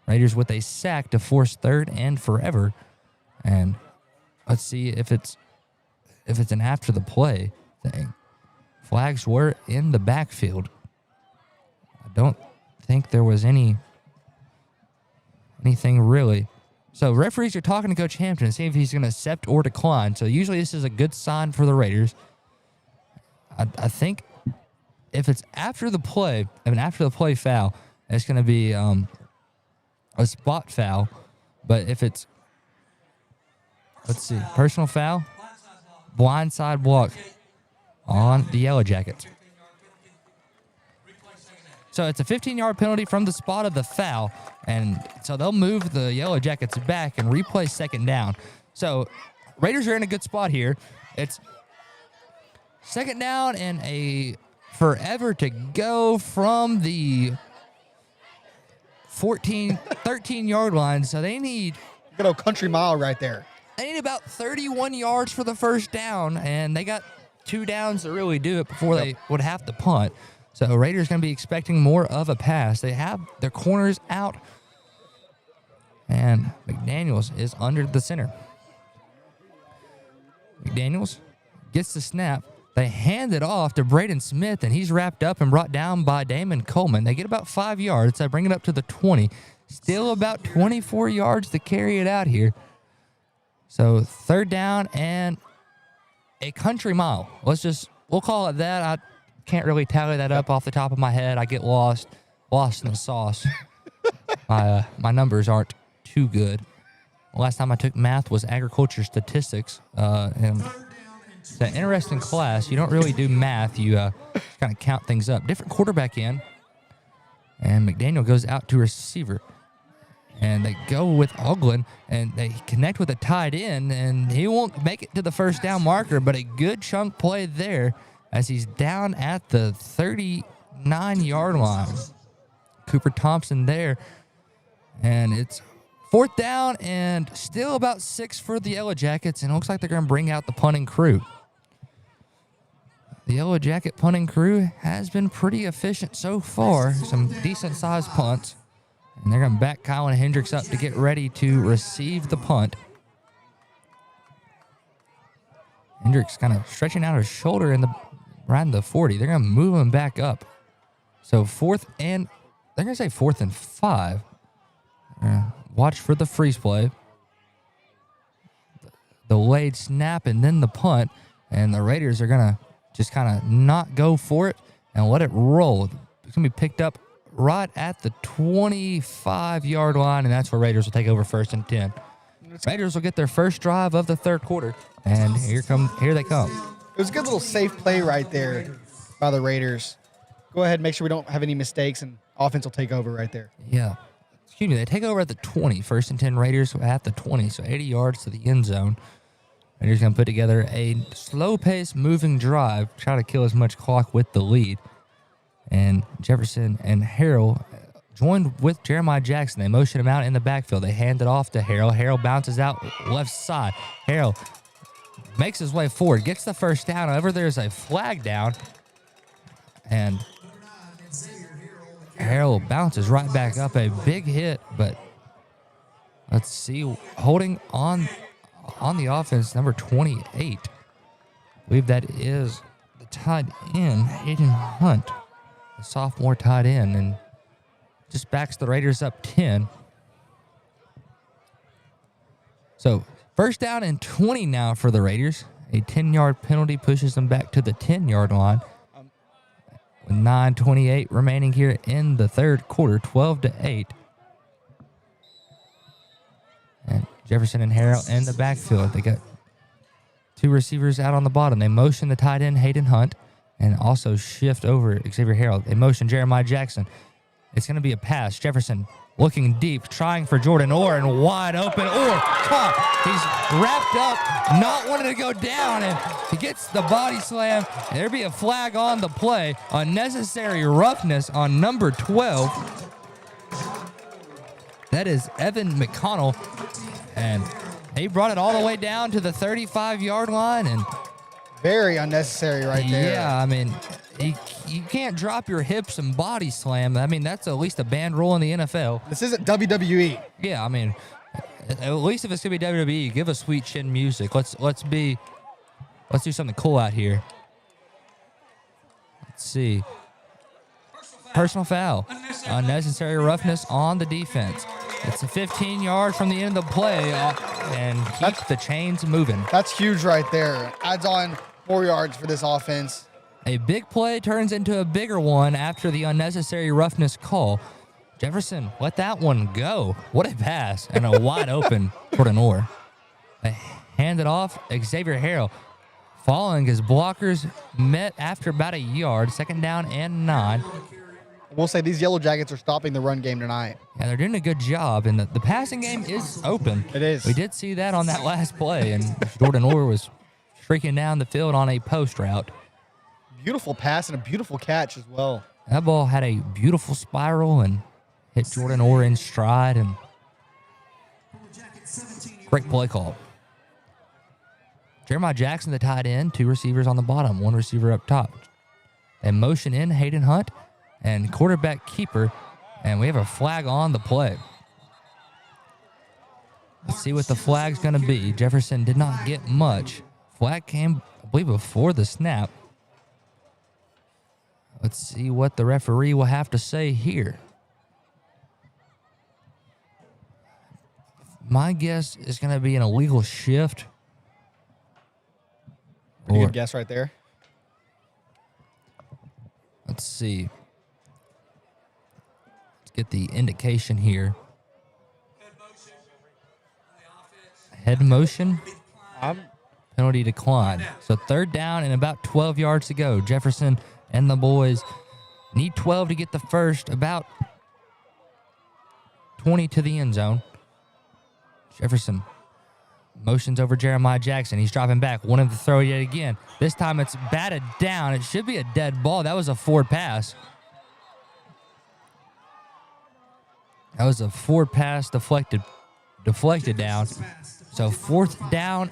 Raiders with a sack to force 3rd and forever. And let's see if it's an after the play thing. Flags were in the backfield. I don't think there was anything really. So referees are talking to Coach Hampton to see if he's going to accept or decline. So usually this is a good sign for the Raiders. I think if it's after the play, foul, it's going to be a spot foul. But if it's, let's see, personal foul, blindside block on the Yellow Jackets. So it's a 15-yard penalty from the spot of the foul, and so they'll move the Yellow Jackets back and replay 2nd down. So Raiders are in a good spot here. It's 2nd down and a forever to go from the 13-yard line. So they need good old country mile right there. They need about 31 yards for the 1st down, and they got 2 downs to really do it before they would have to punt. So Raiders going to be expecting more of a pass. They have their corners out, and McDaniels is under the center. McDaniels gets the snap. They hand it off to Braden Smith, and he's wrapped up and brought down by Damon Coleman. They get about 5 yards. They bring it up to the 20. Still about 24 yards to carry it out here. So 3rd down and a country mile. We'll call it that. I can't really tally that up off the top of my head. I get lost in the sauce. My numbers aren't too good. The last time I took math was agriculture statistics, and it's an interesting class. You don't really do math. You kind of count things up. Different quarterback in. And McDaniel goes out to receiver. And they go with Oglin, and they connect with a tight end, and he won't make it to the first down marker, but a good chunk play there as he's down at the 39-yard line. Cooper Thompson there, and it's 4th down and still about 6 for the Yellow Jackets, and it looks like they're going to bring out the punting crew. The Yellow Jacket punting crew has been pretty efficient so far, some decent-sized punts. And they're going to back Kylan Hendricks up to get ready to receive the punt. Hendricks kind of stretching out his shoulder around the 40. They're going to move him back up. So they're going to say 4th and 5. Watch for the freeze play. The delayed snap and then the punt. And the Raiders are going to just kind of not go for it and let it roll. It's going to be picked up right at the 25-yard line, and that's where Raiders will take over 1st and 10. Raiders will get their first drive of the 3rd quarter, and here they come. It was a good little safe play right there by the Raiders. Go ahead, make sure we don't have any mistakes, and offense will take over right there. Yeah. Excuse me, they take over at the 20. 1st and 10 Raiders at the 20, so 80 yards to the end zone. Raiders going to put together a slow-paced moving drive, try to kill as much clock with the lead. And Jefferson and Harrell joined with Jeremiah Jackson. They motion him out in the backfield. They hand it off to Harrell. Harrell bounces out left side. Harrell makes his way forward, gets the first down. However, there's a flag down. And Harrell bounces right back up. A big hit, but let's see. Holding on the offense, number 28. I believe that is the tight end, Hayden Hunt. The sophomore tight end, and just backs the Raiders up 10. So 1st down and 20 now for the Raiders. A 10-yard penalty pushes them back to the 10-yard line. With 9:28 remaining here in the 3rd quarter, 12-8. And Jefferson and Harrell in the backfield. They got 2 receivers out on the bottom. They motion the tight end, Hayden Hunt, and also shift over Xavier Harrell. They motion Jeremiah Jackson. It's going to be a pass. Jefferson looking deep, trying for Jordan Orr, and wide open. Orr caught. He's wrapped up, not wanting to go down, and he gets the body slam. There'll be a flag on the play. Unnecessary roughness on number 12. That is Evan McConnell, and he brought it all the way down to the 35-yard line, and very unnecessary right there. Yeah, I mean, you can't drop your hips and body slam. I mean, that's at least a banned rule in the NFL. This isn't WWE. Yeah, I mean, at least if it's gonna be WWE, give us sweet chin music. Let's do something cool out here. Let's see. Personal foul. Unnecessary roughness on the defense. It's a 15 yards from the end of the play, and keep the chains moving. That's huge right there. Adds on 4 yards for this offense. A big play turns into a bigger one after the unnecessary roughness call. Jefferson let that one go. What a pass, and a wide open Jordan Orr. They hand it off. Xavier Harrell following his blockers met after about a yard. 2nd down and 9. We'll say these Yellow Jackets are stopping the run game tonight. Yeah, they're doing a good job, and the passing game is open. It is. We did see that on that last play, and Jordan Orr was streaking down the field on a post route. Beautiful pass and a beautiful catch as well. That ball had a beautiful spiral and hit Jordan Orr in stride, and great play call. Jeremiah Jackson, the tight end, 2 receivers on the bottom, 1 receiver up top. They motion in Hayden Hunt and quarterback keeper, and we have a flag on the play. Let's see what the flag's going to be. Jefferson did not get much. Flag came, I believe, before the snap. Let's see what the referee will have to say here. My guess is going to be an illegal shift. Pretty good guess right there. Let's see. Let's get the indication here. Head motion. Penalty decline. So 3rd down and about 12 yards to go. Jefferson and the boys Need 12 to get the first, about 20 to the end zone. Jefferson motions over Jeremiah Jackson. He's dropping back. Wanted to throw yet again. This time it's batted down. It should be a dead ball. That was a forward pass. That was a forward pass deflected down. So fourth down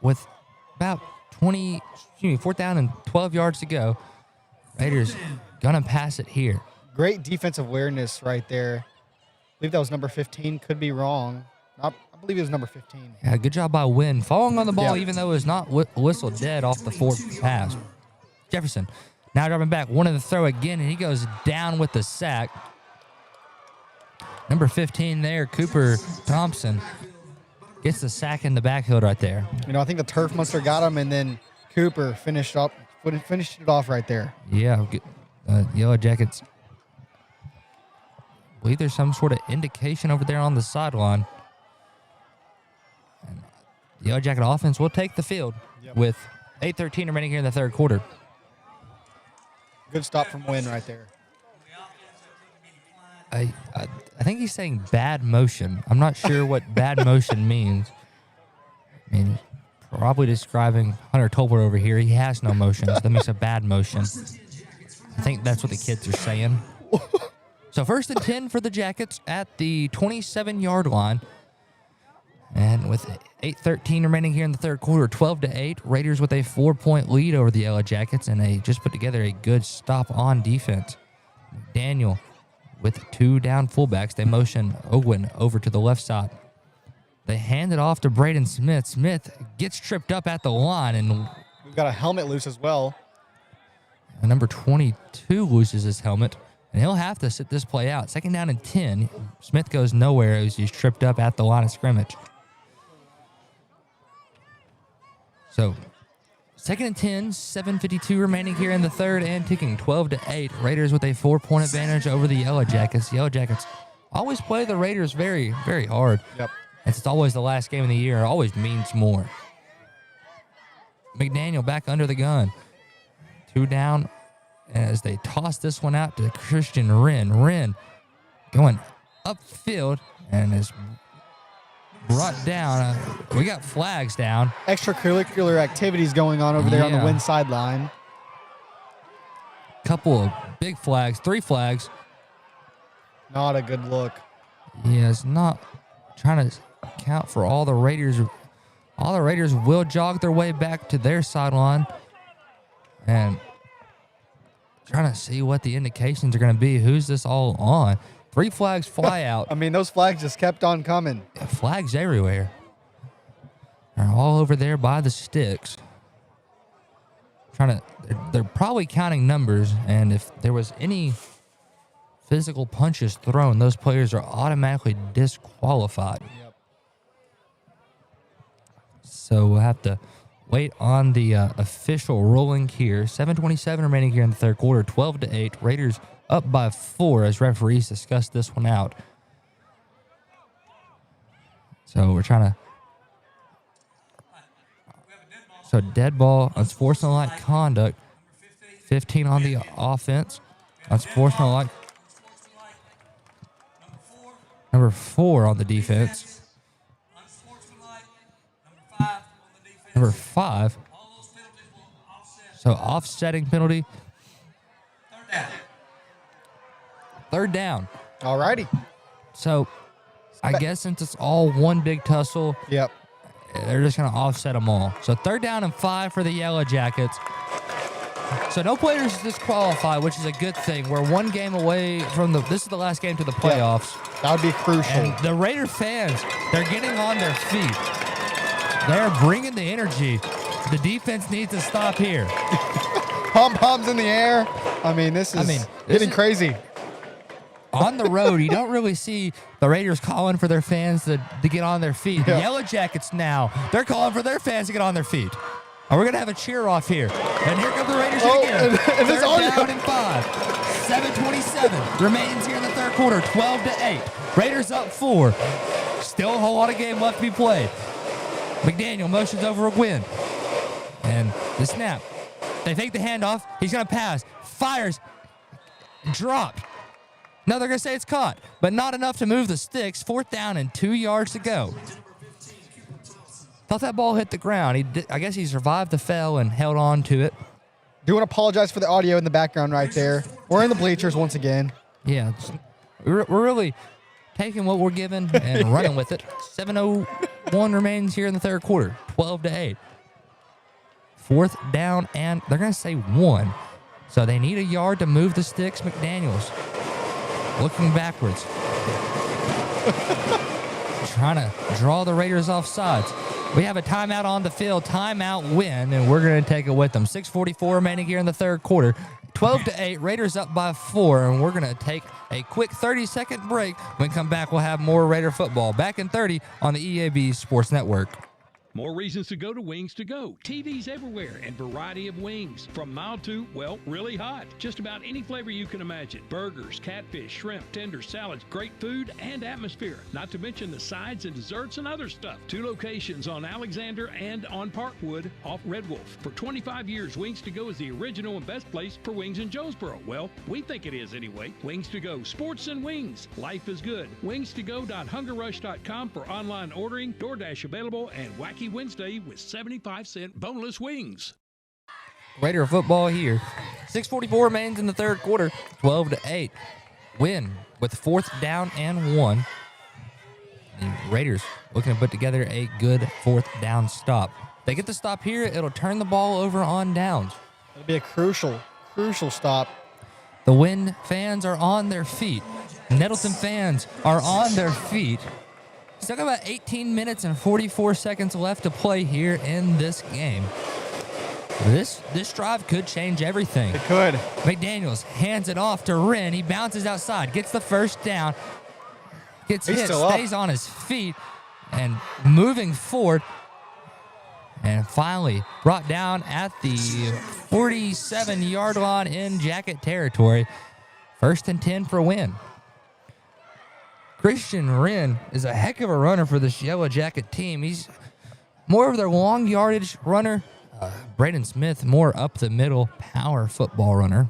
with about 4th down and 12 yards to go. Raiders gonna pass it here. Great defensive awareness right there. I believe that was number 15. Could be wrong. I believe it was number 15. Yeah, good job by Wynne. Falling on the ball, even though it was not whistled dead off the forward pass. Jefferson now dropping back. Wanted to throw again, and he goes down with the sack. Number 15 there, Cooper Thompson, gets the sack in the backfield right there. You know, I think the turf monster got him, and then Cooper finished it off right there. Yeah, Yellow Jackets. I believe there's some sort of indication over there on the sideline. And the Yellow Jacket offense will take the field with 8:13 remaining here in the third quarter. Good stop from Wynne right there. I think he's saying bad motion. I'm not sure what bad motion means. I mean, probably describing Hunter Tolbert over here. He has no motion, so that makes a bad motion. I think that's what the kids are saying. So 1st and 10 for the Jackets at the 27-yard line. And with 8:13 remaining here in the third quarter, 12-8, Raiders with a 4-point lead over the Yellow Jackets, and they just put together a good stop on defense. Daniel with 2 down fullbacks. They motion Owen over to the left side. They hand it off to Braden Smith. Smith gets tripped up at the line, and we've got a helmet loose as well. Number 22 loses his helmet, and he'll have to sit this play out. 2nd down and 10. Smith goes nowhere as he's tripped up at the line of scrimmage. So 2nd and 10, 7:52 remaining here in the third and ticking. 12-8. Raiders with a 4-point advantage over the Yellow Jackets. Yellow Jackets always play the Raiders very, very hard. Yep. And it's always the last game of the year. It always means more. McDaniel back under the gun. 2 down as they toss this one out to Christian Wynne. Wynne going upfield and is brought down. We got flags down. Extracurricular activities going on over there on the Wynne sideline. Couple of big flags, 3 flags. Not a good look. Yeah, it's not trying to account for all the Raiders. All the Raiders will jog their way back to their sideline and trying to see what the indications are going to be. Who's this all on? 3 flags fly out. I mean, those flags just kept on coming. Flags everywhere. They're all over there by the sticks. They're probably counting numbers, and if there was any physical punches thrown, those players are automatically disqualified. Yep. So we'll have to wait on the official ruling here. 7:27 remaining here in the third quarter, 12-8. Raiders up by 4 as referees discuss this one out. So we're trying to. So dead ball, unsportsmanlike conduct. 15 on the offense. Unsportsmanlike. Number 4 on the defense. Number 5. So offsetting penalty. 3rd down. All righty. So I guess since it's all one big tussle, yep, they're just going to offset them all. So 3rd down and 5 for the Yellow Jackets. So no players disqualified, which is a good thing. We're 1 game away from this is the last game to the playoffs. Yep. That would be crucial. And the Raider fans, they're getting on their feet. They're bringing the energy. The defense needs to stop here. Pom-poms in the air. I mean, this is getting crazy. On the road, you don't really see the Raiders calling for their fans to get on their feet. The Yellow Jackets now, they're calling for their fans to get on their feet. And we're going to have a cheer off here. And here come the Raiders again. And 3rd down and 5. 7:27 remains here in the third quarter, 12-8. Raiders up 4. Still a whole lot of game left to be played. McDaniel motions over a Wynne. And the snap. They fake the handoff. He's going to pass. Fires. dropped. No, they're going to say it's caught, but not enough to move the sticks. 4th down and 2 yards to go. Thought that ball hit the ground. I guess he survived the fell and held on to it. Do want to apologize for the audio in the background right there. We're in the bleachers once again. Yeah, we're really taking what we're given and running with it. 7:01 remains here in the third quarter. 12-8. 4th down, and they're going to say 1. So they need a yard to move the sticks. McDaniels looking backwards. Trying to draw the Raiders off sides. We have a timeout on the field. Timeout Wynne, and we're going to take it with them. 6:44 remaining here in the third quarter. 12-8. Raiders up by 4, and we're going to take a quick 30-second break. When we come back, we'll have more Raider football. Back in 30 on the EAB Sports Network. More reasons to go to Wings to Go. TVs everywhere and variety of wings. From mild to, well, really hot. Just about any flavor you can imagine. Burgers, catfish, shrimp, tenders, salads, great food and atmosphere. Not to mention the sides and desserts and other stuff. 2 locations on Alexander and on Parkwood off Red Wolf. For 25 years, Wings to Go is the original and best place for wings in Jonesboro. Well, we think it is anyway. Wings to Go. Sports and wings. Life is good. Wings2go.hungerrush.com for online ordering, DoorDash available, and Wacky Wednesday with 75-cent boneless wings. Raider football here. 6:44 remains in the third quarter. 12-8. Wynne with 4th down and 1. The Raiders looking to put together a good 4th down stop. They get the stop here, it'll turn the ball over on downs. It'll be a crucial stop. The Wynne fans are on their feet. Nettleton fans are on their feet. Still got about 18 minutes and 44 seconds left to play here in this game. This drive could change everything. It could. McDaniels hands it off to Wynne. He bounces outside, gets the first down, gets hit, stays on his feet, and moving forward. And finally brought down at the 47-yard line in Jacket territory. 1st and 10 for Wynne. Christian Wren is a heck of a runner for this Yellow Jacket team. He's more of their long yardage runner. Braden Smith, more up the middle power football runner.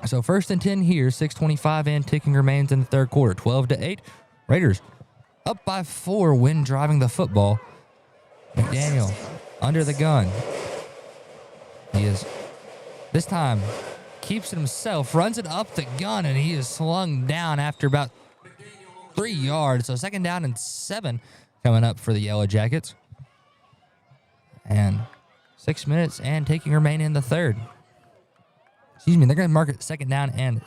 So 1st and 10 here, 6:25 and ticking remains in the third quarter. 12-8. Raiders up by 4. Wynne driving the football. McDaniel under the gun. He is this time keeps it himself, runs it up the gun, and he is slung down after about 3 yards. So 2nd down and 7 coming up for the Yellow Jackets. And 6 minutes and taking remain in the third. Excuse me, they're going to mark it 2nd down and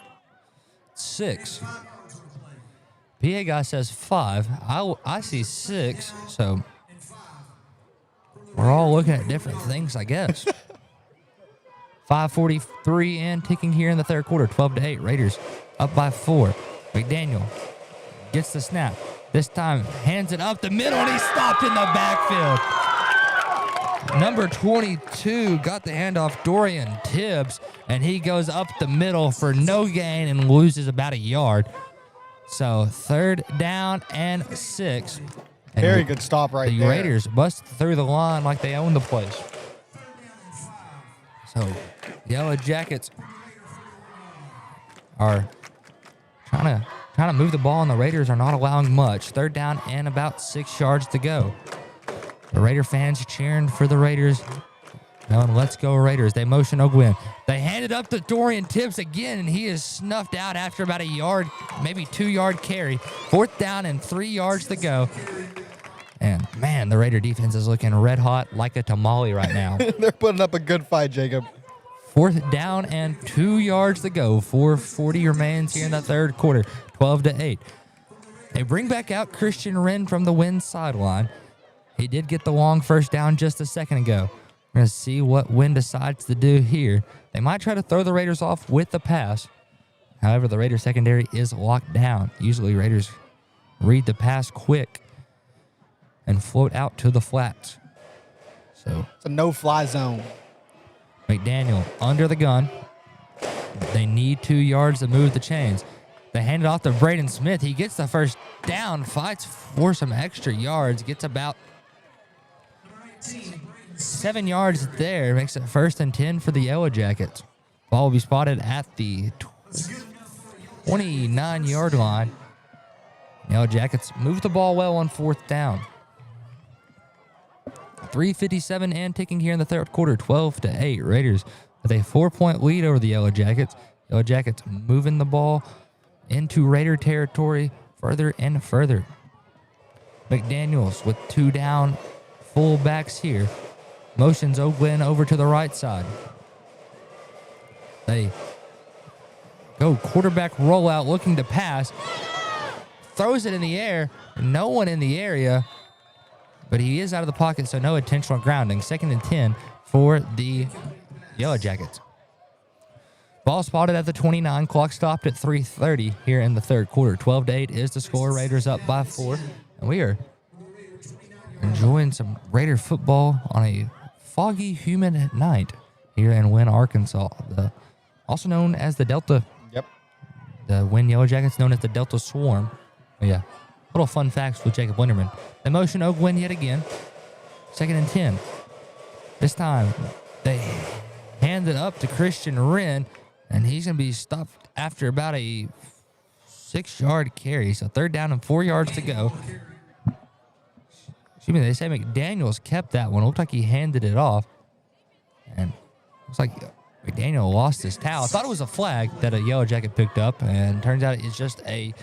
6. PA guy says 5. I see 6, so we're all looking at different things, I guess. 5:43 and ticking here in the third quarter. 12-8. Raiders up by 4. McDaniel gets the snap. This time hands it up the middle, and he's stopped in the backfield. Number 22 got the handoff, Dorian Tibbs, and he goes up the middle for no gain and loses about a yard. So 3rd down and 6. And very good stop right there. The Raiders bust through the line like they own the place. So Yellow Jackets are trying to move the ball, and the Raiders are not allowing much. 3rd down and about 6 yards to go. The Raider fans cheering for the Raiders. Going, let's go Raiders. They motion Ogwin. They hand it up to Dorian Tibbs again, and he is snuffed out after about a yard, maybe 2-yard carry. 4th down and 3 yards to go. And, man, the Raider defense is looking red hot like a tamale right now. They're putting up a good fight, Jacob. 4th down and 2 yards to go. 4:40 remains here in the third quarter. 12-8. They bring back out Christian Wren from the Wynne sideline. He did get the long first down just a second ago. We're going to see what Wynne decides to do here. They might try to throw the Raiders off with the pass. However, the Raiders secondary is locked down. Usually Raiders read the pass quick and float out to the flats. So it's a no-fly zone. McDaniel under the gun. They need 2 yards to move the chains. They hand it off to Braden Smith. He gets the first down, fights for some extra yards, gets about 7 yards there. Makes it 1st and 10 for the Yellow Jackets. Ball will be spotted at the 29-yard line. Yellow Jackets move the ball well on 4th down. 3:57 and ticking here in the third quarter, 12-8. Raiders with a 4-point lead over the Yellow Jackets. Yellow Jackets moving the ball into Raider territory further and further. McDaniels with 2 down fullbacks here. Motions Wynne over to the right side. They go quarterback rollout looking to pass. Throws it in the air. No one in the area. But he is out of the pocket, so no intentional grounding. 2nd and 10 for the Yellow Jackets. Ball spotted at the 29. Clock stopped at 3:30 here in the third quarter. 12-8 is the score. Raiders up by 4. And we are enjoying some Raider football on a foggy, humid night here in Wynne, Arkansas. Also known as the Delta. Yep. The Wynne Yellow Jackets known as the Delta Swarm. Yeah. Little fun facts with Jacob Winterman. They motion Wynne yet again. 2nd and 10. This time, they hand it up to Christian Wren, and he's going to be stopped after about a 6-yard carry. So 3rd down and 4 yards to go. Excuse me, they say McDaniels kept that one. It looked like he handed it off. And it looks like McDaniel lost his towel. I thought it was a flag that a Yellow Jacket picked up, and turns out it's just a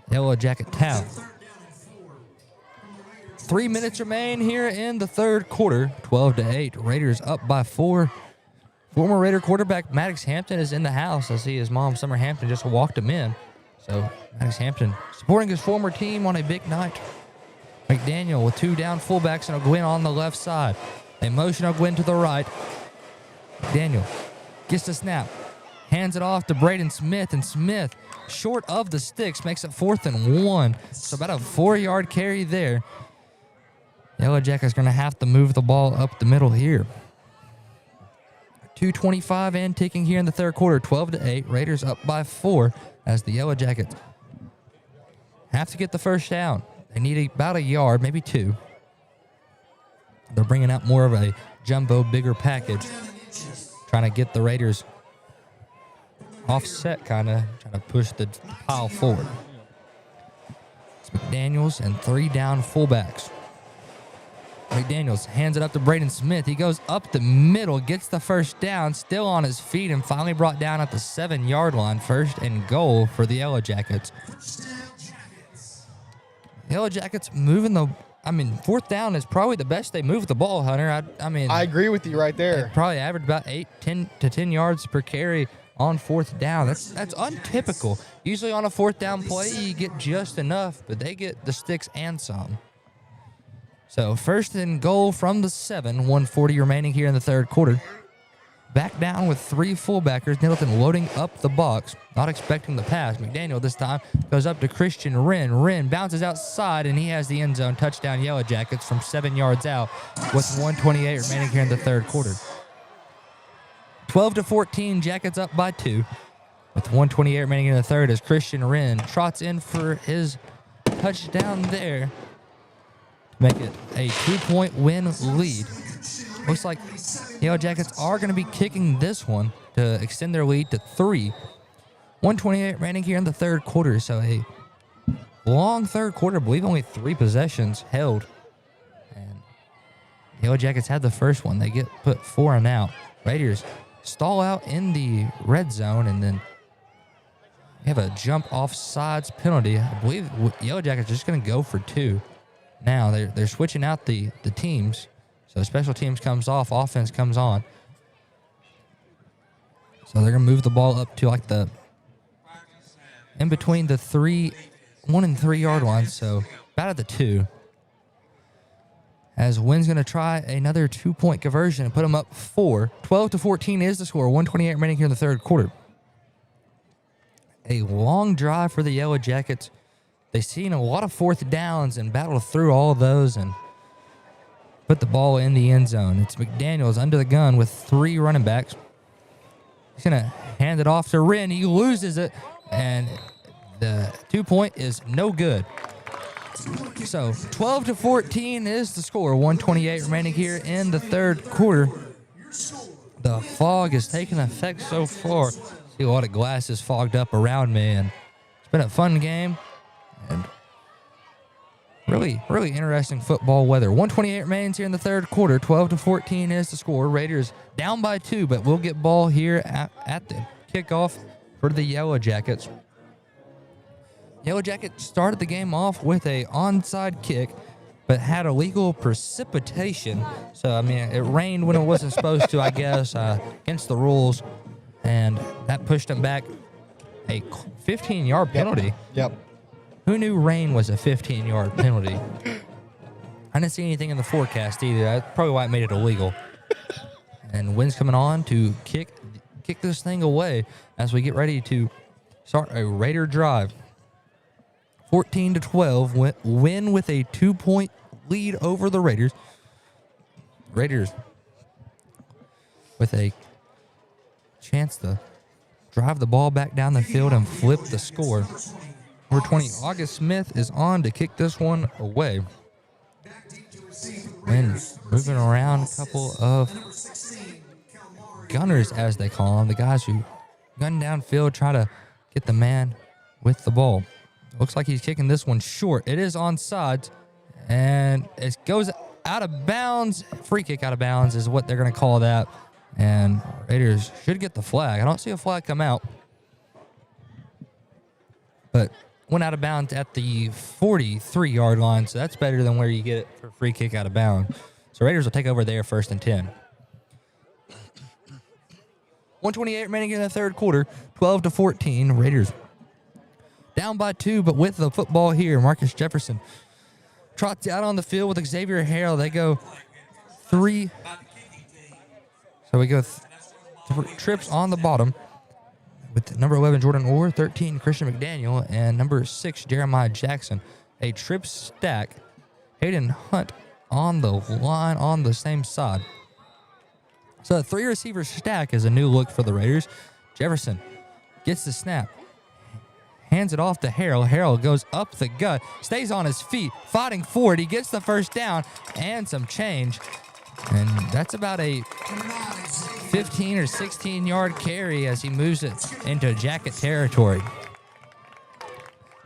Yellow Jacket towel. 3 minutes remain here in the third quarter. 12-8. Raiders up by 4. Former Raider quarterback Maddox Hampton is in the house. I see his mom, Summer Hampton, just walked him in. So Maddox Hampton supporting his former team on a big night. McDaniel with 2 down fullbacks and O'Gwynn on the left side. They motion O'Gwynn to the right. McDaniel gets the snap. Hands it off to Braden Smith, and Smith, short of the sticks, makes it 4th and 1. So about a 4-yard carry there. Yellow Jackets going to have to move the ball up the middle here. 2:25 and ticking here in the third quarter. 12-8. Raiders up by 4 as the Yellow Jackets have to get the first down. They need about a yard, maybe 2. They're bringing out more of a jumbo, bigger package, trying to get the Raiders offset, kind of trying to push the pile forward. It's McDaniels and 3 down fullbacks. McDaniels hands it up to Braden Smith. He goes up the middle, gets the first down, still on his feet, and finally brought down at the 7-yard line. 1st and goal for the Yellow Jackets. Yellow Jackets moving the... 4th down is probably the best they move the ball, Hunter. I agree with you right there. Probably average about 10 to 10 yards per carry on 4th down. That's untypical. Usually on a 4th down play, you get just enough, but they get the sticks and some. So 1st and goal from the 7, 1:40 remaining here in the third quarter. Back down with 3 fullbackers. Nettleton loading up the box, not expecting the pass. McDaniel this time goes up to Christian Wren. Wren bounces outside, and he has the end zone. Touchdown Yellow Jackets from 7 yards out with 1:28 remaining here in the third quarter. 12-14, Jackets up by 2 with 1:28 remaining in the third as Christian Wren trots in for his touchdown there to make it a 2-point win lead. Looks like Yellow Jackets are going to be kicking this one to extend their lead to 3. 1:28 remaining here in the third quarter, so a long third quarter. I believe only 3 possessions held. And Yellow Jackets had the first one. They get put 4 and out. Raiders stall out in the red zone, and then we have a jump offsides penalty. I believe Yellow Jackets are just going to go for 2. Now they're switching out the teams. So special teams comes off, offense comes on. So they're going to move the ball up to like the in between the 1 and 3 yard line. So about at the 2. As Wynne's going to try another 2-point conversion and put them up 4. 12-14 is the score. 1:28 remaining here in the third quarter. A long drive for the Yellow Jackets. They've seen a lot of 4th downs and battled through all of those and put the ball in the end zone. It's McDaniels under the gun with 3 running backs. He's going to hand it off to Wren. He loses it, and the 2-point is no good. So 12-14 is the score. 1:28 remaining here in the third quarter. the fog is taking effect so far. See a lot of glasses fogged up around me, and it's been a fun game and really, really interesting football weather. 1:28 remains here in the third quarter. 12-14 is the score. Raiders down by 2, but we'll get ball here at the kickoff for the Yellow Jackets. Yellow Jackets started the game off with a onside kick, but had illegal precipitation. So, I mean, it rained when it wasn't supposed to, I guess, against the rules. And that pushed them back a 15-yard penalty. Yep. Who knew rain was a 15-yard penalty? I didn't see anything in the forecast either. That's probably why it made it illegal. And Wynne's coming on to kick this thing away as we get ready to start a Raider drive. 14-12, Wynne with a 2-point lead over the Raiders. Raiders with a chance to drive the ball back down the field and flip the score. Number 20, August Smith is on to kick this one away. Wynne moving around a couple of gunners, as they call them, the guys who gun downfield, try to get the man with the ball. Looks like he's kicking this one short. It is onside, and it goes out of bounds. Free kick out of bounds is what they're going to call that. And Raiders should get the flag. I don't see a flag come out. But went out of bounds at the 43-yard line, so that's better than where you get it for free kick out of bounds. So Raiders will take over there 1st and 10. 1:28 remaining in the third quarter, 12-14. Raiders down by 2, but with the football here, Marcus Jefferson trots out on the field with Xavier Harrell. They go 3. So we go trips on the bottom with number 11, Jordan Orr, 13, Christian McDaniel, and number 6, Jeremiah Jackson. A trip stack. Hayden Hunt on the line on the same side. So a 3-receiver stack is a new look for the Raiders. Jefferson gets the snap. Hands it off to Harrell. Harrell goes up the gut, stays on his feet, fighting forward. He gets the first down and some change. And that's about a 15 or 16-yard carry as he moves it into Jacket territory.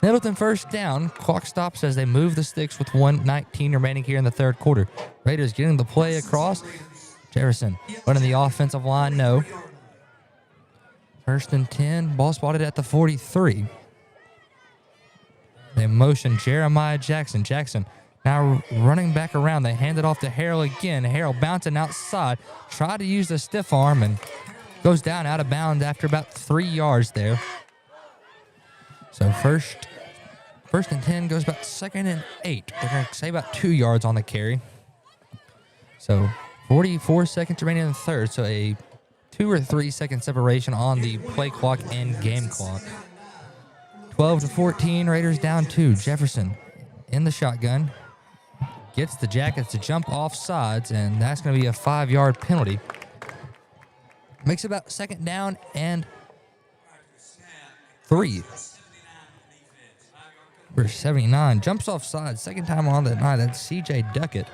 Nettleton first down. Clock stops as they move the sticks with 1:19 remaining here in the third quarter. Raiders getting the play across. Jefferson running the offensive line. No. 1st and 10. Ball spotted at the 43. They motion Jeremiah Jackson. Jackson now running back around. They hand it off to Harrell again. Harrell bouncing outside. Tried to use the stiff arm and goes down out of bounds after about 3 yards there. So first and 10 goes about 2nd and 8. They're going to say about 2 yards on the carry. So 44 seconds remaining in the third. So a 2 or 3 second separation on the play clock and game clock. 12-14, Raiders down 2. Jefferson in the shotgun. Gets the Jackets to jump off sides, and that's going to be a 5-yard penalty. Makes it about 2nd down and 3. Number 79 jumps off sides. 2nd time on the night. That's C.J. Duckett.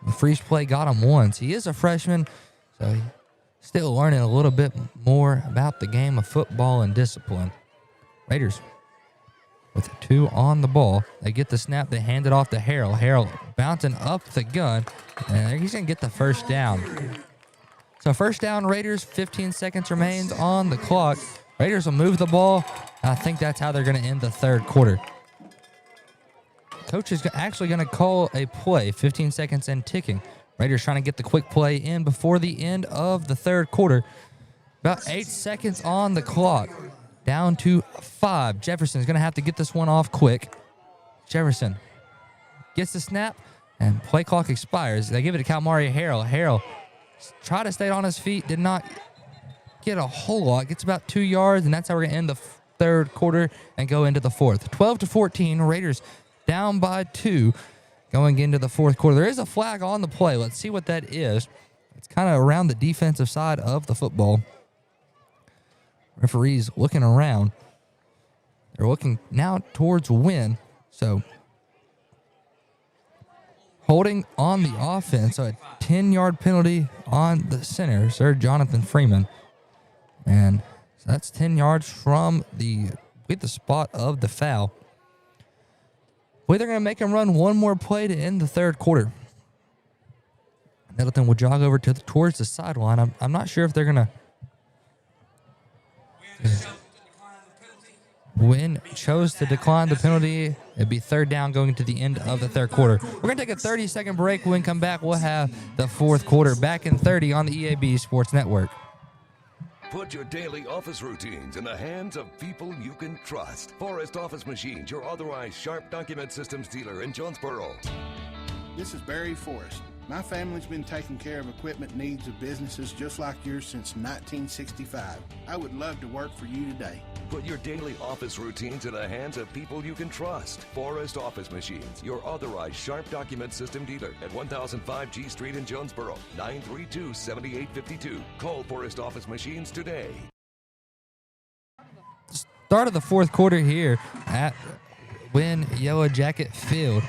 The freeze play got him once. He is a freshman, so he's still learning a little bit more about the game of football and discipline. Raiders with 2 on the ball. They get the snap. They hand it off to Harrell. Harrell bouncing up the gun, and he's going to get the first down. So first down, Raiders. 15 seconds remains on the clock. Raiders will move the ball. I think that's how they're going to end the third quarter. Coach is actually going to call a play. 15 seconds and ticking. Raiders trying to get the quick play in before the end of the third quarter. About 8 seconds on the clock. Down to 5. Jefferson's going to have to get this one off quick. Jefferson gets the snap, and play clock expires. They give it to Kalmari Harrell. Harrell tried to stay on his feet, did not get a whole lot. Gets about 2 yards, and that's how we're going to end the third quarter and go into the fourth. 12-14, Raiders down by 2 going into the fourth quarter. There is a flag on the play. Let's see what that is. It's kind of around the defensive side of the football. Referees looking around. They're looking now towards Wynne. So holding on the offense. So a 10-yard penalty on the center, Sir Jonathan Freeman. And so that's 10 yards from the spot of the foul. Boy, they're going to make him run one more play to end the third quarter. Nettleton will jog over towards the sideline. I'm not sure if they're going to. Wynne chose to decline the penalty. It'd be third down going to the end of the third quarter. We're going to take a 30-second break. When we come back, we'll have the fourth quarter back in 30 on the EAB Sports Network. Put your daily office routines in the hands of people you can trust. Forrest Office Machines, your authorized Sharp document systems dealer in Jonesboro. This is Barry Forrest. My family's been taking care of equipment needs of businesses just like yours since 1965. I would love to work for you today. Put your daily office routines in the hands of people you can trust. Forrest Office Machines, your authorized Sharp document system dealer at 1005 G Street in Jonesboro, 932-7852. Call Forrest Office Machines today. Start of the fourth quarter here at Wynne Yellow Jacket Field.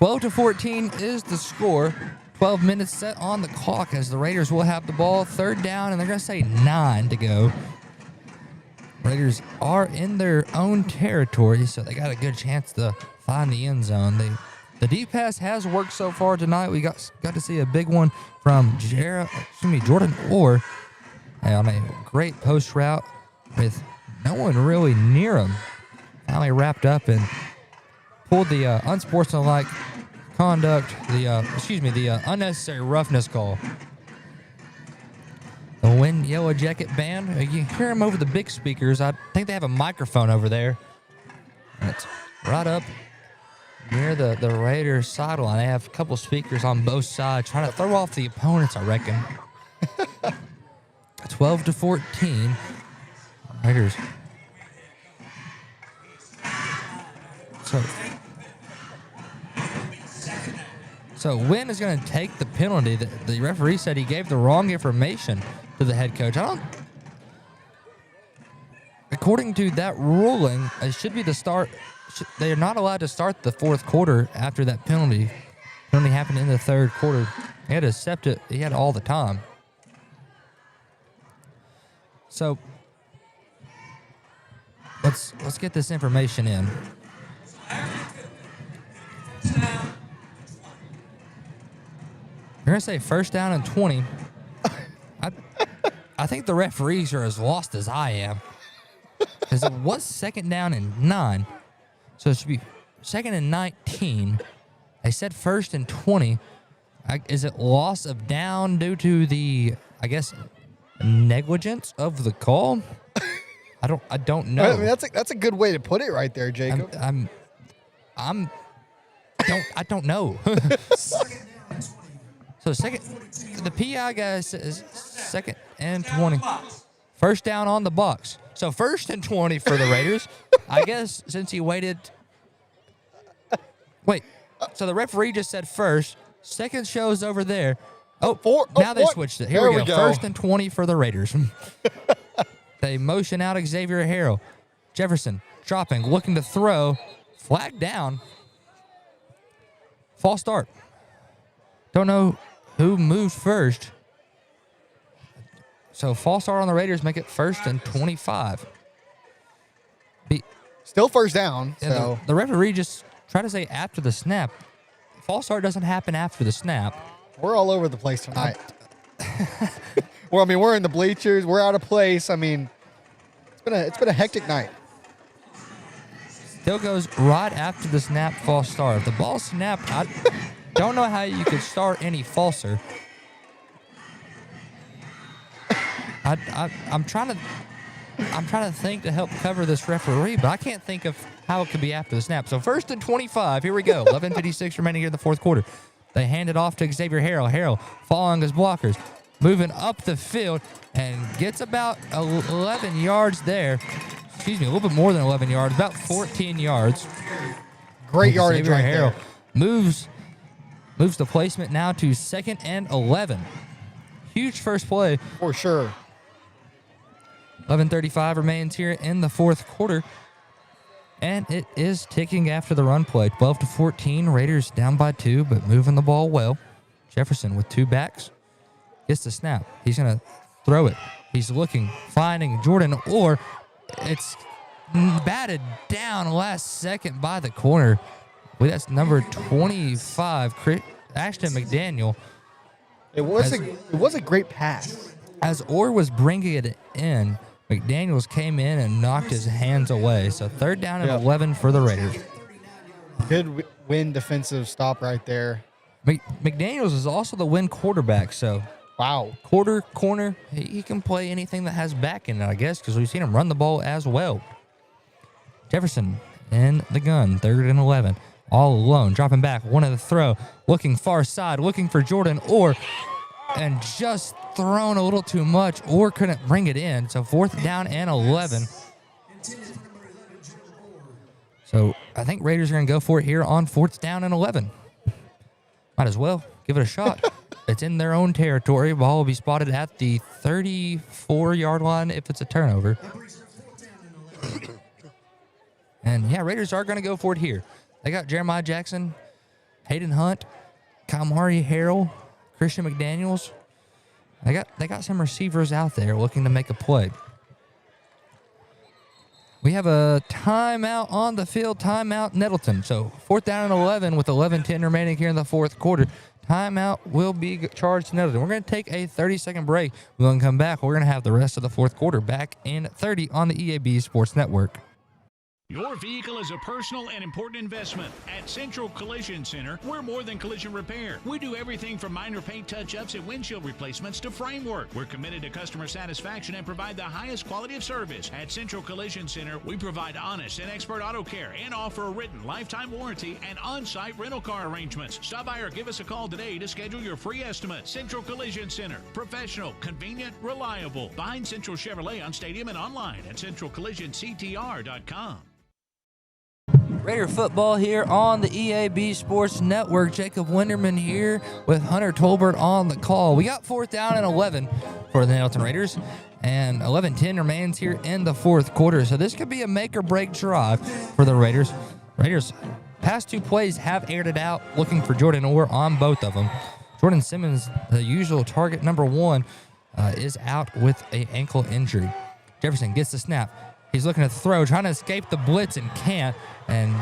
12-14 is the score. 12 minutes set on the clock as the Raiders will have the ball. Third down, and they're going to say 9 to go. Raiders are in their own territory, so they got a good chance to find the end zone. The deep pass has worked so far tonight. We got to see a big one from Jordan Orr on a great post route with no one really near him. Finally wrapped up and pulled the unsportsmanlike conduct, the unnecessary roughness call. The Wynne Yellow Jacket Band, you hear them over the big speakers. I think they have a microphone over there. And it's right up near the Raiders sideline. They have a couple speakers on both sides trying to throw off the opponents, I reckon. 12-14. Raiders. So Wynne is going to take the penalty. The referee said he gave the wrong information to the head coach. According to that ruling, it should be the start. They are not allowed to start the fourth quarter after that penalty. Penalty happened in the third quarter. He had to accept it. He had all the time. So let's get this information in. You're going to say first down and 20. I think the referees are as lost as I am. Because it was second down and 9. So it should be second and 19. They said first and 20. Is it loss of down due to the, I guess, negligence of the call? I don't know. I mean, that's a good way to put it right there, Jacob. I don't know. So the PI guy says second and 20. First down on the box. So first and 20 for the Raiders. I guess since he waited. Wait. So the referee just said first. Second shows over there. Now they switched it. Here we go. First and 20 for the Raiders. They motion out Xavier Harrell. Jefferson dropping, looking to throw. Flag down. False start. Don't know who moved first. So false start on the Raiders, make it first and 25. Still first down. Yeah, so the referee just tried to say after the snap. False start doesn't happen after the snap. We're all over the place tonight. Well, I mean, we're in the bleachers. We're out of place. I mean, it's been a hectic night. Still goes right after the snap, false start. If the ball snapped, I don't know how you could start any falser. I'm trying to think to help cover this referee, but I can't think of how it could be after the snap. So first and 25. Here we go. 11:56 remaining here in the fourth quarter. They hand it off to Xavier Harrell. Harrell following his blockers, moving up the field and gets about 11 yards there. Excuse me, a little bit more than 11 yards, about 14 yards. Great yardage right there. Moves the placement now to second and 11. Huge first play. For sure. 11:35 remains here in the fourth quarter. And it is ticking after the run play. 12-14. Raiders down by 2, but moving the ball well. Jefferson with 2 backs. Gets the snap. He's going to throw it. He's looking, finding Jordan Orr. It's batted down last second by the corner. Well, that's number 25, Ashton McDaniel. It was a great pass. As Orr was bringing it in, McDaniels came in and knocked his hands away. So 3rd down and 11 for the Raiders. Good Wynne defensive stop right there. McDaniels is also the Wynne quarterback, so wow. Corner, he can play anything that has back in it, I guess, because we've seen him run the ball as well. Jefferson in the gun, 3rd and 11. All alone, dropping back, wanted to throw, looking far side, looking for Jordan Orr, and just thrown a little too much. Orr couldn't bring it in, so 4th down and 11. So I think Raiders are going to go for it here on 4th down and 11. Might as well give it a shot. It's in their own territory. Ball will be spotted at the 34-yard line if it's a turnover. And, yeah, Raiders are going to go for it here. They got Jeremiah Jackson, Hayden Hunt, Kamari Harrell, Christian McDaniels. They got some receivers out there looking to make a play. We have a timeout on the field, timeout Nettleton. So 4th down and 11 with 11:10 remaining here in the 4th quarter. Timeout will be charged to Nettleton. We're going to take a 30-second break. We're going to come back. We're going to have the rest of the 4th quarter back in 30 on the EAB Sports Network. Your vehicle is a personal and important investment. At Central Collision Center, we're more than collision repair. We do everything from minor paint touch-ups and windshield replacements to framework. We're committed to customer satisfaction and provide the highest quality of service. At Central Collision Center, we provide honest and expert auto care and offer a written lifetime warranty and on-site rental car arrangements. Stop by or give us a call today to schedule your free estimate. Central Collision Center. Professional, convenient, reliable. Behind Central Chevrolet on Stadium and online at centralcollisionctr.com. Raider football here on the EAB Sports Network. Jacob Winderman here with Hunter Tolbert on the call. We got 4th down and 11 for the Nettleton Raiders, and 11:10 remains here in the 4th quarter. So this could be a make-or-break drive for the Raiders. Raiders, past 2 plays have aired it out, looking for Jordan Orr on both of them. Jordan Simmons, the usual target number 1, is out with an ankle injury. Jefferson gets the snap. He's looking to throw, trying to escape the blitz and can't, and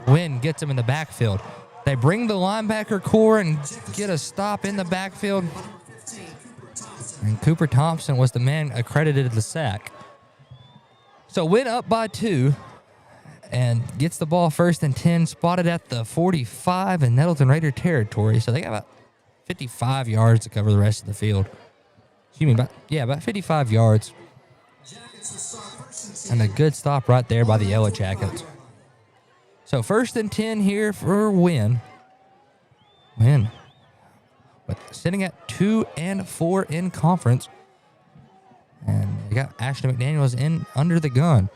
Wynne gets him in the backfield. They bring the linebacker core and get a stop in the backfield. And Cooper Thompson was the man accredited the sack. So Wynne up by 2 and gets the ball 1st and 10, spotted at the 45 in Nettleton Raider territory. So they got about 55 yards to cover the rest of the field. Excuse me, about 55 yards. And a good stop right there by the Yellow Jackets. So 1st and 10 here for Wynne. But sitting at 2-4 in conference. And we got Ashton McDaniels in under the gun.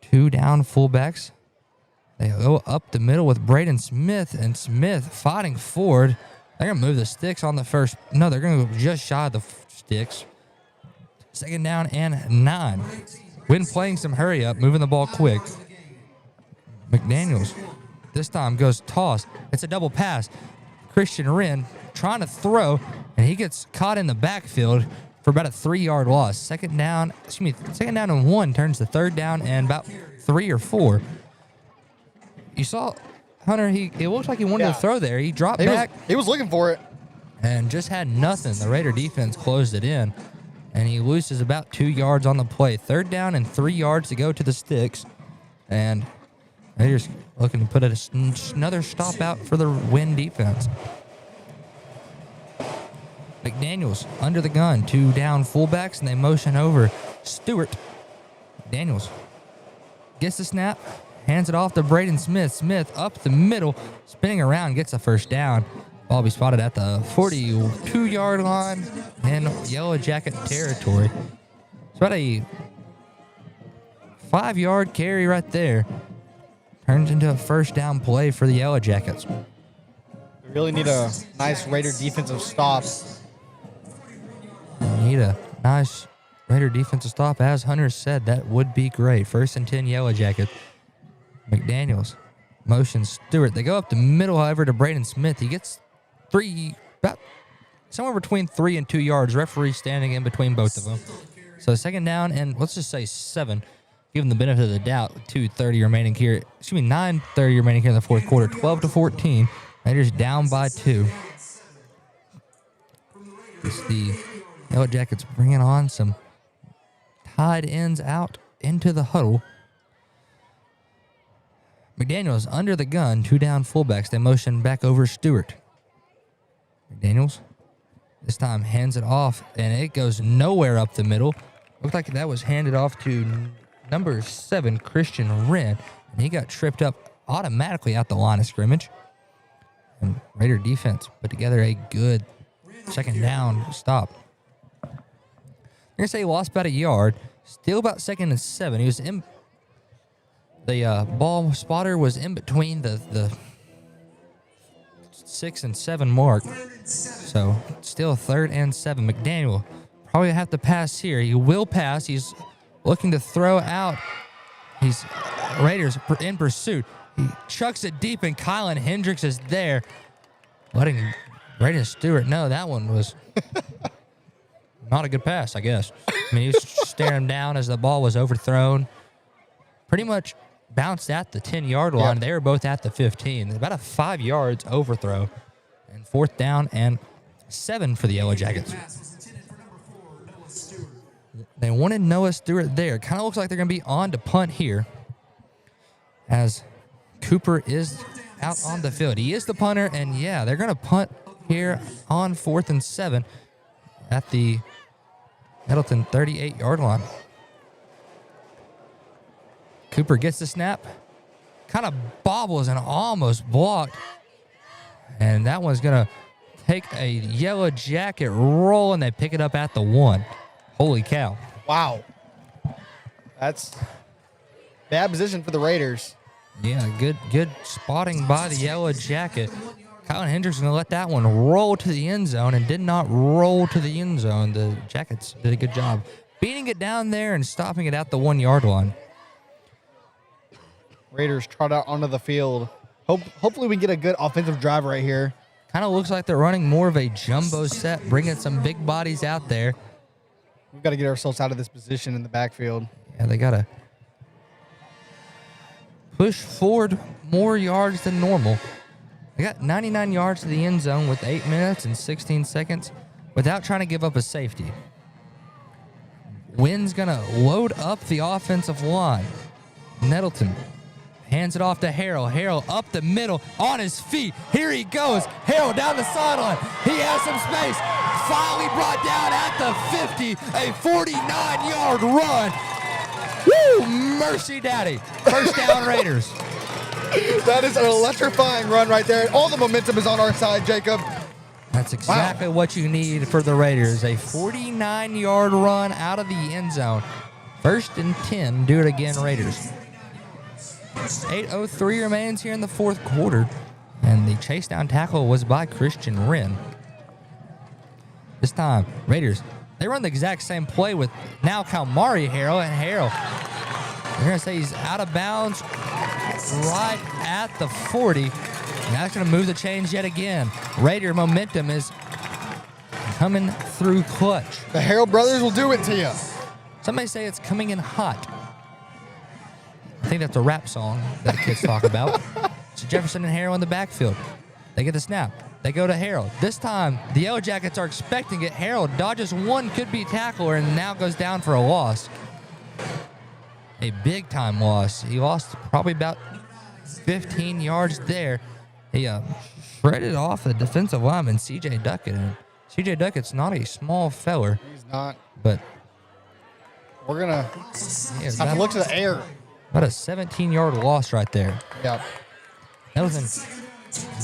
2 down fullbacks. They go up the middle with Braden Smith, and Smith fighting forward. They're going to move the sticks on the first. No, they're going to go just shy of the sticks. 2nd down and 9. Wynne playing some hurry up, moving the ball quick. McDaniels this time goes toss. It's a double pass. Christian Wren trying to throw, and he gets caught in the backfield for about a 3-yard loss. 2nd down and 1 turns to 3rd down and about 3 or 4. You saw Hunter, it looked like he wanted to throw there. He dropped back. He was looking for it. And just had nothing. The Raider defense closed it in. And he loses about 2 yards on the play. 3rd down and 3 yards to go to the sticks. And Raiders looking to put another stop out for the Wynne defense. McDaniels under the gun. 2 down fullbacks, and they motion over Stewart. McDaniels gets the snap, hands it off to Braden Smith. Smith up the middle, spinning around, gets a 1st down. Ball be spotted at the 42-yard line in Yellow Jacket territory. It's about a 5-yard carry right there. Turns into a 1st down play for the Yellow Jackets. We really need a nice Raider defensive stop. We need a nice Raider defensive stop. As Hunter said, that would be great. 1st and 10 Yellow Jackets. McDaniels motions Stewart. They go up the middle, however, to Braden Smith. He gets about somewhere between 3 and 2 yards. Referee standing in between both of them. So 2nd down and let's just say 7. Give them the benefit of the doubt. 2:30 remaining here. 9:30 remaining here in the fourth quarter. 12-14. Raiders down by 2. It's the Yellow Jackets bringing on some tight ends out into the huddle. McDaniels under the gun. 2 down fullbacks. They motion back over Stewart. McDaniels this time hands it off, and it goes nowhere up the middle. Looked like that was handed off to number 7, Christian Wynne, and he got tripped up automatically at the line of scrimmage. And Raider defense put together a good 2nd down stop. I'm going to say he lost about a yard. Still about 2nd and 7. He was in the ball spotter was in between the 6 and 7 mark. So still 3rd and 7. McDaniel probably have to pass here. He will pass. He's looking to throw out. He's Raiders in pursuit. He chucks it deep, and Kylan Hendricks is there, letting Braden Stewart know that one was not a good pass, I guess. I mean, he was staring him down as the ball was overthrown. Pretty much bounced at the 10-yard line. Yep. They were both at the 15. About a 5 yards overthrow. And 4th down and 7 for the Yellow Jackets. They wanted Noah Stewart there. Kind of looks like they're going to be on to punt here, as Cooper is out on the field. He is the punter, and yeah, they're going to punt here on 4th and 7 at the Nettleton 38-yard line. Cooper gets the snap, kind of bobbles and almost blocked, and that one's going to take a Yellow Jacket roll, and they pick it up at the 1. Holy cow. Wow. That's bad position for the Raiders. Yeah, good spotting by the Yellow Jacket. Kylan Hendricks is going to let that one roll to the end zone, and did not roll to the end zone. The Jackets did a good job beating it down there and stopping it at the 1-yard line. Raiders trot out onto the field. Hopefully we get a good offensive drive right here. Kind of looks like they're running more of a jumbo set, bringing some big bodies out there. We've got to get ourselves out of this position in the backfield. Yeah, they got to push forward more yards than normal. They got 99 yards to the end zone with 8 minutes and 16 seconds without trying to give up a safety. Wynne's going to load up the offensive line. Nettleton hands it off to Harrell. Harrell up the middle on his feet. Here he goes. Harrell down the sideline. He has some space. Finally brought down at the 50. A 49-yard run. Woo! Mercy daddy. 1st down Raiders. That is an electrifying run right there. All the momentum is on our side, Jacob. That's exactly what you need for the Raiders. A 49-yard run out of the end zone. 1st and 10. Do it again, Raiders. 8:03 remains here in the 4th quarter, and the chase down tackle was by Christian Wynne. This time, Raiders, they run the exact same play with now Kalmari Harrell, and Harrell, they're going to say he's out of bounds right at the 40, and that's going to move the chains yet again. Raider momentum is coming through clutch. The Harrell brothers will do it to you. Somebody say it's coming in hot. I think that's a rap song that kids talk about. So Jefferson and Harrell in the backfield. They get the snap. They go to Harrell. This time, the Yellow Jackets are expecting it. Harrell dodges one could-be tackler and now goes down for a loss. A big-time loss. He lost probably about 15 yards there. He shredded off the defensive lineman, C.J. Duckett. And C.J. Duckett's not a small feller. He's not. But we're going to have to look to the air. About a 17-yard loss right there. Yep. Nettleton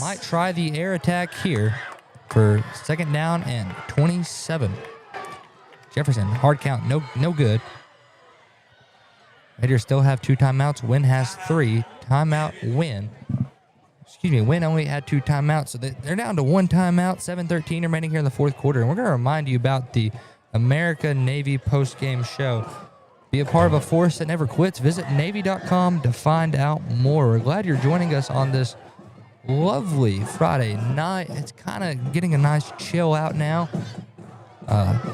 might try the air attack here for 2nd down and 27. Jefferson, hard count, no good. Raiders still have 2 timeouts. Wynne has 3. Timeout Wynne. Wynne only had 2 timeouts, so they're down to 1 timeout. 7:13 remaining here in the 4th quarter. And we're going to remind you about the America Navy post-game show. Be a part of a force that never quits. Visit Navy.com to find out more. We're glad you're joining us on this lovely Friday night. It's kind of getting a nice chill out now.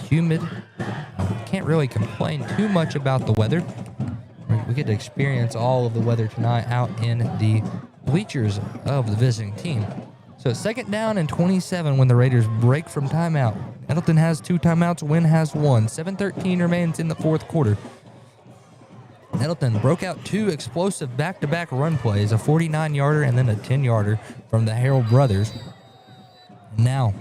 Humid. Can't really complain too much about the weather. We get to experience all of the weather tonight out in the bleachers of the visiting team. So 2nd down and 27 when the Raiders break from timeout. Nettleton has 2 timeouts. Wynne has 1. 7:13 remains in the 4th quarter. Nettleton broke out 2 explosive back-to-back run plays, a 49-yarder and then a 10-yarder from the Harrell brothers. Now,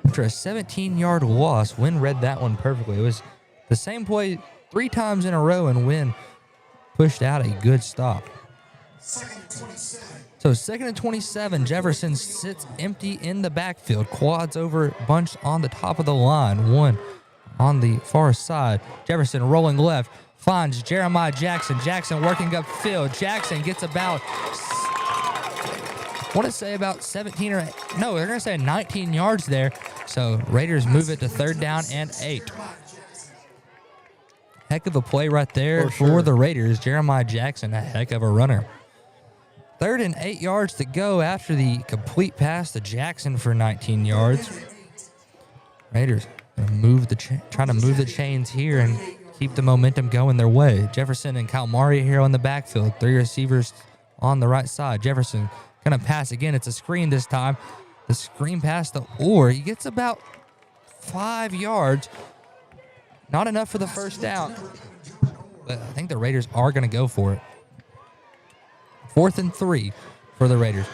after a 17-yard loss, Wynne read that one perfectly. It was the same play 3 times in a row, and Wynne pushed out a good stop. So 2nd and 27, Jefferson sits empty in the backfield. Quads over, bunched on the top of the line. 1 on the far side. Jefferson rolling left, finds Jeremiah Jackson. Jackson working upfield. Jackson gets about, I want to say about 17 or, no, they're going to say 19 yards there. So Raiders move it to 3rd down and 8. Heck of a play right there for the Raiders. Jeremiah Jackson, a heck of a runner. 3rd and 8 yards to go after the complete pass to Jackson for 19 yards. Raiders trying to move the chains here and keep the momentum going their way. Jefferson and Kalmari here on the backfield. 3 receivers on the right side. Jefferson going to pass again. It's a screen this time. The screen pass to Orr. He gets about 5 yards. Not enough for the 1st down. But I think the Raiders are going to go for it. 4th and 3 for the Raiders.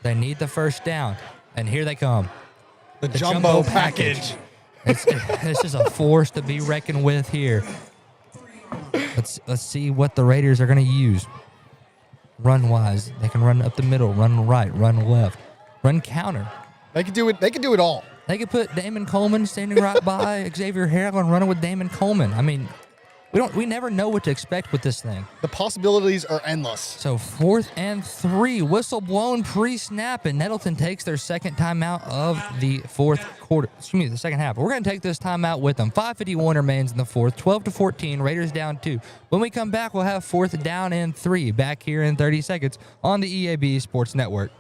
They need the 1st down. And here they come. The jumbo package. This is a force to be reckoned with here. Let's see what the Raiders are going to use. Run-wise, they can run up the middle, run right, run left, run counter. They can do it. They can do it all. They could put Damon Coleman standing right by Xavier Harrell and running with Damon Coleman. I mean, we never know what to expect with this thing. The possibilities are endless. So 4th and 3, whistle blown pre-snap, and Nettleton takes their 2nd timeout of the 4th quarter. Excuse me, the 2nd half. We're going to take this timeout with them. 5:51 remains in the 4th. 12-14. Raiders down 2. When we come back, we'll have 4th down and 3 back here in 30 seconds on the EAB Sports Network.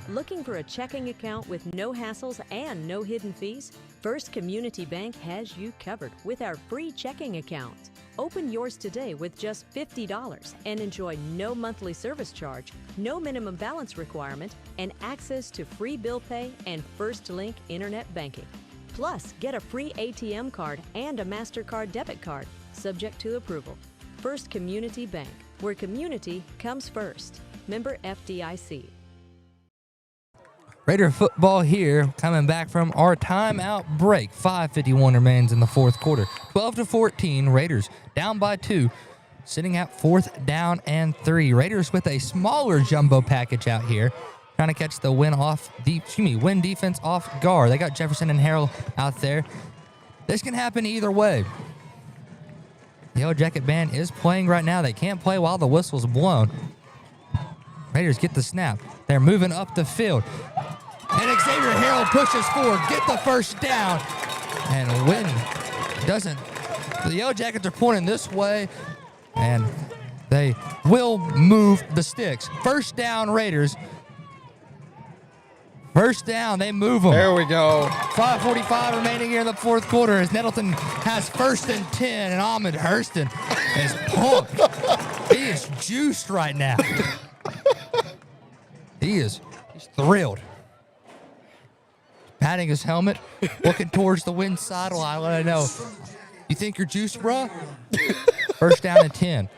Looking for a checking account with no hassles and no hidden fees? First Community Bank has you covered with our free checking account. Open yours today with just $50 and enjoy no monthly service charge, no minimum balance requirement, and access to free bill pay and First Link internet banking. Plus, get a free ATM card and a MasterCard debit card, subject to approval. First Community Bank, where community comes first. Member FDIC. Raider football here, coming back from our timeout break. 5:51 remains in the 4th quarter. 12-14, Raiders down by 2, sitting at 4th down and 3. Raiders with a smaller jumbo package out here, trying to catch the Wynne defense off guard. They got Jefferson and Harrell out there. This can happen either way. The Yellow Jacket band is playing right now. They can't play while the whistle's blown. Raiders get the snap. They're moving up the field. And Xavier Harrell pushes forward, get the 1st down. And Wynne doesn't. The Yellow Jackets are pointing this way, and they will move the sticks. 1st down, Raiders. 1st down, they move them. There we go. 5:45 remaining here in the 4th quarter as Nettleton has 1st and 10, and Ahmed Hurston is pumped. He is juiced right now. He's thrilled. Patting his helmet, looking towards the Wynne sideline. I know. You think you're juiced, bro? 1st down and 10.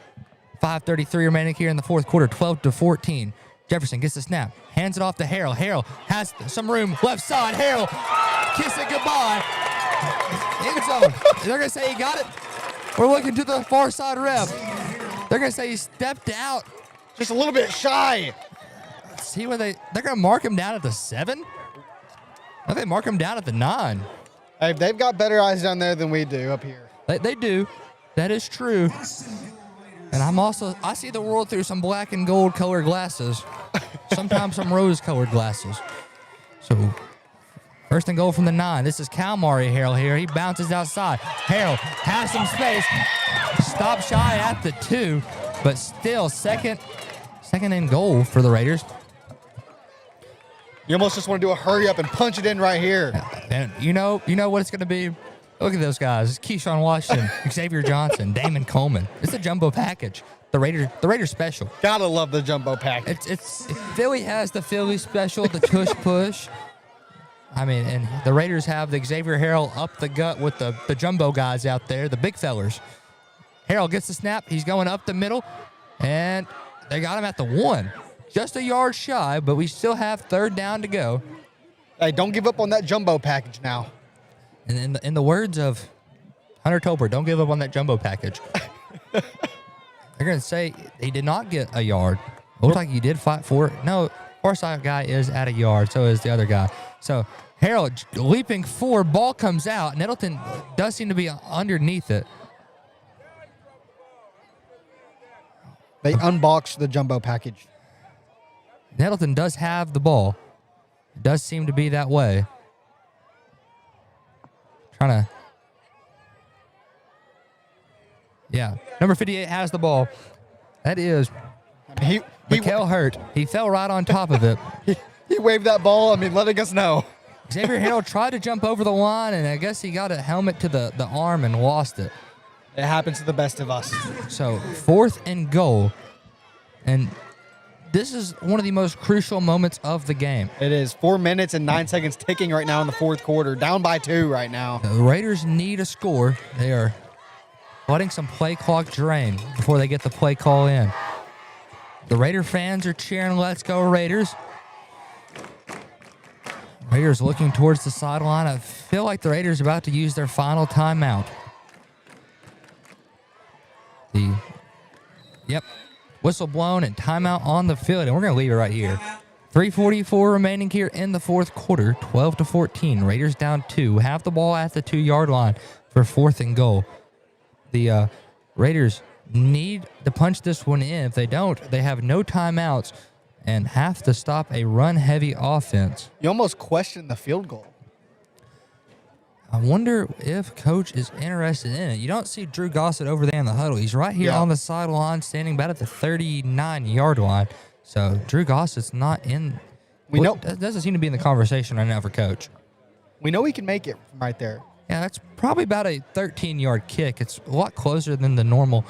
5:33 remaining here in the 4th quarter. 12-14. Jefferson gets the snap, hands it off to Harrell. Harrell has some room left side. Harrell, kiss it goodbye. End zone. They're going to say he got it. We're looking to the far side ref. They're going to say he stepped out. Just a little bit shy. Let's see where they're going to mark him down at the 7? No, they mark him down at the 9. Hey, they've got better eyes down there than we do up here. They do. That is true. And I see the world through some black and gold colored glasses. Sometimes some rose colored glasses. So First and goal from the 9. This is Kalmari Harrell here. He bounces outside. Harrell has some space. Stop shy at the 2, but still second and goal for the Raiders. You almost just want to do a hurry up and punch it in right here. And you know what it's going to be? Look at those guys. It's Keyshawn Washington, Xavier Johnson, Damon Coleman. It's a jumbo package. The Raiders special. Gotta love the jumbo package. It's Philly has the Philly special, the tush push. I mean, and the Raiders have the Xavier Harrell up the gut with the jumbo guys out there, the big fellers. Harrell gets the snap. He's going up the middle, and they got him at the 1. Just a yard shy, but we still have third down to go. Hey, don't give up on that jumbo package now. And in the words of Hunter Tolbert, don't give up on that jumbo package. They're going to say he did not get a yard. It looked like he did fight for it. No, far side guy is at a yard. So is the other guy. So Harrell leaping forward, ball comes out. Nettleton does seem to be underneath it. They unboxed the jumbo package. Nettleton does have the ball. It does seem to be that way. Trying to. Yeah. Number 58 has the ball. That is Mikael Hurt. He fell right on top of it. He waved that ball, letting us know. Xavier Harrell tried to jump over the line, and I guess he got a helmet to the arm and lost it. It happens to the best of us. So, 4th and goal. And this is one of the most crucial moments of the game. It is. 4 minutes and 9 seconds ticking right now in the fourth quarter. Down by 2 right now. The Raiders need a score. They are letting some play clock drain before they get the play call in. The Raider fans are cheering, "Let's go Raiders." Raiders looking towards the sideline. I feel like the Raiders are about to use their final timeout. Whistle blown and timeout on the field, and we're going to leave it right here. 3:44 remaining here in the fourth quarter, 12-14. Raiders down 2. Have the ball at the 2-yard line for 4th and goal. The Raiders need to punch this one in. If they don't, they have no timeouts and have to stop a run-heavy offense. You almost question the field goal. I wonder if Coach is interested in it. You don't see Drew Gossett over there in the huddle. He's right here on the sideline, standing about at the 39-yard line. So Drew Gossett's not in. Doesn't seem to be in the conversation right now for Coach. We know he can make it from right there. Yeah, that's probably about a 13-yard kick. It's a lot closer than the normal.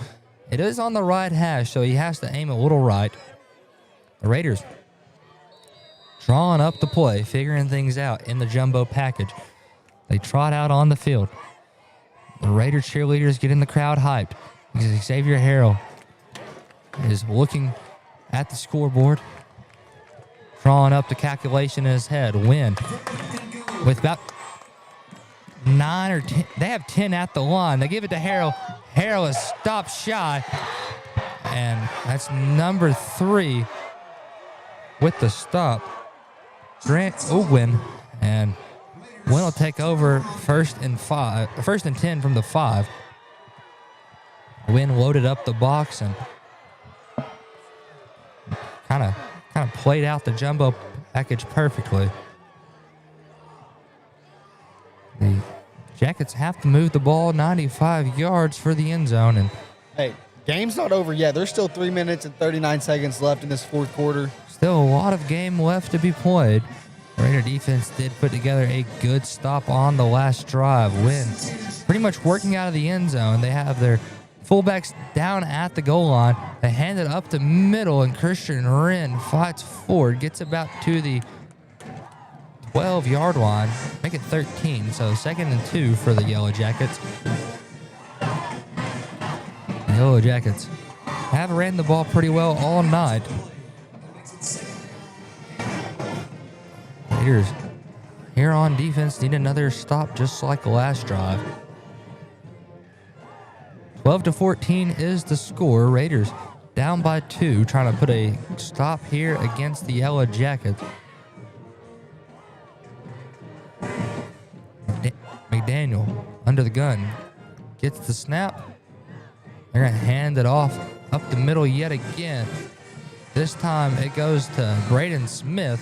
It is on the right hash, so he has to aim a little right. The Raiders drawing up the play, figuring things out in the jumbo package. They trot out on the field. The Raider cheerleaders getting the crowd hyped. Xavier Harrell is looking at the scoreboard, drawing up the calculation in his head. Wynne with about 9 or 10. They have 10 at the line. They give it to Harrell. Harrell is stopped shy. And that's number 3 with the stop. Grant Owen. And Wynne will take over first and 10 from the 5. Wynne loaded up the box and kind of played out the jumbo package perfectly. The Jackets have to move the ball 95 yards for the end zone. And hey, game's not over yet. There's still 3 minutes and 39 seconds left in this fourth quarter. Still a lot of game left to be played. The Raider defense did put together a good stop on the last drive. Wynne pretty much working out of the end zone. They have their fullbacks down at the goal line. They hand it up the middle, and Christian Wren fights forward, gets about to the 12-yard line, make it 13. So 2nd and 2 for the Yellow Jackets. The Yellow Jackets have ran the ball pretty well all night. Raiders here on defense need another stop just like the last drive. 12-14 is the score. Raiders down by 2, trying to put a stop here against the Yellow Jackets. McDaniel under the gun gets the snap. They're going to hand it off up the middle yet again. This time it goes to Braden Smith.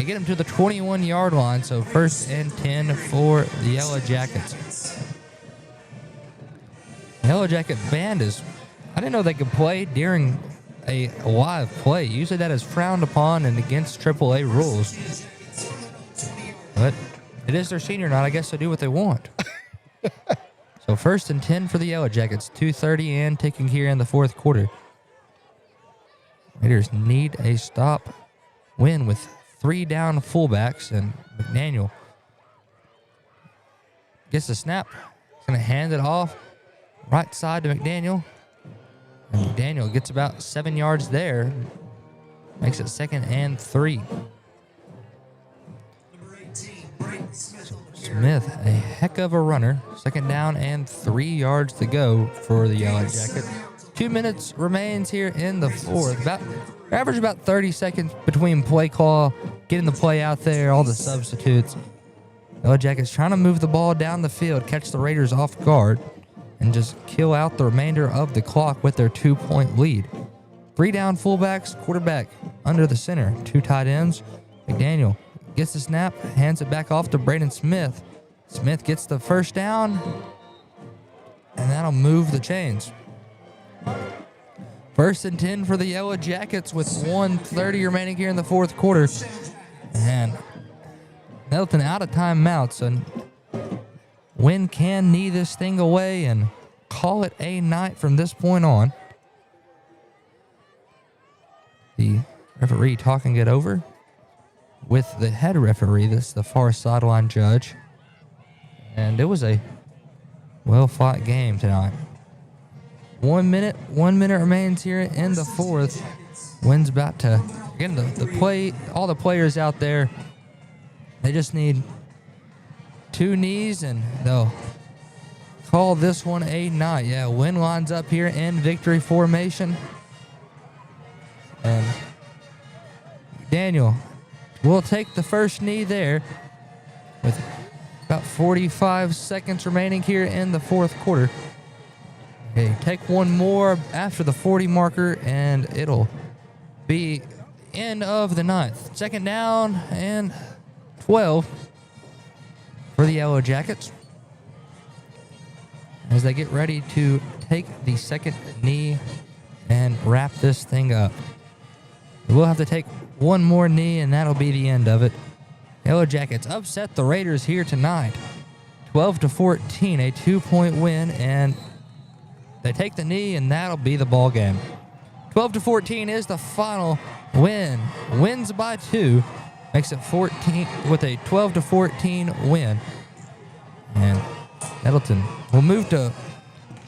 They get him to the 21-yard line, so 1st and 10 for the Yellow Jackets. The Yellow Jacket band is, I didn't know they could play during a live play. Usually that is frowned upon and against AAA rules. But it is their senior night. I guess they do what they want. So 1st and 10 for the Yellow Jackets. 2:30 and ticking here in the 4th quarter. Raiders need a stop. Wynne with 3 down fullbacks, and McDaniel gets the snap. He's going to hand it off right side to McDaniel. And McDaniel gets about 7 yards there. Makes it 2nd and 3. Smith, a heck of a runner. 2nd down and 3 yards to go for the Yellow Jackets. 2 minutes remains here in the 4th. Average about 30 seconds between play call, getting the play out there, all the substitutes. Yellow Jackets trying to move the ball down the field, catch the Raiders off guard, and just kill out the remainder of the clock with their 2-point lead. 3 down fullbacks, quarterback under the center, 2 tight ends. McDaniel gets the snap, hands it back off to Braden Smith. Smith gets the 1st down, and that'll move the chains. 1st and 10 for the Yellow Jackets with 1:30 remaining here in the 4th quarter. And Nettleton out of timeouts, and Wynne can knee this thing away and call it a night from this point on. The referee talking it over with the head referee. This is the far sideline judge. And it was a well-fought game tonight. 1 minute remains here in the 4th. Wynne's about to, again, the play, all the players out there, they just need 2 knees and they'll call this one a night. Yeah, Wynne lines up here in victory formation. And Daniel will take the first knee there with about 45 seconds remaining here in the 4th quarter. Okay, take one more after the 40 marker, and it'll be end of the 9th. 2nd down and 12 for the Yellow Jackets as they get ready to take the 2nd knee and wrap this thing up. We'll have to take one more knee, and that'll be the end of it. Yellow Jackets upset the Raiders here tonight. 12-14, a 2-point win, and they take the knee, and that'll be the ball game. 12-14 is the final. Wynne wins by 2, makes it 14 with a 12-14 win. And Nettleton will move to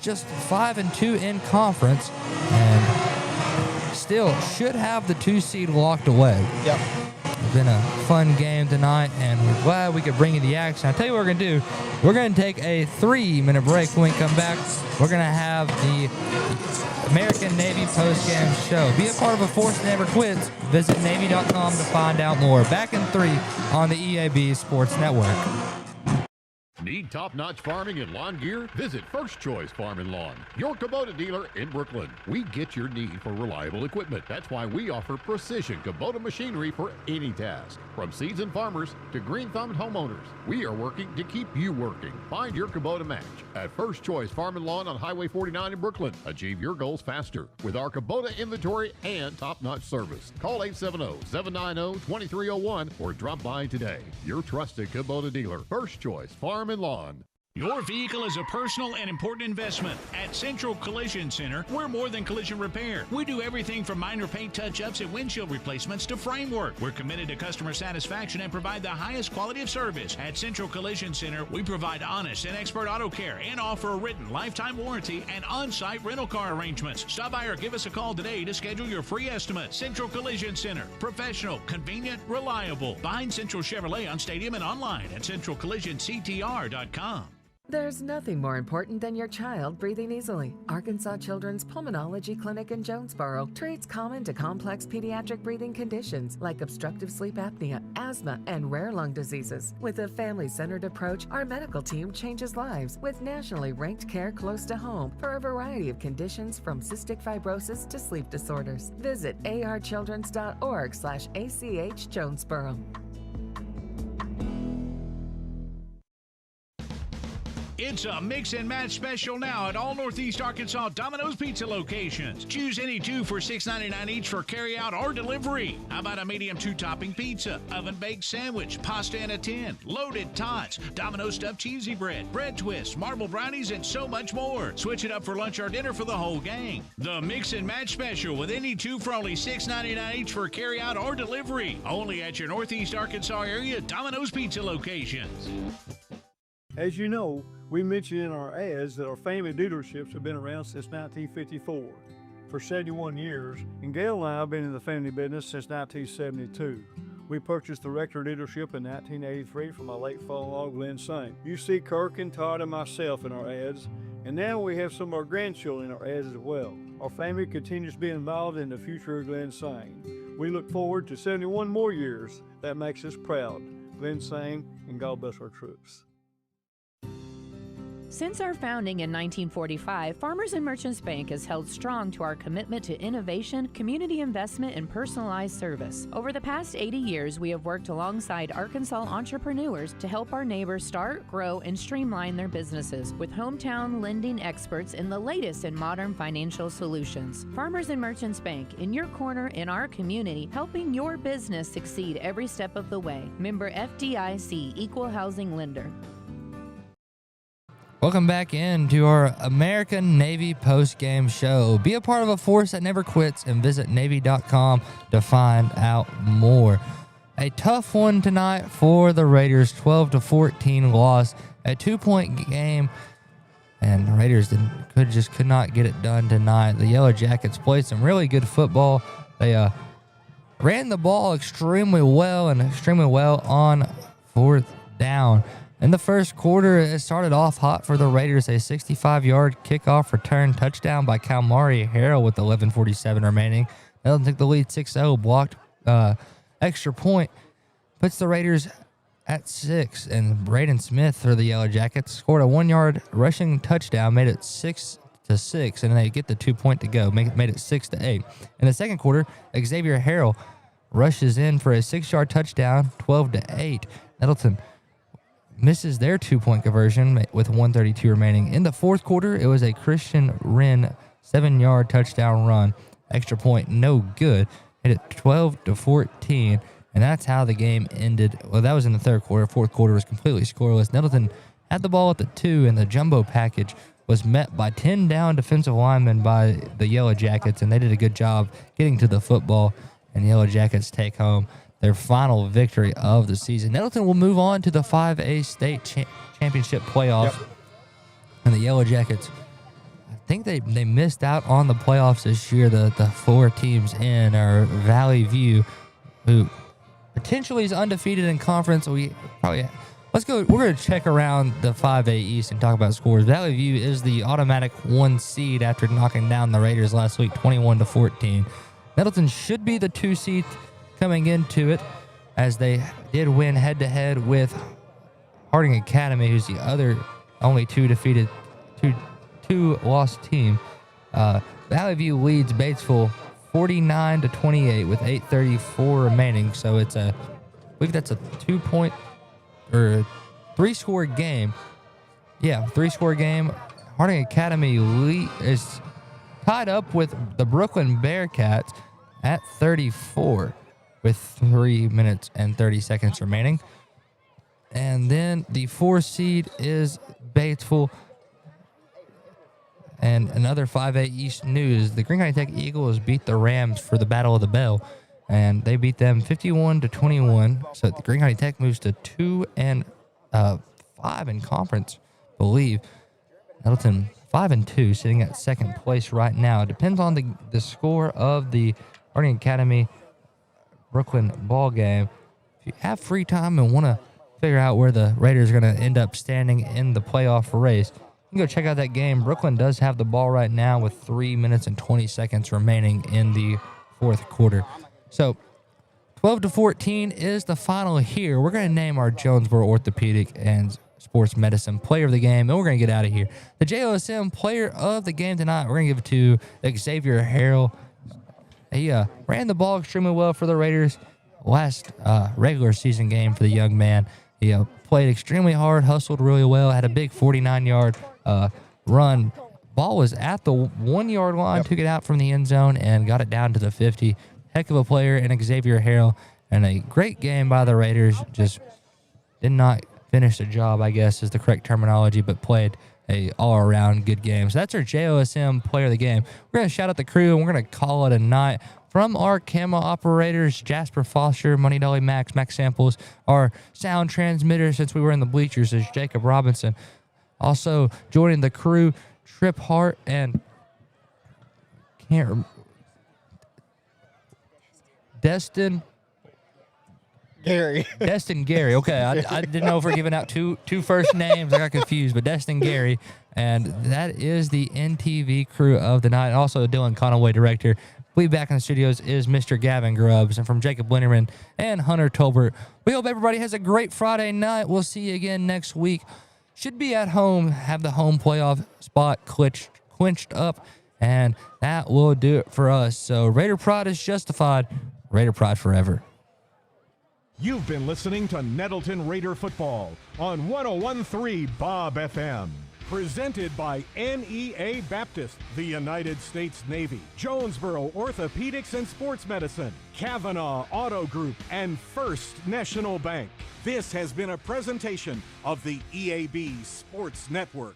just 5-2 in conference, and still should have the 2 seed locked away. Yep. It's been a fun game tonight, and we're glad we could bring you the action. I'll tell you what we're going to do. We're going to take a 3-minute break. When we come back, we're going to have the American Navy post-game show. Be a part of A Force Never Quits. Visit Navy.com to find out more. Back in 3 on the EAB Sports Network. Need top-notch farming and lawn gear? Visit First Choice Farm and Lawn, your Kubota dealer in Brooklyn. We get your need for reliable equipment. That's why we offer precision Kubota machinery for any task. From seasoned farmers to green-thumbed homeowners, we are working to keep you working. Find your Kubota match at First Choice Farm and Lawn on Highway 49 in Brooklyn. Achieve your goals faster with our Kubota inventory and top-notch service. Call 870-790-2301 or drop by today. Your trusted Kubota dealer, First Choice Farm and Lawn. Your vehicle is a personal and important investment. At Central Collision Center, we're more than collision repair. We do everything from minor paint touch-ups and windshield replacements to framework. We're committed to customer satisfaction and provide the highest quality of service. At Central Collision Center, we provide honest and expert auto care and offer a written lifetime warranty and on-site rental car arrangements. Stop by or give us a call today to schedule your free estimate. Central Collision Center. Professional, convenient, reliable. Find Central Chevrolet on Stadium and online at centralcollisionctr.com. There's nothing more important than your child breathing easily. Arkansas Children's Pulmonology Clinic in Jonesboro treats common to complex pediatric breathing conditions like obstructive sleep apnea, asthma, and rare lung diseases. With a family-centered approach, our medical team changes lives with nationally ranked care close to home for a variety of conditions from cystic fibrosis to sleep disorders. Visit archildrens.org/ACH Jonesboro. It's a mix and match special now at all Northeast Arkansas Domino's Pizza locations. Choose any two for $6.99 each for carry-out or delivery. How about a medium 2-topping pizza, oven-baked sandwich, pasta in a tin, loaded tots, Domino's stuffed cheesy bread, bread twists, marble brownies, and so much more. Switch it up for lunch or dinner for the whole gang. The mix and match special with any two for only $6.99 each for carry-out or delivery. Only at your Northeast Arkansas area Domino's Pizza locations. As you know, we mentioned in our ads that our family dealerships have been around since 1954, for 71 years, and Gail and I have been in the family business since 1972. We purchased the Rector dealership in 1983 from my late father-in-law, Glenn Saint. You see Kirk and Todd and myself in our ads, and now we have some of our grandchildren in our ads as well. Our family continues to be involved in the future of Glenn Saint. We look forward to 71 more years. That makes us proud. Glenn Saint, and God bless our troops. Since our founding in 1945, Farmers and Merchants Bank has held strong to our commitment to innovation, community investment, and personalized service. Over the past 80 years, we have worked alongside Arkansas entrepreneurs to help our neighbors start, grow, and streamline their businesses with hometown lending experts in the latest in modern financial solutions. Farmers and Merchants Bank, in your corner in our community, helping your business succeed every step of the way. Member FDIC, Equal Housing Lender. Welcome back into our American Navy post-game show. Be a part of a force that never quits and visit Navy.com to find out more. A tough one tonight for the Raiders, 12-14 loss, a 2-point game, and the Raiders could not get it done tonight. The Yellow Jackets played some really good football. They ran the ball extremely well on fourth down. In the first quarter, it started off hot for the Raiders. A 65-yard kickoff return touchdown by Kalmari Harrell with 11:47 remaining. Nettleton took the lead 6-0, blocked extra point, puts the Raiders at 6. And Braden Smith for the Yellow Jackets scored a 1-yard rushing touchdown, made it 6-6, and they get the 2-point to go, made it 6-8. In the second quarter, Xavier Harrell rushes in for a 6-yard touchdown, 12-8. Nettleton misses their 2-point conversion with 1:32 remaining. In the fourth quarter, it was a Christian Wynne 7-yard touchdown run. Extra point, no good. Hit it 12-14, and that's how the game ended. Well, that was in the third quarter. Fourth quarter was completely scoreless. Nettleton had the ball at the 2, and the jumbo package was met by 10 down defensive linemen by the Yellow Jackets, and they did a good job getting to the football, and the Yellow Jackets take home their final victory of the season. Nettleton will move on to the 5A state championship playoffs. Yep. And the Yellow Jackets, I think they missed out on the playoffs this year. The 4 teams in are Valley View, who potentially is undefeated in conference. We're going to check around the 5A East and talk about scores. Valley View is the automatic 1 seed after knocking down the Raiders last week, 21-14. Nettleton should be the 2 seed coming into it, as they did win head-to-head with Harding Academy, who's the other only two lost team. Valley View leads Batesville 49-28 with 8:34 remaining. So it's I believe that's a 2-point or 3-score game. Yeah, 3-score game. Harding Academy is tied up with the Brooklyn Bearcats at 34. With 3 minutes and 30 seconds remaining. And then the 4 seed is Batesville. And another 5A East news, the Greene County Tech Eagles beat the Rams for the Battle of the Bell, and they beat them 51-21. So the Greene County Tech moves to 2-5 in conference, I believe. Nettleton 5-2, sitting at second place right now. It depends on the score of the Harding Academy Brooklyn ball game. If you have free time and want to figure out where the Raiders are going to end up standing in the playoff race, you can go check out that game. Brooklyn does have the ball right now with 3 minutes and 20 seconds remaining in the fourth quarter. So 12-14 is the final here. We're going to name our Jonesboro Orthopedic and Sports Medicine player of the game, and we're going to get out of here. The JOSM player of the game tonight, we're going to give it to Xavier Harrell. He ran the ball extremely well for the Raiders last regular season game for the young man. He played extremely hard, hustled really well, had a big 49-yard run. Ball was at the 1-yard line, took it out from the end zone, and got it down to the 50. Heck of a player in Xavier Harrell, and a great game by the Raiders. Just did not finish the job, I guess is the correct terminology, but played a all-around good game. So that's our JOSM player of the game. We're going to shout out the crew, and we're going to call it a night. From our camera operators, Jasper Foster, Money Dolly Max Samples, our sound transmitter, since we were in the bleachers, is Jacob Robinson. Also joining the crew, Trip Hart and Destin Gary. Destin Gary. Okay, I didn't know if we're giving out two first names. I got confused, but Destin Gary. And that is the NTV crew of the night. Also, Dylan Conaway, director. We back in the studios is Mr. Gavin Grubbs. And from Jacob Linderman and Hunter Tolbert, we hope everybody has a great Friday night. We'll see you again next week. Should be at home, have the home playoff spot clinched up, and that will do it for us. So Raider Pride is justified. Raider Pride forever. You've been listening to Nettleton Raider Football on 101.3 Bob FM. Presented by NEA Baptist, the United States Navy, Jonesboro Orthopedics and Sports Medicine, Kavanaugh Auto Group, and First National Bank. This has been a presentation of the EAB Sports Network.